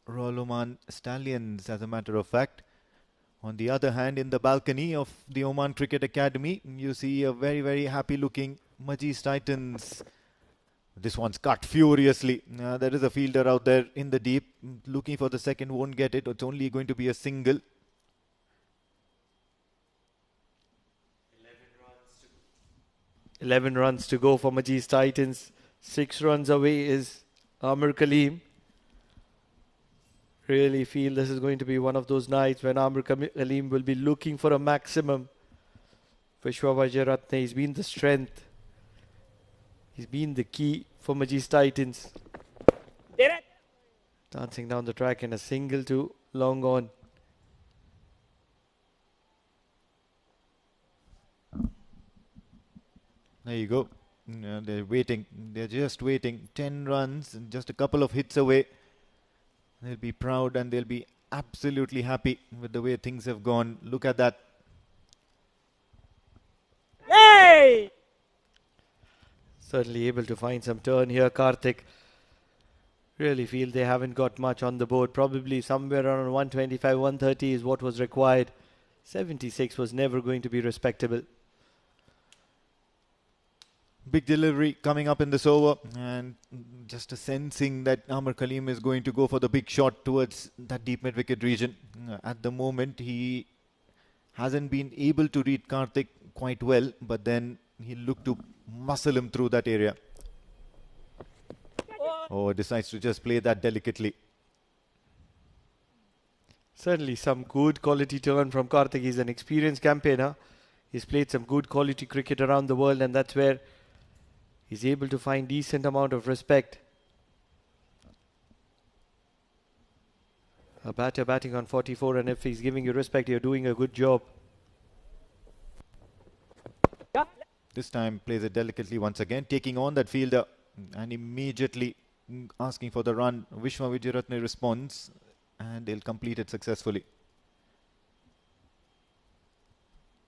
Royal Oman Stallions, as a matter of fact. On the other hand, in the balcony of the Oman Cricket Academy, you see a very, very happy looking Majis Titans. This one's cut furiously. There is a fielder out there in the deep looking for the second, won't get it. It's only going to be a single. 11 runs to go for Majis Titans. 6 runs away is Amir Kaleem. Really feel this is going to be one of those nights when Amir Kaleem will be looking for a maximum. Vishwa Vajaratne, he's been the strength. He's been the key for Majis Titans. Dancing down the track in a single to long on. There you go. They're waiting. They're just waiting. 10 runs and just a couple of hits away. They'll be proud and they'll be absolutely happy with the way things have gone. Look at that. Yay! Certainly able to find some turn here, Karthik. Really feel they haven't got much on the board. Probably somewhere around 125, 130 is what was required. 76 was never going to be respectable. Big delivery coming up in this over, and just a sensing that Amir Kaleem is going to go for the big shot towards that deep mid-wicket region. At the moment, he hasn't been able to read Karthik quite well, but then he looked to muscle him through that area. Oh, decides to just play that delicately. Certainly some good quality turn from Karthik. He's an experienced campaigner. He's played some good quality cricket around the world, and that's where he's able to find decent amount of respect. A batter batting on 44, and if he's giving you respect, you're doing a good job. This time plays it delicately once again, taking on that fielder and immediately asking for the run. Vishwa Vajaratne responds, and they'll complete it successfully.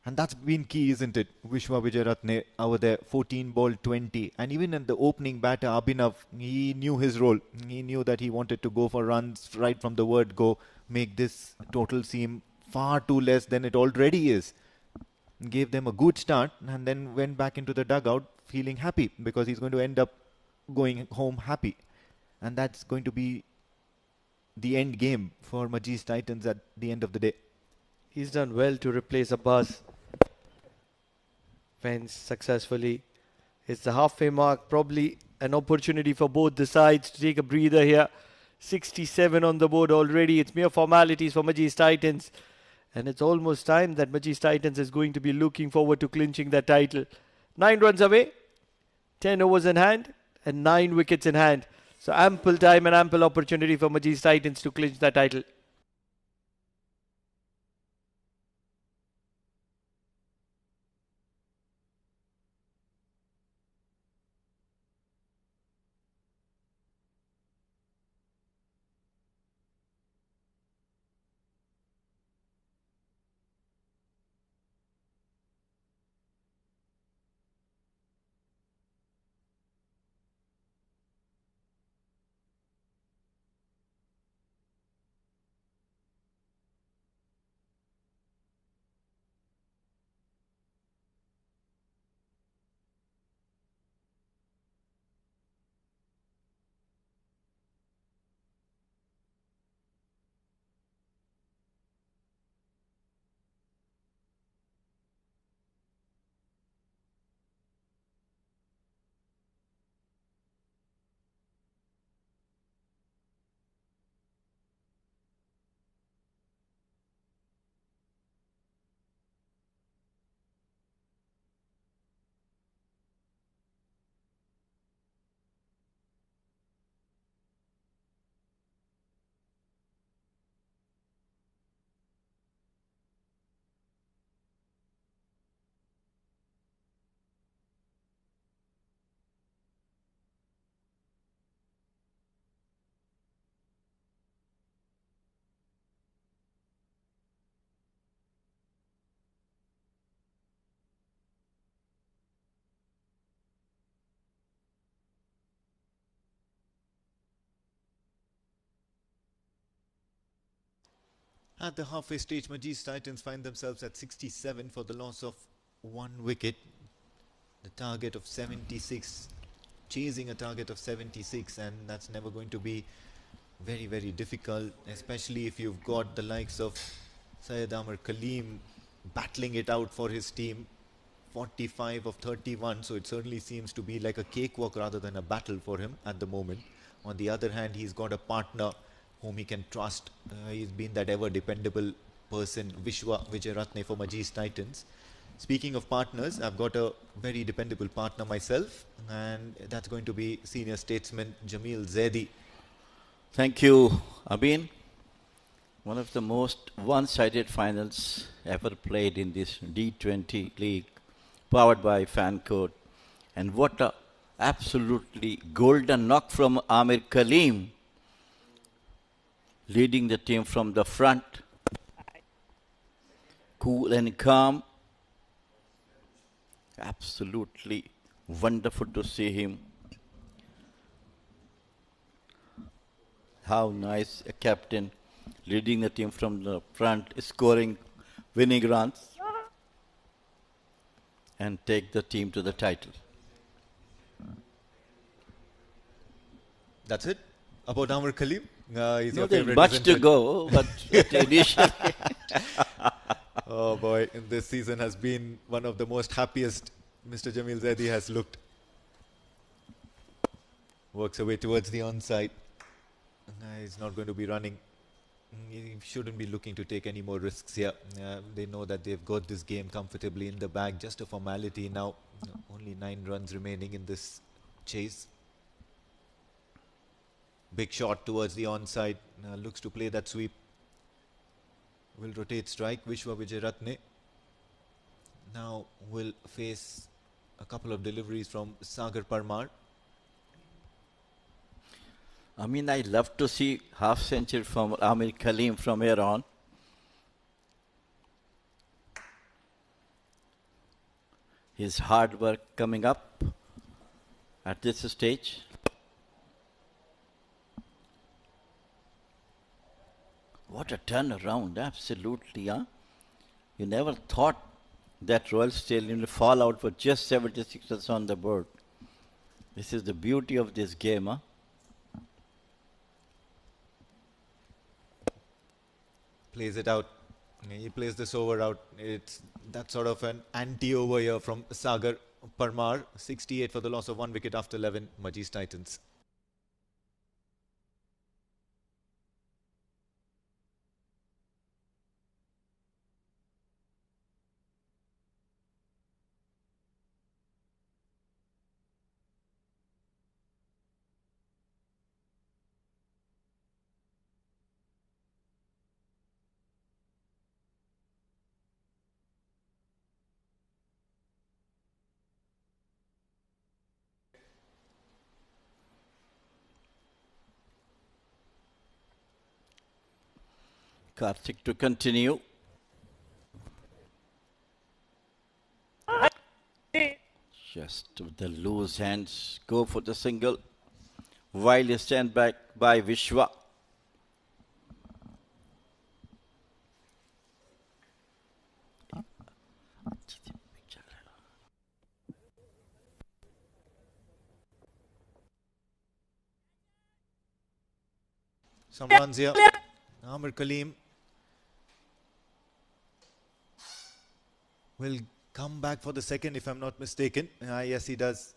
And that's been key, isn't it? Vishwa Vajaratne over there, 14 ball 20. And even in the opening batter, Abhinav, he knew his role. He knew that he wanted to go for runs right from the word go, make this total seem far too less than it already is. Gave them a good start and then went back into the dugout feeling happy because he's going to end up going home happy. And that's going to be the end game for Majis Titans at the end of the day. He's done well to replace Abbas. Fence successfully. It's the halfway mark, probably an opportunity for both the sides to take a breather here. 67 on the board already. It's mere formalities for Majis Titans. And it's almost time that Majis Titans is going to be looking forward to clinching that title. 9 runs away, 10 overs in hand, and 9 wickets in hand. So ample time and ample opportunity for Majis Titans to clinch that title. At the halfway stage, Majis Titans find themselves at 67 for the loss of 1 wicket. The target of 76, chasing a target of 76, and that's never going to be very, very difficult, especially if you've got the likes of Syed Amar Kaleem battling it out for his team. 45 of 31, so it certainly seems to be like a cakewalk rather than a battle for him at the moment. On the other hand, he's got a partner whom he can trust. He's been that ever dependable person, Vishwa Vijayaratne for Majis Titans. Speaking of partners, I've got a very dependable partner myself, and that's going to be senior statesman Jamil Zaidi. Thank you, Abin. One of the most one-sided finals ever played in this D20 league, powered by Fancode. And what a absolutely golden knock from Amir Kaleem, leading the team from the front. Cool and calm. Absolutely wonderful to see him. How nice a captain leading the team from the front, scoring winning runs, and take the team to the title. That's it about Amir Kaleem. He's No, your there's favorite, much isn't to it? go, but initially. Oh boy, and this season has been one of the most happiest Mr. Jamil Zaidi has looked. Works away towards the onside. He's not going to be running. He shouldn't be looking to take any more risks here. They know that they've got this game comfortably in the bag. Just a formality now. Only 9 runs remaining in this chase. Big shot towards the onside. Looks to play that sweep. Will rotate strike. Vishwa Vijayaratne now will face a couple of deliveries from Sagar Parmar. I mean, I love to see half century from Amir Kaleem from here on. His hard work coming up at this stage. What a turnaround, absolutely, huh? You never thought that Royal Stallion will fall out for just 76 runs on the board. This is the beauty of this game, huh? Plays it out. He plays this over out. It's that sort of an anti-over here from Sagar Parmar. 68 for the loss of 1 wicket after 11. Majis Titans. Karthik to continue. Just with the loose hands, go for the single. While he stand back by Vishwa. Some runs here. Amir Kaleem will come back for the second, if I'm not mistaken. Yes, he does.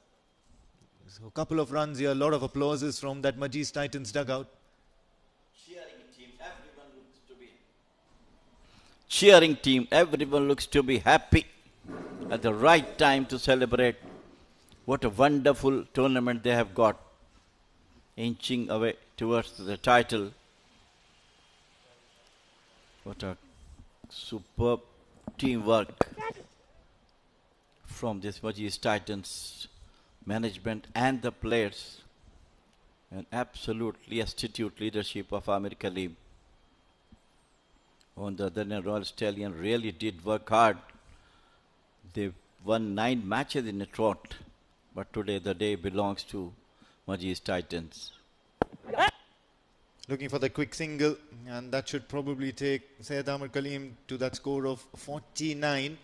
So a couple of runs here, a lot of applauses from that Majis Titans dugout. Cheering team, everyone looks to be happy at the right time to celebrate. What a wonderful tournament they have got, inching away towards the title. What a superb teamwork from this Majis Titans management and the players, and absolutely astute leadership of Amir Kaleem. On the other hand, Royal Stallion really did work hard. They won 9 matches in a trot, but today the day belongs to Majis Titans. looking for the quick single, and that should probably take Syed Amar Kaleem to that score of 49.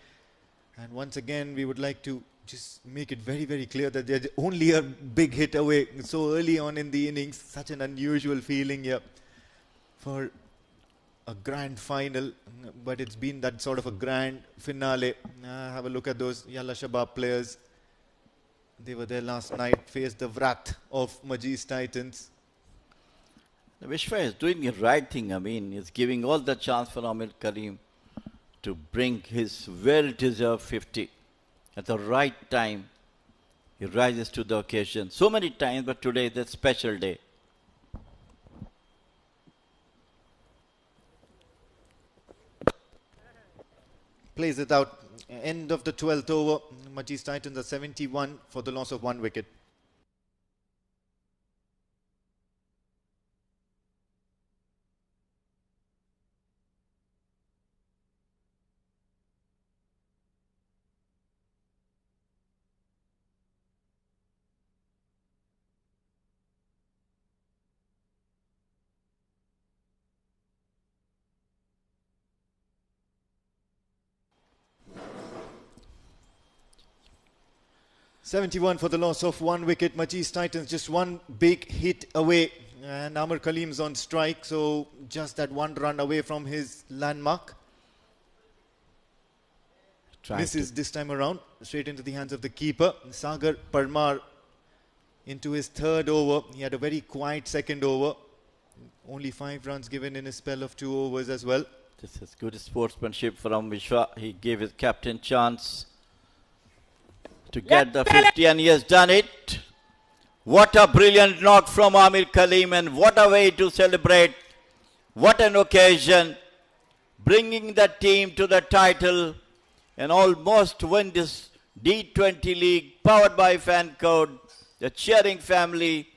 And once again, we would like to just make it very, very clear that they're only a big hit away so early on in the innings. Such an unusual feeling here for a grand final, but it's been that sort of a grand finale. Have a look at those Yalla Shabab players. They were there last night, faced the wrath of Majis Titans. Vishwa is doing the right thing. I mean, he's giving all the chance for Amir Karim to bring his well-deserved 50 at the right time. He rises to the occasion so many times, but today is a special day. Plays it out. End of the 12th over. Majis Titans are 71 for the loss of 1 wicket. .71 for the loss of 1 wicket. Majis Titans just one big hit away, and Amar Kaleem's on strike, so just that 1 run away from his landmark. Misses this time around, straight into the hands of the keeper. Sagar Parmar into his 3rd over. He had a very quiet 2nd over. Only 5 runs given in his spell of 2 overs as well. This is good sportsmanship from Vishwa. He gave his captain chance to get the 50, and he has done it. What a brilliant knock from Amir Kaleem, and what a way to celebrate. What an occasion, bringing the team to the title and almost win this D20 league powered by Fancode. The cheering family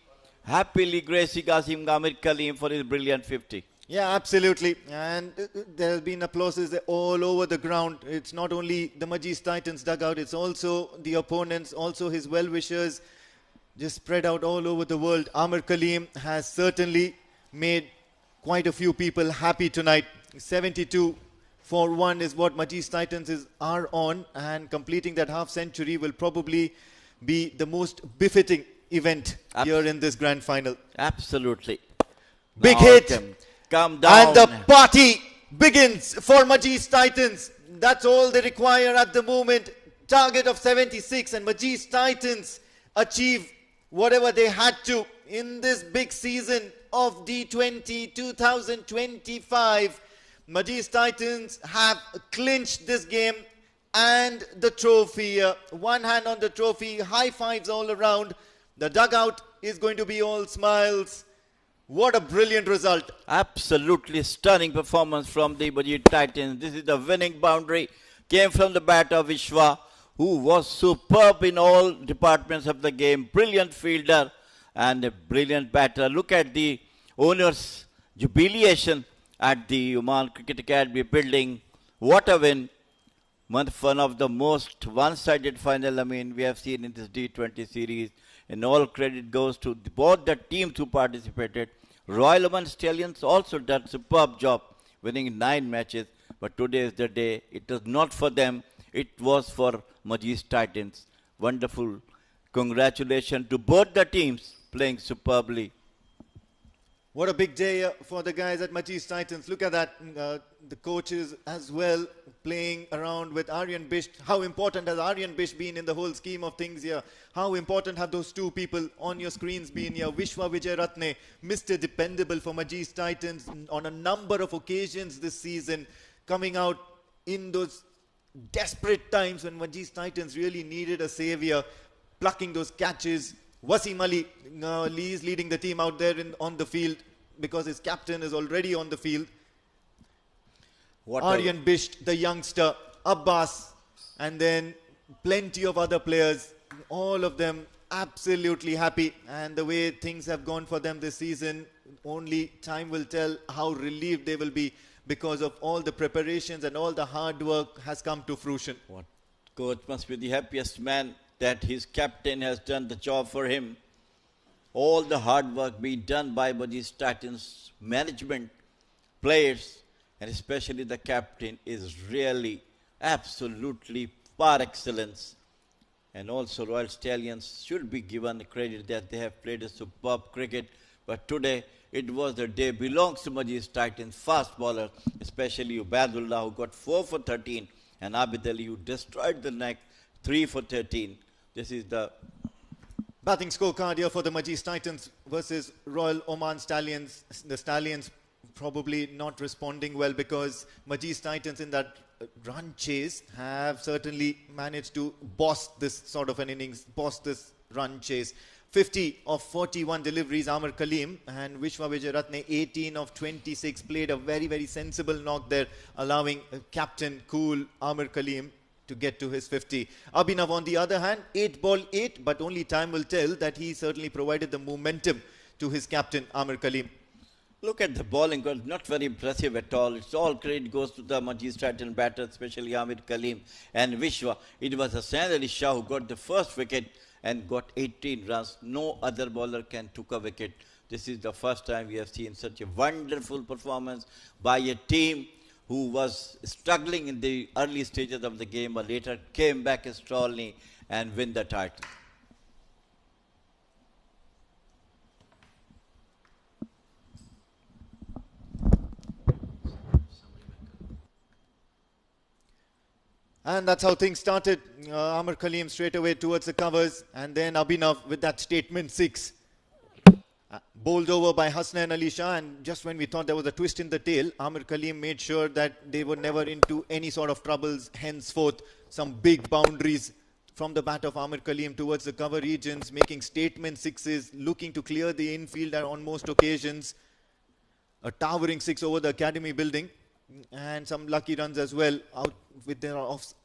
happily gracing Amir Kaleem for his brilliant 50. Yeah, absolutely. And there have been applauses all over the ground. It's not only the Majis Titans dugout, it's also the opponents, also his well-wishers, just spread out all over the world. Amir Kaleem has certainly made quite a few people happy tonight. 72 for 1 is what Majis Titans are on, and completing that half century will probably be the most befitting event here in this grand final. Absolutely. Big now hit. Come down. And the party begins for Majis Titans. That's all they require at the moment. Target of 76, and Majis Titans achieve whatever they had to in this big season of D20 2025. Majis Titans have clinched this game and the trophy. One hand on the trophy, high fives all around. The dugout is going to be all smiles. What a brilliant result. Absolutely stunning performance from the Majis Titans. This is the winning boundary. Came from the bat of Vishwa, who was superb in all departments of the game. Brilliant fielder and a brilliant batter. Look at the owners' jubilation at the Oman Cricket Academy building. What a win. One of the most one-sided final, we have seen in this D20 series. And all credit goes to both the teams who participated. Royal Oman Stallions also did a superb job, winning 9 matches. But today is the day. It was not for them. It was for Majis Titans. Wonderful. Congratulations to both the teams playing superbly. What a big day for the guys at Majis Titans. Look at that. The coaches as well playing around with Aryan Bisht. How important has Aryan Bisht been in the whole scheme of things here? How important have those 2 people on your screens been here? Vishwa Vijayaratne, Mr. Dependable for Majis Titans on a number of occasions this season, coming out in those desperate times when Majis Titans really needed a savior, plucking those catches. Wasim Ali is leading the team out there on the field because his captain is already on the field. Aryan Bisht, the youngster, Abbas, and then plenty of other players. All of them absolutely happy. And the way things have gone for them this season, only time will tell how relieved they will be because of all the preparations and all the hard work has come to fruition. What coach must be the happiest man that his captain has done the job for him. all the hard work being done by Majis Titans management, players, and especially the captain is really absolutely par excellence. And also Royal Stallions should be given credit that they have played a superb cricket. But today it was the day belongs to Majis Titans fast bowler, especially Ubaidullah who got 4 for 13 and Abid Ali who destroyed the neck 3 for 13. This is the batting scorecard here for the Majis Titans versus Royal Oman Stallions. The Stallions probably not responding well because Majis Titans in that run chase have certainly managed to boss this sort of an innings, boss this run chase. 50 of 41 deliveries, Amar Kaleem, and Vishwa Vijayaratne 18 of 26, played a very, very sensible knock there, allowing captain cool Amar Kaleem to get to his 50. Abhinav on the other hand, 8 ball 8, but only time will tell that he certainly provided the momentum to his captain Amar Kaleem. Look at the bowling, not very impressive at all. It's all credit goes to the Majis Titan batter, especially Amir Kaleem and Vishwa. It was Hassan Ali Shah who got the first wicket and got 18 runs. No other bowler can took a wicket. This is the first time we have seen such a wonderful performance by a team who was struggling in the early stages of the game, but later came back strongly and win the title. And that's how things started. Amar Kaleem straight away towards the covers, and then Abhinav with that statement 6. Bowled over by Hasnain Ali Shah, and just when we thought there was a twist in the tail, Amar Kaleem made sure that they were never into any sort of troubles. Henceforth, some big boundaries from the bat of Amar Kaleem towards the cover regions, making statement 6s, looking to clear the infield on most occasions. A towering 6 over the academy building. And some lucky runs as well out with their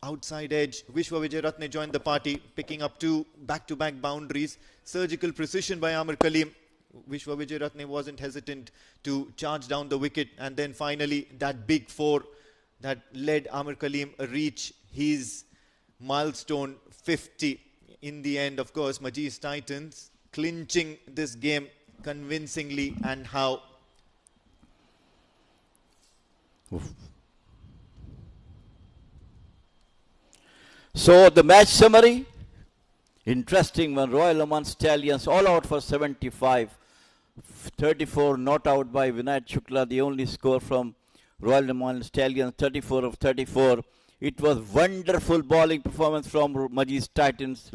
outside edge. Vishwa Vijayaratne joined the party, picking up 2 back-to-back boundaries. Surgical precision by Amar Kaleem. Vishwa Vijayaratne wasn't hesitant to charge down the wicket. And then finally, that big 4 that led Amar Kaleem reach his milestone 50. In the end, of course, Majis Titans clinching this game convincingly, and how. So the match summary, interesting one. Royal Oman Stallions all out for 75, 34 not out by Vinayat Shukla, the only score from Royal Oman Stallions, 34 of 34. It was wonderful bowling performance from Majis Titans,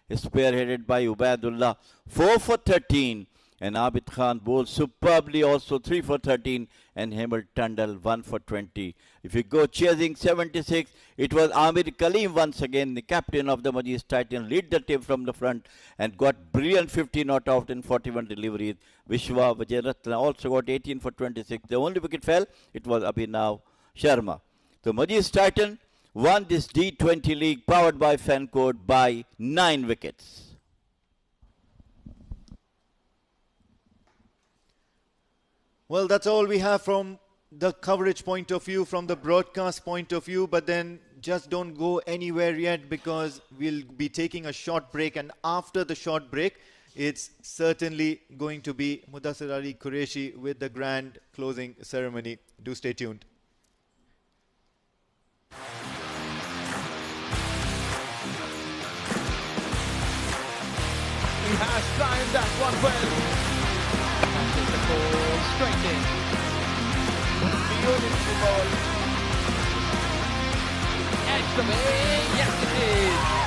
spearheaded by Ubaidullah, 4 for 13. And Abid Khan bowled superbly, also 3 for 13, and Hemel Tandal 1 for 20. If you go chasing 76, it was Amir Kaleem once again, the captain of the Majis Titans, lead the team from the front and got brilliant 50 not out in 41 deliveries. Vishwa Vijayaratne also got 18 for 26. The only wicket fell, it was Abhinav Sharma. So Majis Titans won this D20 league powered by Fancode by 9 wickets. Well, that's all we have from the coverage point of view, from the broadcast point of view. But then just don't go anywhere yet, because we'll be taking a short break. And after the short break, it's certainly going to be Mudassir Ali Qureshi with the grand closing ceremony. Do stay tuned. He has timed that one well. Passes the ball straight in. Beautiful ball. Edge the way. Yes, it is.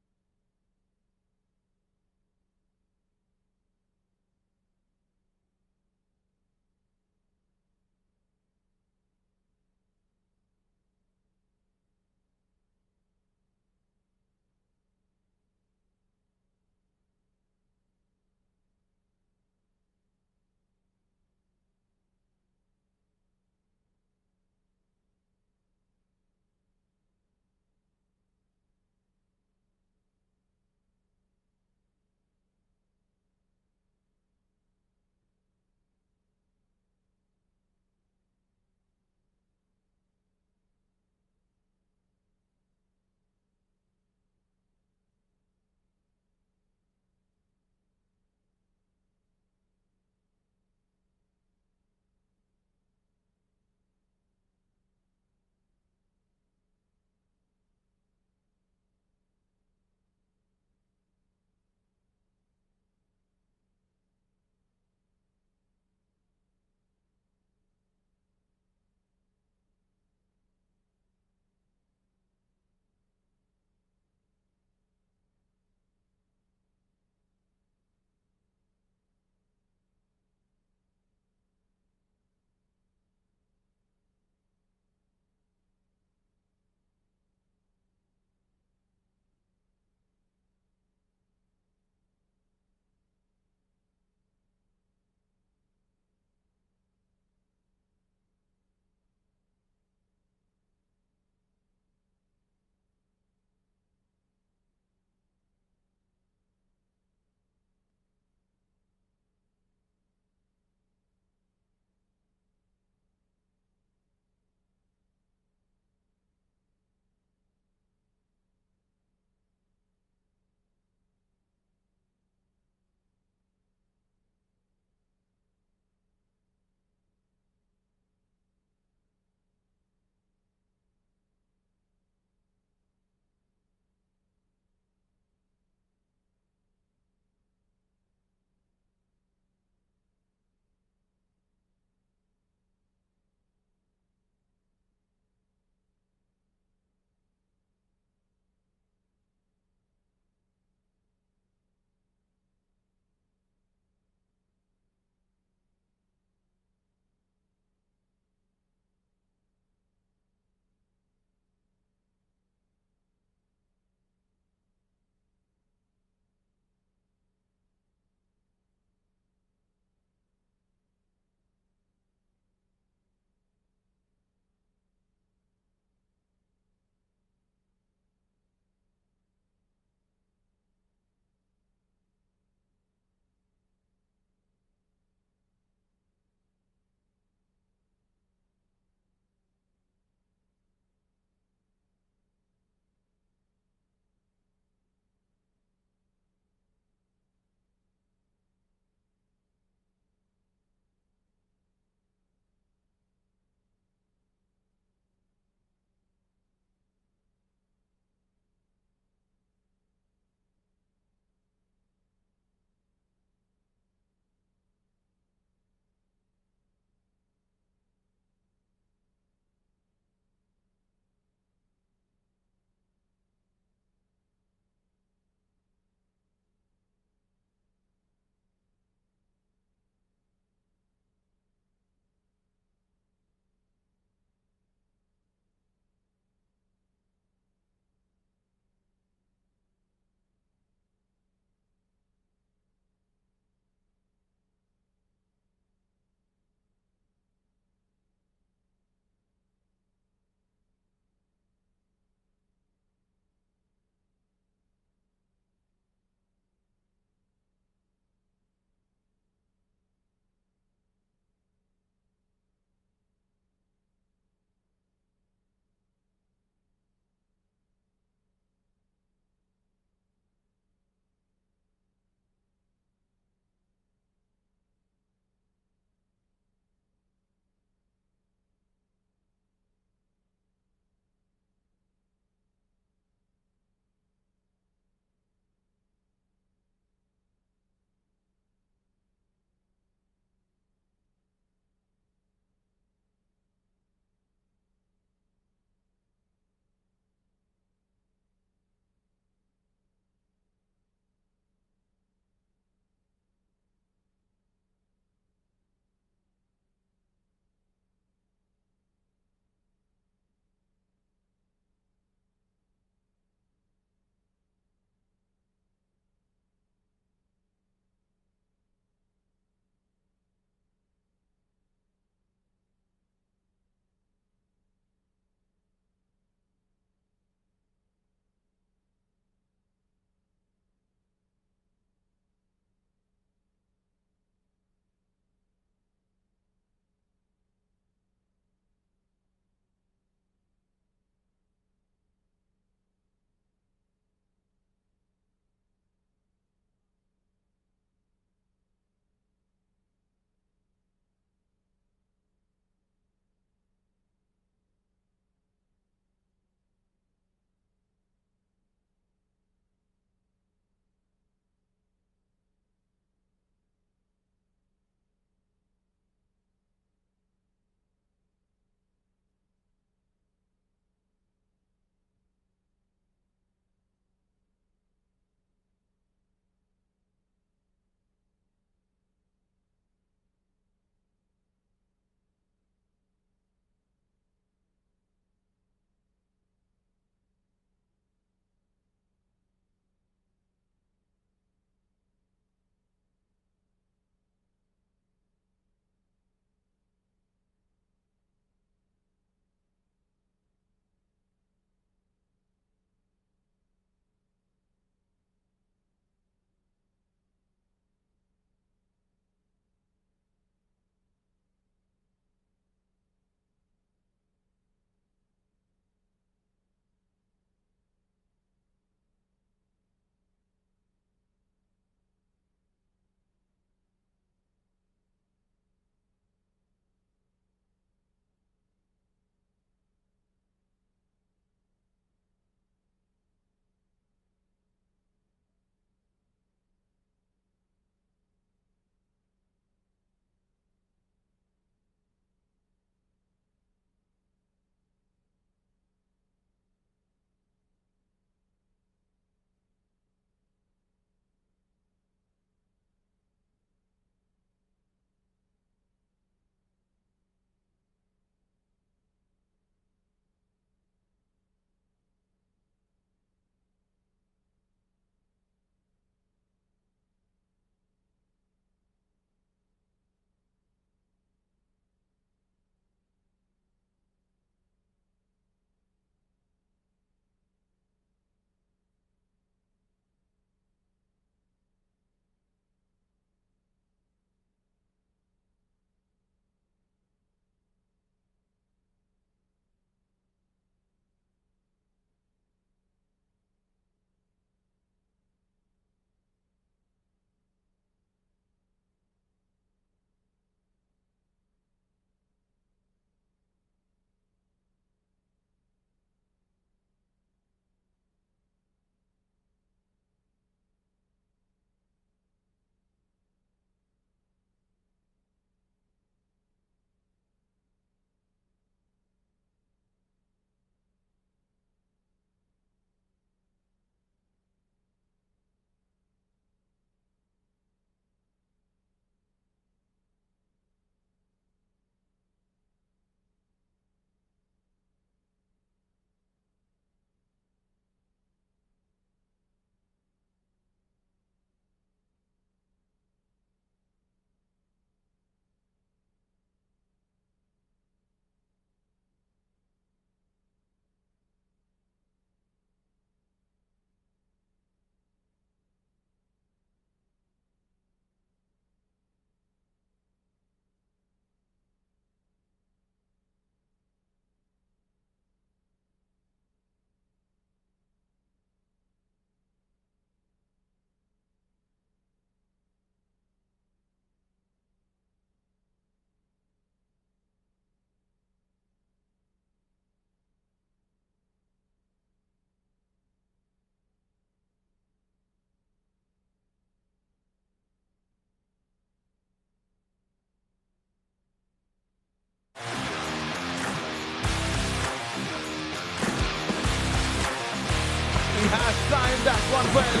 has timed that one well.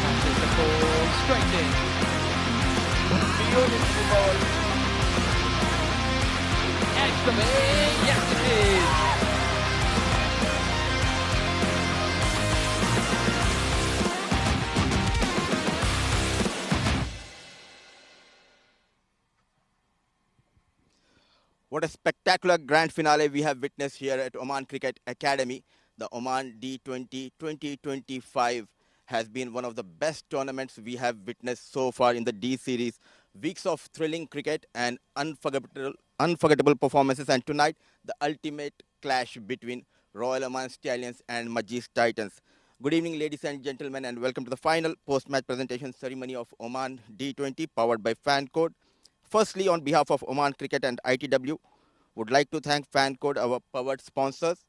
Catches the ball straight in. Beautiful ball. Excellent. Yes, it is. What a spectacular grand finale we have witnessed here at Oman Cricket Academy. The Oman D20 2025 has been one of the best tournaments we have witnessed so far in the D series. Weeks of thrilling cricket and unforgettable performances, and tonight the ultimate clash between Royal Oman Stallions and Majis Titans. Good evening, ladies and gentlemen, and welcome to the final post-match presentation ceremony of Oman D20 powered by Fancode. Firstly, on behalf of Oman Cricket and ITW, would like to thank Fancode, our powered sponsors,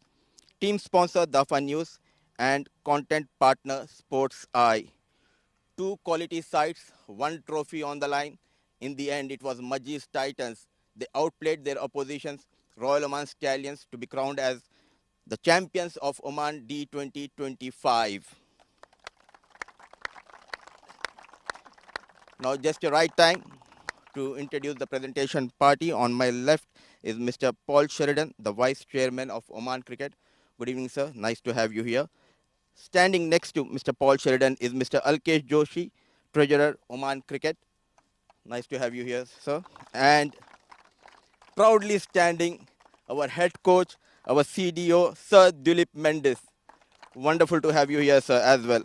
team sponsor Dafa News, and content partner Sports Eye. Two quality sides, one trophy on the line. In the end, it was Majis Titans. They outplayed their oppositions, Royal Oman Stallions, to be crowned as the champions of Oman D20 25. Now, just the right time to introduce the presentation party. On my left is Mr. Paul Sheridan, the Vice Chairman of Oman Cricket. Good evening, sir. Nice to have you here. Standing next to Mr. Paul Sheridan is Mr. Alkesh Joshi, Treasurer, Oman Cricket. Nice to have you here, sir. And proudly standing, our head coach, our CDO, Sir Dilip Mendes. Wonderful to have you here, sir, as well.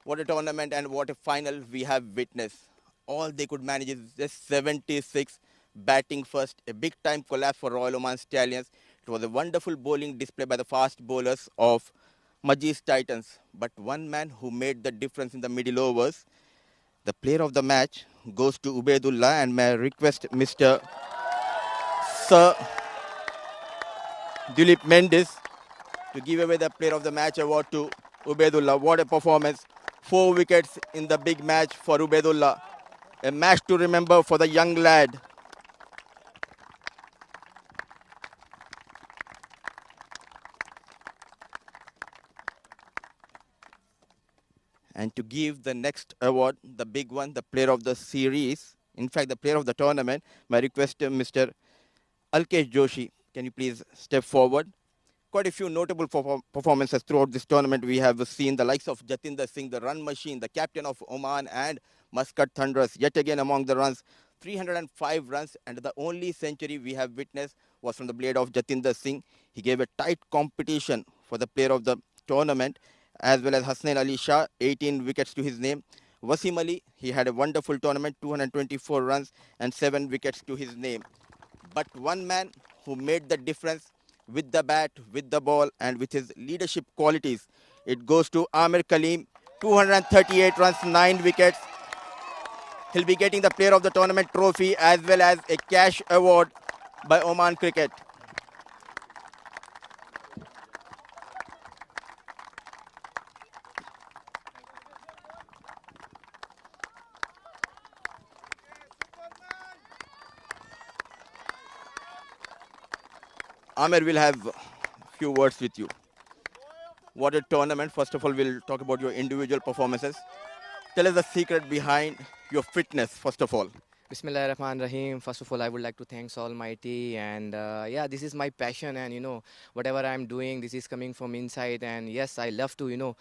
What a tournament and what a final we have witnessed. All they could manage is just 76 batting first. A big-time collapse for Royal Oman Stallions. It was a wonderful bowling display by the fast bowlers of Majis Titans. But one man who made the difference in the middle overs, the player of the match, goes to Ubaidullah, and may I request Mr. Sir Dilip Mendes to give away the player of the match award to Ubaidullah. What a performance. 4 wickets in the big match for Ubaidullah. A match to remember for the young lad. And to give the next award, the big one, the player of the series, in fact, the player of the tournament, my request to Mr. Alkesh Joshi, can you please step forward? Quite a few notable performances throughout this tournament. We have seen the likes of Jatinder Singh, the run machine, the captain of Oman, and Muscat Thunderers, yet again among the runs, 305 runs, and the only century we have witnessed was from the blade of Jatinder Singh. He gave a tight competition for the player of the tournament, as well as Hasnain Ali Shah, 18 wickets to his name. Wasim Ali, he had a wonderful tournament, 224 runs and 7 wickets to his name. But one man who made the difference with the bat, with the ball, and with his leadership qualities, it goes to Amir Kaleem, 238 runs, 9 wickets. He'll be getting the player of the tournament trophy as well as a cash award by Oman Cricket. Amir will have a few words with you. What a tournament. First of all, we'll talk about your individual performances. Tell us the secret behind your fitness, first of all. Bismillah Rahman Rahim. First of all, I would like to thank Almighty, and yeah, this is my passion, and whatever I'm doing, this is coming from inside. And yes, I love to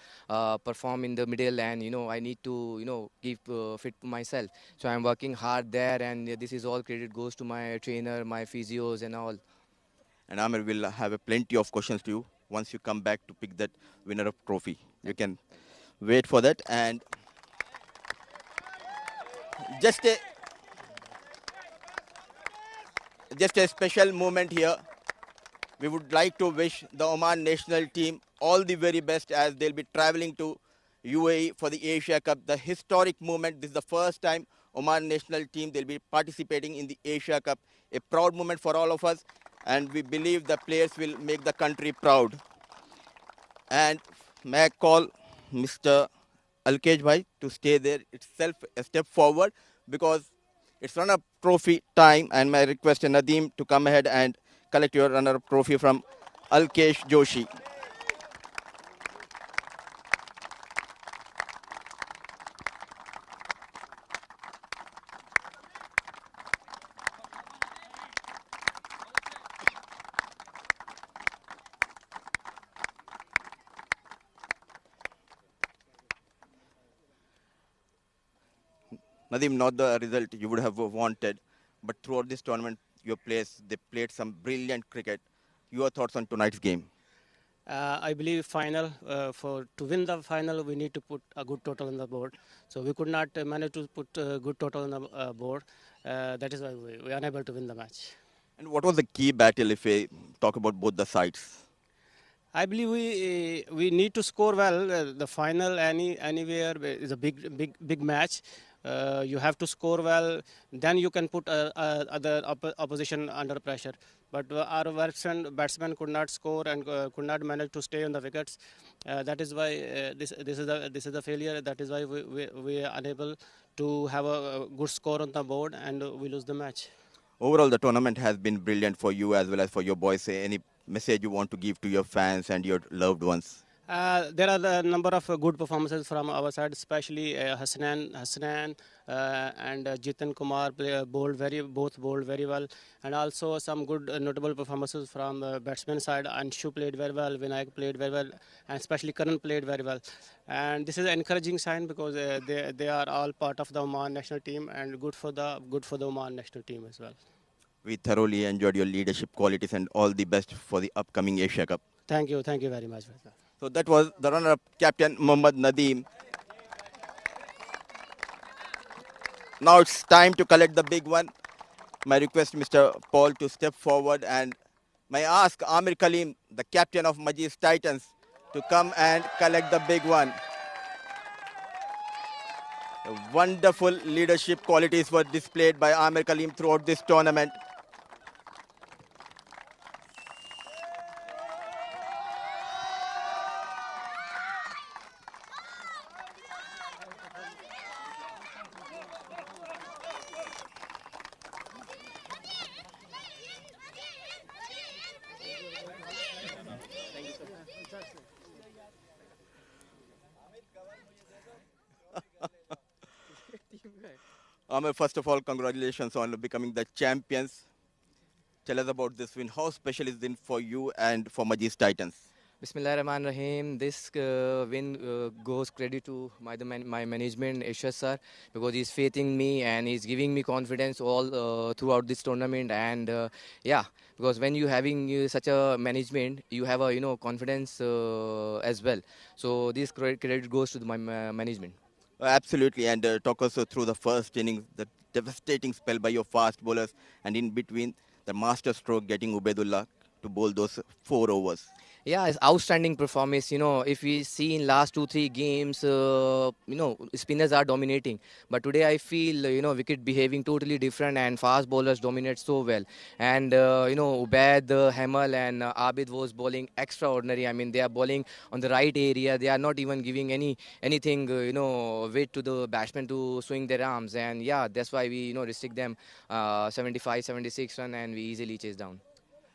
perform in the middle, and I need to keep fit myself. So I'm working hard there, and this is all credit goes to my trainer, my physios, and all. And Amir will have plenty of questions to you once you come back to pick that winner of trophy. You can wait for that. And just a special moment here. We would like to wish the Oman national team all the very best as they'll be traveling to UAE for the Asia Cup. The historic moment. This is the first time Oman national team, they'll be participating in the Asia Cup. A proud moment for all of us. And we believe the players will make the country proud. And may I call Mr. Alkesh Bhai to stay there itself a step forward, because it's runner-up trophy time, and may I request Nadeem to come ahead and collect your runner-up trophy from Alkesh Joshi. Nadeem, not the result you would have wanted, but throughout this tournament, your players, they played some brilliant cricket. Your thoughts on tonight's game? I believe final for to win the final we need to put a good total on the board. So we could not manage to put a good total on the board. That is why we are unable to win the match. And what was the key battle if we talk about both the sides? I believe we need to score well. The final anywhere is a big match. You have to score well, then you can put other opposition under pressure. But our batsmen could not score and could not manage to stay on the wickets. That is why this is the failure. That is why we are unable to have a good score on the board and we lose the match. Overall, the tournament has been brilliant for you as well as for your boys. Any message you want to give to your fans and your loved ones? There are a number of good performances from our side, especially Hassanan and Jitan Kumar both bowled very well, and also some good notable performances from batsman side. Anshu played very well, Vinayak played very well, and especially Karan played very well. And this is an encouraging sign because they are all part of the Oman national team and good for the Oman national team as well. We thoroughly enjoyed your leadership qualities and all the best for the upcoming Asia Cup. Thank you very much. So that was the runner-up captain Mohammad Nadeem. Now it's time to collect the big one. My request Mr. Paul to step forward and may I ask Amir Kaleem, the captain of Majis Titans, to come and collect the big one. The wonderful leadership qualities were displayed by Amir Kaleem throughout this tournament. Amir, first of all, congratulations on becoming the champions. Tell us about this win. How special is it for you and for Majis Titans? Bismillah Rahman Rahim. This win goes credit to my management, Ishwar sir, because he's faithing me and he's giving me confidence all throughout this tournament. And yeah, because when you having such a management, you have a confidence as well. So this credit goes to my management. Absolutely, and talk us through the first innings, the devastating spell by your fast bowlers, and in between, the master stroke getting Ubaidullah to bowl those 4 overs. Yeah, it's outstanding performance. If we see in last 2-3 games, spinners are dominating. But today I feel, wicket behaving totally different and fast bowlers dominate so well. And, Ubaid, Hamal and Abid was bowling extraordinary. I mean, they are bowling on the right area. They are not even giving anything, weight to the batsmen to swing their arms. And yeah, that's why we, restrict them 75, 76 run and we easily chase down.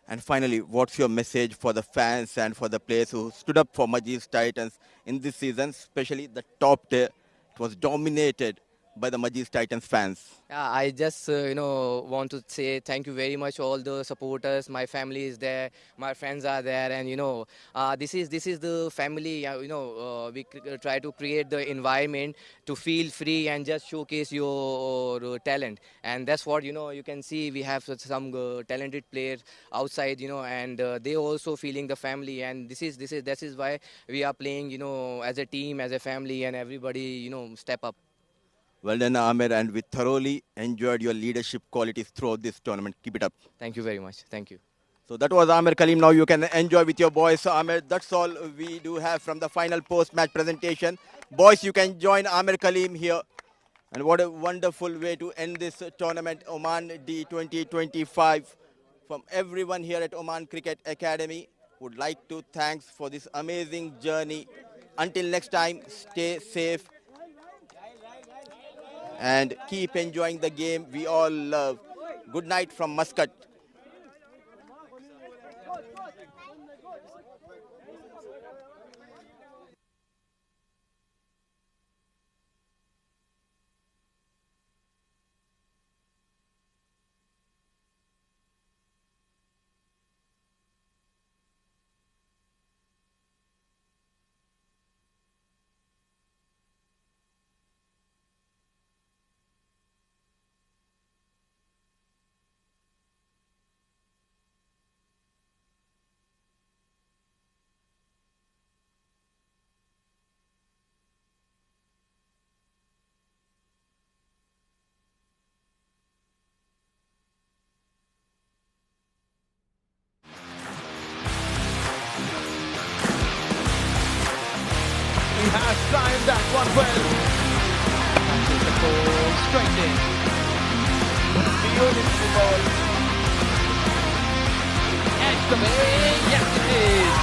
And finally, what's your message for the fans and for the players who stood up for Majis Titans in this season, especially the top tier? It was dominated by the Majis Titans fans. Yeah, I just want to say thank you very much all the supporters. My family is there, my friends are there, and this is the family. We try to create the environment to feel free and just showcase your talent, and that's what you can see. We have some talented players outside, and they also feeling the family, and this is why we are playing, as a team, as a family, and everybody step up. Well done, Amir, and we thoroughly enjoyed your leadership qualities throughout this tournament. Keep it up. Thank you very much. Thank you. So that was Amir Kaleem. Now you can enjoy with your boys. So Amir, that's all we do have from the final post-match presentation. Boys, you can join Amir Kaleem here. And what a wonderful way to end this tournament, Oman D20 25. From everyone here at Oman Cricket Academy, would like to thanks for this amazing journey. Until next time, stay safe and keep enjoying the game we all love. Good night from Muscat. has timed that one well. Catches the ball straight in. Beautiful ball. Edge the way. Yes, it is.